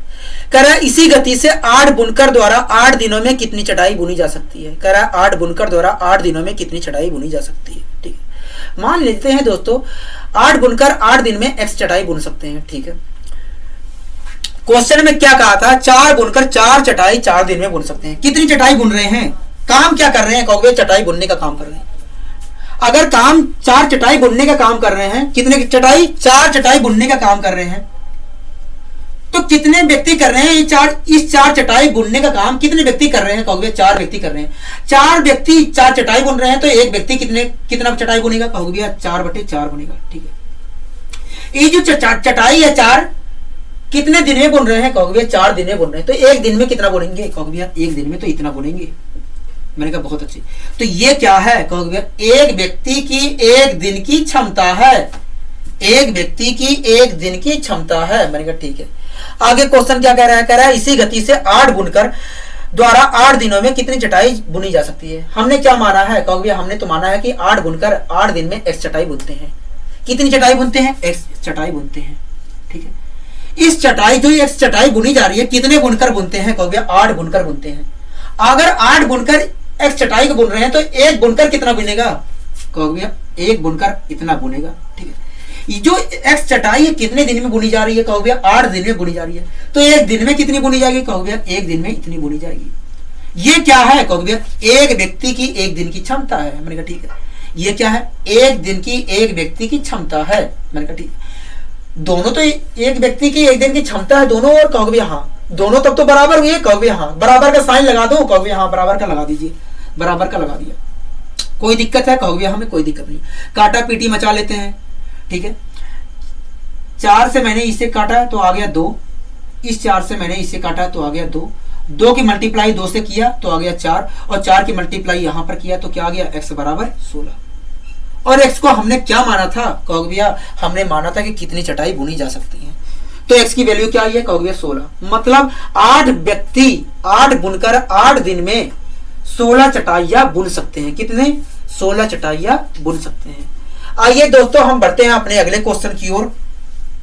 कह रहा है इसी गति से 8 बुनकर द्वारा 8 दिनों में कितनी चटाई बुनी जा सकती है। कह रहा है 8 बुनकर द्वारा 8 दिनों में कितनी चटाई बुनी जा सकती है। ठीक है, मान लेते हैं दोस्तों 8 बुनकर 8 दिन में x चटाई बुन सकते हैं। ठीक है, क्वेश्चन में क्या कहा था, 4 बुनकर 4 चटाई 4 दिन में बुन सकते हैं। कितनी चटाई बुन रहे हैं, काम क्या कर रहे हैं, कहोगे चटाई बुनने का काम कर रहे हैं। अगर काम 4 चटाई बुनने का काम कर रहे हैं, कितने की चटाई, 4 चटाई बुनने का काम कर रहे हैं, तो कितने व्यक्ति कर रहे हैं इस 4 चटाई बुनने का काम कितने व्यक्ति कर रहे हैं, कहोगे 4 व्यक्ति कर रहे हैं। 4 व्यक्ति 4 चटाई बुन रहे हैं तो एक व्यक्ति कितना चटाई बुनेगा, कहोगे भैया 4/4 बुनेगा। ठीक है, ये जो चटाई है 4 कितने दिन में बुन रहे हैं, कहोगे भैया 4 दिन में बुन रहे हैं, तो एक दिन में कितना बुनेंगे, कहोगे भैया एक दिन में तो इतना बुनेंगे। मैंने कहा बहुत अच्छी, तो ये क्या है, कहोगे भैया एक व्यक्ति की एक दिन की क्षमता है, एक व्यक्ति की एक दिन की क्षमता है। मैंने कहा ठीक है। आगे क्वेश्चन क्या कह रहा है, कह रहा है इसी गति से 8 बुनकर द्वारा 8 दिनों में कितनी चटाई बुनी जा सकती है। हमने क्या माना है, कहोगे भैया हमने तो माना है कि 8 बुनकर 8 दिन में x चटाई बुनते हैं। कितनी चटाई बुनते हैं, x चटाई बुनते हैं। ठीक है, इस चटाई जो x चटाई बुनी जा रही है कितने बुनकर बुनते हैं, कहोगे 8 बुनकर बुनते हैं। अगर 8 बुनकर x चटाई को बुन रहे हैं तो एक बुनकर कितना बुनेगा, कहोगे भैया एक बुनकर इतना बुनेगा। ठीक है, ये जो x चटाई है कितने दिन में बुनी जा रही है, कहोगे 8 दिन में बुनी जा रही है, तो एक दिन में कितनी बुनी जाएगी, कहोगे एक दिन में इतनी बुनी जाएगी। ये क्या है, कहोगे एक व्यक्ति की एक दिन की क्षमता है। मैंने कहा ठीक है, ये क्या है, एक दिन की एक व्यक्ति की क्षमता है। मैंने कहा ठीक है, दोनों तो एक व्यक्ति की एक दिन की क्षमता है दोनों, और कहोगे हाँ दोनों तब तो बराबर हुए, कहोगे हाँ बराबर का साइन लगा दो, कहोगे हाँ बराबर का लगा दीजिए, बराबर का लगा दिया। कोई दिक्कत है, कहोगे हमें कोई दिक्कत नहीं, काटा पीटी मचा लेते हैं। ठीक है, 4 से मैंने इसे काटा तो आ गया 2, इस 4 से मैंने इसे काटा तो आ गया 2, 2 की मल्टीप्लाई 2 से किया तो आ गया 4, और 4 की मल्टीप्लाई यहां पर किया तो क्या आ गया, x बराबर 16। और x को हमने क्या माना था, कहोगे भैया हमने माना था कि कितनी चटाई बुनी जा सकती है, तो x की वैल्यू क्या आई है, कहोगे भैया 16। मतलब 8 व्यक्ति 8 बुनकर 8 दिन में 16 चटाइयां बुन सकते हैं। कितने, 16 चटाइयां बुन सकते हैं। आइए दोस्तों हम बढ़ते हैं अपने अगले क्वेश्चन की ओर।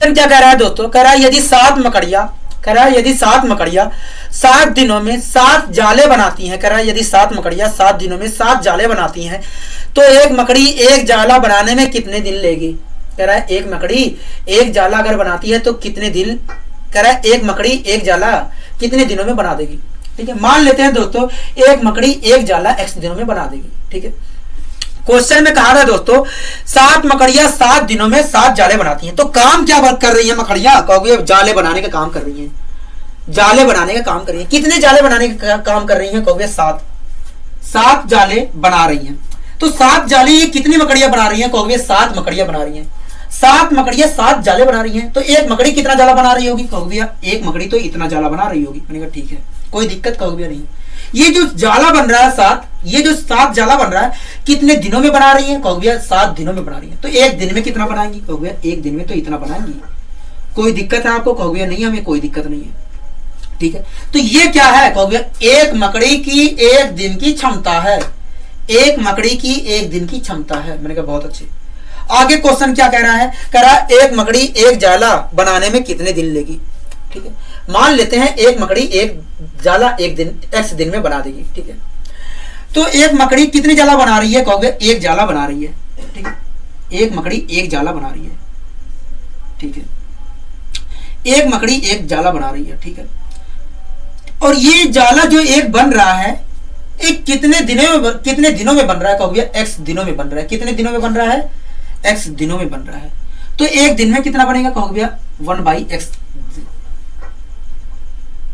क्या कह रहा है दोस्तों, कह रहा है यदि 7 मकड़ियां, कह रहा है यदि 7 मकड़ियां 7 दिनों में 7 जाले बनाती हैं, कह रहा है यदि 7 मकड़ियां 7 दिनों में 7 जाले बनाती हैं तो एक मकड़ी एक जाला बनाने में कितने दिन लेगी। कह रहा है एक मकड़ी एक जाला अगर बनाती है तो कितने दिन, कह रहा है एक मकड़ी एक जाला कितने दिनों में बना देगी। ठीक है, मान लेते हैं दोस्तों एक मकड़ी एक जाला x दिनों में बना देगी। ठीक है, क्वेश्चन में कहा था दोस्तों 7 मकड़ियां 7 दिनों में 7 जाले बनाती हैं, तो काम क्या कर रही है मकड़ियां, कहोगे जाले बनाने का काम कर रही हैं, जाले बनाने का काम कर रही हैं। कितने जाले बनाने का काम कर रही हैं, कहोगे 7 जाले बना रही हैं। तो 7 जाले ये कितनी मकड़ियां बना रही हैं, कहोगे 7 मकड़ियां बना रही हैं। 7 मकड़ियां 7 जाले बना रही हैं, तो एक मकड़ी कितना जाला बना रही होगी, कहोगे भैया एक मकड़ी तो इतना जाला बना रही होगी। मैंने कहा ठीक है, कोई दिक्कत, कहोगे भैया नहीं। ये जो जाला बन रहा है 7, ये जो 7 जाला बन रहा है कितने दिनों में बना रही है, कहोगे भैया 7 दिनों में बना रही है, तो एक दिन में कितना बनाएंगी, कहोगे भैया एक दिन में तो इतना बनाएंगी। कोई दिक्कत है आपको, कहोगे नहीं हमें कोई दिक्कत नहीं है। ठीक है, तो ये क्या है, कहोगे एक मकड़ी की एक दिन की क्षमता है, एक मकड़ी की एक दिन की क्षमता है। मैंने कहा बहुत अच्छे। आगे क्वेश्चन क्या कह रहा है, कह रहा है एक मकड़ी एक जाला बनाने में कितने दिन लेगी। ठीक है, मान लेते हैं एक मकड़ी एक जाला एक दिन x दिन में बना देगी। ठीक है, तो एक मकड़ी कितनी जाला बना रही है, कहोगे एक जाला बना रही है। ठीक है, एक मकड़ी एक जाला बना रही है। ठीक है, एक मकड़ी एक जाला बना रही है। ठीक है, और ये जाला जो एक बन रहा है एक कितने दिनों में बन रहा है, कहोगे x दिनों में बन रहा है। कितने दिनों में बन रहा है, x दिनों में बन रहा है, तो एक दिन में कितना बनेगा, कहोगे भैया 1/x।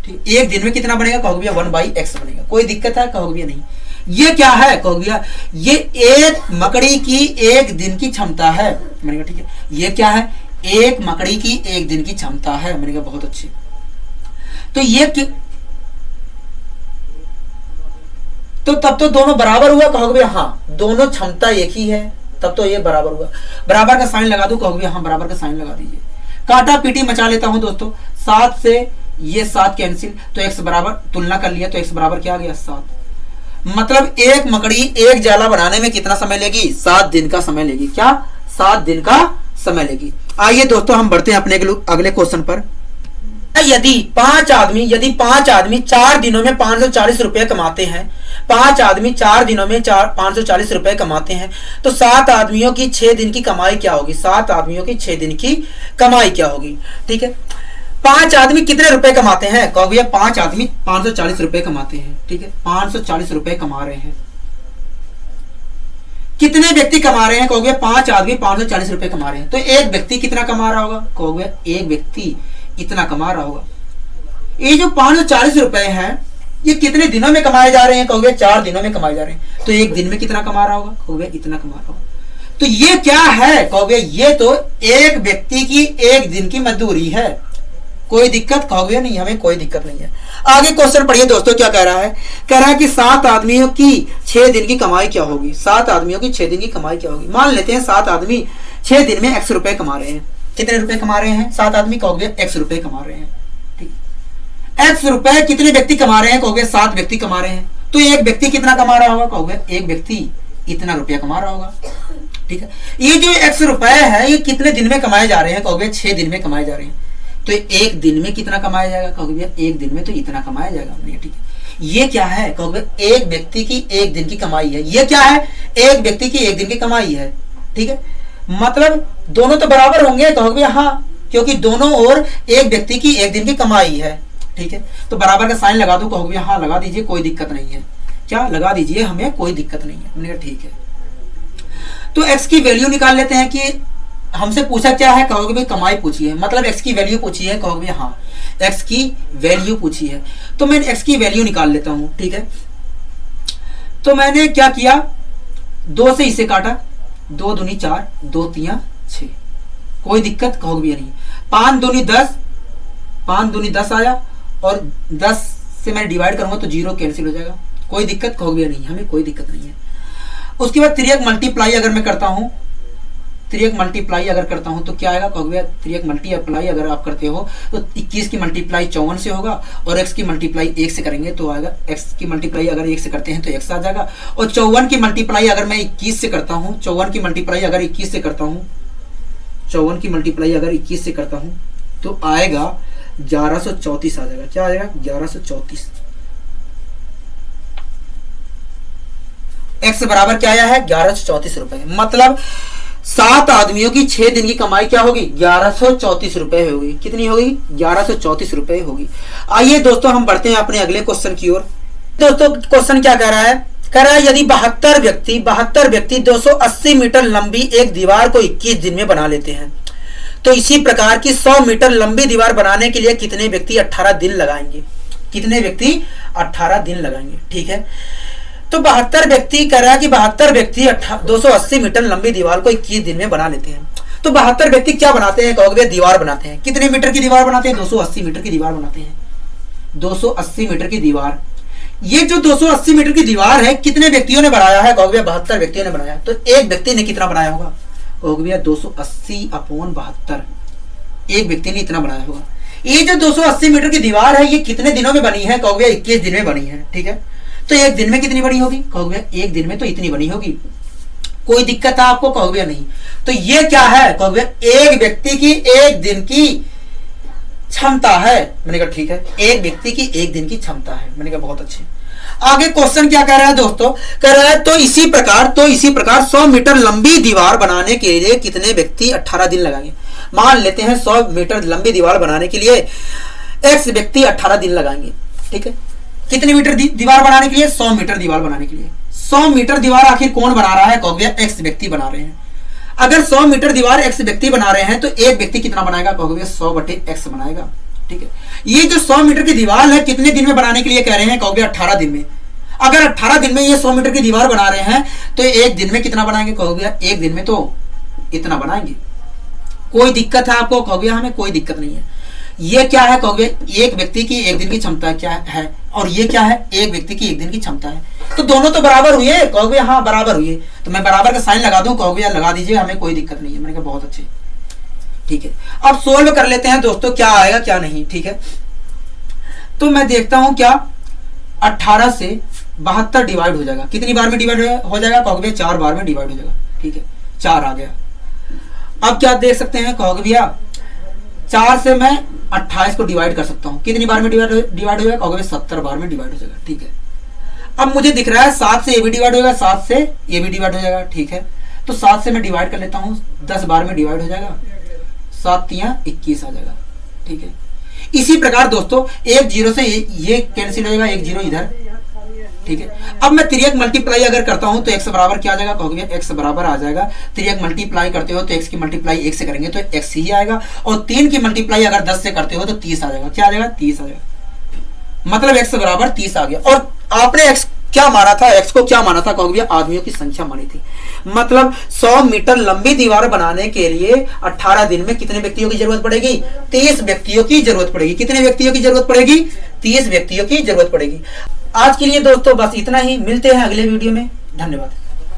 ठीक, एक दिन में कितना बनेगा, कहोगे भैया 1/x बनेगा। कोई दिक्कत है, कहोगे भैया नहीं। ये क्या है, कहोगे भैया ये एक मकड़ी की एक दिन की क्षमता है। मैंने कहा ठीक है, ये क्या है, एक मकड़ी की एक दिन की क्षमता है। मैंने कहा बहुत अच्छी। तो ये तो तब तो दोनों बराबर हुआ, कहोगे भैया हाँ दोनों क्षमता एक ही है, तब तो ये बराबर हुआ। बराबर का साइन लगा दो, कहोगे भैया हाँ बराबर का साइन लगा दीजिए। काटा पीटी मचा लेता हूं दोस्तों, 7 से ये 7 कैंसिल, तो x बराबर तुलना कर लिया तो x बराबर क्या आ गया 7। मतलब एक मकड़ी एक जाला बनाने में कितना समय लेगी, 7 दिन का समय लेगी। क्या, 7 दिन का समय लेगी। आइए दोस्तों हम बढ़ते हैं अपने अगले क्वेश्चन पर। यदि पांच आदमी 4 दिनों में 540 रुपए कमाते हैं, 5 आदमी 4 दिनों में 540 रुपए कमाते हैं, तो 7 आदमियों की 6 दिन की कमाई क्या होगी? 7 आदमियों की 6 दिन की कमाई क्या होगी? ठीक है, 5 आदमी कितने रुपए कमाते हैं? कहोगे भैया 5 आदमी 540 रुपए कमाते हैं। ठीक है, 540 रुपए कमा रहे हैं। कितने व्यक्ति कमा रहे हैं? कहोगे 5 आदमी 540 रुपए कमा रहे हैं, तो एक व्यक्ति कितना कमा रहा होगा? कहोगे एक व्यक्ति इतना कमा रहा होगा। ये जो 540 रुपए हैं ये कितने दिनों में कमाए जा रहे हैं? कहोगे 4 दिनों में कमाए जा रहे हैं, तो एक दिन में कितना कमा रहा होगा? कहोगे इतना कमा रहा होगा। तो ये क्या है? कहोगे ये तो एक व्यक्ति की एक दिन की मजदूरी है। कोई दिक्कत? कहोगे नहीं, हमें कोई दिक्कत नहीं है। आगे क्वेश्चन पढ़िए दोस्तों, क्या कह रहा है? कह रहा है कि 7 आदमियों की 6 दिन की कमाई क्या होगी? 7 आदमियों की 6 दिन की कमाई क्या होगी? मान लेते हैं 7 आदमी 6 दिन में x रुपए कमा रहे हैं। कितने रुपए कमा रहे हैं? 7 आदमी। कहोगे x रुपए कमा रहे हैं। ठीक, x रुपए कितने व्यक्ति कमा रहे हैं? कहोगे 7 व्यक्ति कमा रहे हैं, तो एक व्यक्ति कितना कमा रहा होगा? कहोगे एक व्यक्ति इतना रुपया कमा रहा होगा। ठीक है, ये जो x रुपए है ये कितने दिन में कमाए जा रहे हैं? कहोगे 6 दिन में कमाए जा रहे हैं, तो एक दिन में कितना कमाया जाएगा? कहोगे भैया एक दिन में तो इतना कमाया जाएगा। ठीक है, ये क्या है? कहोगे एक व्यक्ति की एक दिन की कमाई है। ये क्या है? एक व्यक्ति की एक दिन की कमाई है। ठीक है, मतलब दोनों तो बराबर होंगे। कहोगे हाँ, क्योंकि दोनों ओर एक व्यक्ति की एक दिन की कमाई है। ठीक है, तो बराबर का साइन लगा दो। कहोगे हाँ लगा दीजिए, कोई दिक्कत नहीं है। क्या लगा दीजिए, हमें कोई दिक्कत नहीं है। मैंने कहा ठीक है, तो एक्स की वैल्यू निकाल लेते हैं कि हमसे पूछा क्या है? कहोगे भाई कमाई पूछी है, मतलब एक्स की वैल्यू पूछी है। कहोगे हाँ एक्स की वैल्यू पूछी है, तो मैं एक्स की वैल्यू निकाल लेता हूं। ठीक है, तो मैंने क्या किया? 2 से इसे काटा, 2 दूनी 4, 2 तिया 6। कोई दिक्कत? कहोगे नहीं। 5 दूनी 10, 5 दूनी 10 आया, और 10 से मैं डिवाइड करूंगा तो 0 कैंसिल हो जाएगा। कोई दिक्कत? कहोगे नहीं, हमें कोई दिक्कत नहीं है। उसके बाद 3x मल्टीप्लाई अगर मैं करता हूं, 3x मल्टीप्लाई अगर करता हूं तो क्या आएगा? कहोगे 3x मल्टीप्लाई अगर आप करते हो तो 21 की मल्टीप्लाई 54 से होगा, और x की मल्टीप्लाई 1 से करेंगे तो आएगा, x की मल्टीप्लाई अगर 1 से करते हैं तो x आ जाएगा, और 54 की मल्टीप्लाई अगर मैं 21 से करता हूं, 54 की मल्टीप्लाई अगर 21 से करता हूं, 54 की मल्टीप्लाई अगर 21 से करता हूं तो आएगा 1134 आ जाएगा। क्या आ जाएगा? 1134। x बराबर क्या आया है? 1134 रुपए। मतलब 7 आदमियों की 6 दिन की कमाई क्या होगी? 1134 रुपए होगी। कितनी होगी? 1134 रुपए होगी। आइए दोस्तों हम बढ़ते हैं अपने अगले क्वेश्चन की ओर। दोस्तों क्वेश्चन क्या कह रहा है? कह रहा है यदि 72 व्यक्ति 280 मीटर लंबी एक दीवार को 21 दिन में बना लेते हैं, तो इसी प्रकार की 100 मीटर लंबी दीवार बनाने के लिए कितने व्यक्ति 18 दिन लगाएंगे? कितने व्यक्ति 18 दिन लगाएंगे? ठीक है, तो 72 व्यक्ति कह रहा है कि 72 व्यक्ति 280 मीटर लंबी दीवार को 21 दिन में बना लेते हैं। तो 72 व्यक्ति क्या बनाते हैं? कहोगे दीवार बनाते हैं। कितने मीटर की दीवार बनाते हैं? 280 मीटर की दीवार बनाते हैं। 280 मीटर की दीवार। ये जो 280 मीटर की दीवार है कितने व्यक्तियों ने बनाया है? कहोगे 72 व्यक्तियों ने बनाया। तो एक व्यक्ति ने कितना बनाया होगा? कहोगे 280/72, एक व्यक्ति ने इतना बनाया होगा। ये जो 280 मीटर की दीवार है ये कितने दिनों में बनी है? कहोगे 21 दिन में बनी है। ठीक है, तो एक दिन में कितनी बनी होगी? कहोगे एक दिन में तो इतनी बनी होगी। कोई दिक्कत है आपको? कहोगे नहीं। तो ये क्या है? कहोगे एक व्यक्ति की एक दिन की क्षमता है। मैंने कहा ठीक है, एक व्यक्ति की एक दिन की क्षमता है। मैंने कहा बहुत अच्छे। आगे क्वेश्चन क्या कह रहा है दोस्तों? कह रहा है तो इसी प्रकार 100 मीटर लंबी दीवार बनाने के लिए कितने व्यक्ति 18 दिन लगाएंगे? मान लेते हैं 100 मीटर लंबी दीवार बनाने के लिए x व्यक्ति 18 दिन लगाएंगे। ठीक है, कितने मीटर दीवार बनाने के लिए? 100 मीटर दीवार बनाने के लिए। 100 मीटर दीवार आखिर कौन बना रहा है? कहोगे x व्यक्ति बना रहे हैं। अगर 100 मीटर दीवार x व्यक्ति बना रहे हैं तो एक व्यक्ति कितना बनाएगा? कहोगे 100/x बनाएगा। ठीक है, ये जो 100 मीटर की दीवार है कितने दिन में बनाने के लिए कह रहे हैं? कहोगे 18 दिन में। अगर 18 दिन में ये 100 मीटर की दीवार बना रहे हैं तो एक दिन में कितना बनाएंगे? कहोगे एक दिन में तो इतना बनाएंगे। कोई दिक्कत है आपको? कहोगे हमें कोई दिक्कत नहीं है। ये क्या है? कहोगे एक व्यक्ति की एक दिन की क्षमता क्या है, और ये क्या है? एक व्यक्ति की एक दिन की क्षमता है। तो दोनों तो बराबर हुए। कहोगे हाँ बराबर हुए, तो मैं बराबर का साइन लगा दूं। कहोगे लगा दीजिए, हमें कोई दिक्कत नहीं है। मैंने कहा बहुत अच्छे। ठीक है, अब सोल्व कर लेते हैं दोस्तों, क्या आएगा क्या नहीं। ठीक है, तो मैं देखता हूं क्या 18 से 72 डिवाइड हो जाएगा। कितनी बार में डिवाइड हो जाएगा? कहोगे 4 बार में डिवाइड हो जाएगा। ठीक है, 4 आ गया। अब क्या देख सकते हैं? कहोगे भैया 4 से मैं 28 को डिवाइड कर सकता हूं। कितनी बार में डिवाइड हो जाएगा? कहोगे 70 बार में डिवाइड हो जाएगा। ठीक है, अब मुझे दिख रहा है 7 से ये भी डिवाइड हो जाएगा, 7 से ये भी डिवाइड हो जाएगा। ठीक है, तो 7 से मैं डिवाइड कर लेता हूं, 10 बार में डिवाइड हो जाएगा, 7 तियां 21 आ जाएगा। ठीक है, इसी प्रकार दोस्तों एक जीरो से ये कैंसिल हो जाएगा, एक जीरो इधर। ठीक है, अब मैं तिर्यक मल्टीप्लाई अगर करता हूं तो x बराबर क्या आ जाएगा? कहोगे x बराबर आ जाएगा, तिर्यक मल्टीप्लाई करते हो तो x की मल्टीप्लाई 1 से करेंगे तो x ही आएगा, और 3 की मल्टीप्लाई अगर 10 से करते हो तो 30 आ जाएगा। क्या आ जाएगा? 30 आ जाएगा। मतलब x बराबर 30 आ गया। और आपने x क्या माना था? x को क्या माना था? कहोगे आदमियों की संख्या मानी थी। मतलब 100 मीटर लंबी दीवार बनाने के लिए 18 दिन में कितने व्यक्तियों की जरूरत पड़ेगी? 30 व्यक्तियों की जरूरत पड़ेगी। कितने व्यक्तियों की जरूरत पड़ेगी? 30 व्यक्तियों की जरूरत पड़ेगी। आज के लिए दोस्तों बस इतना ही, मिलते हैं अगले वीडियो में। धन्यवाद।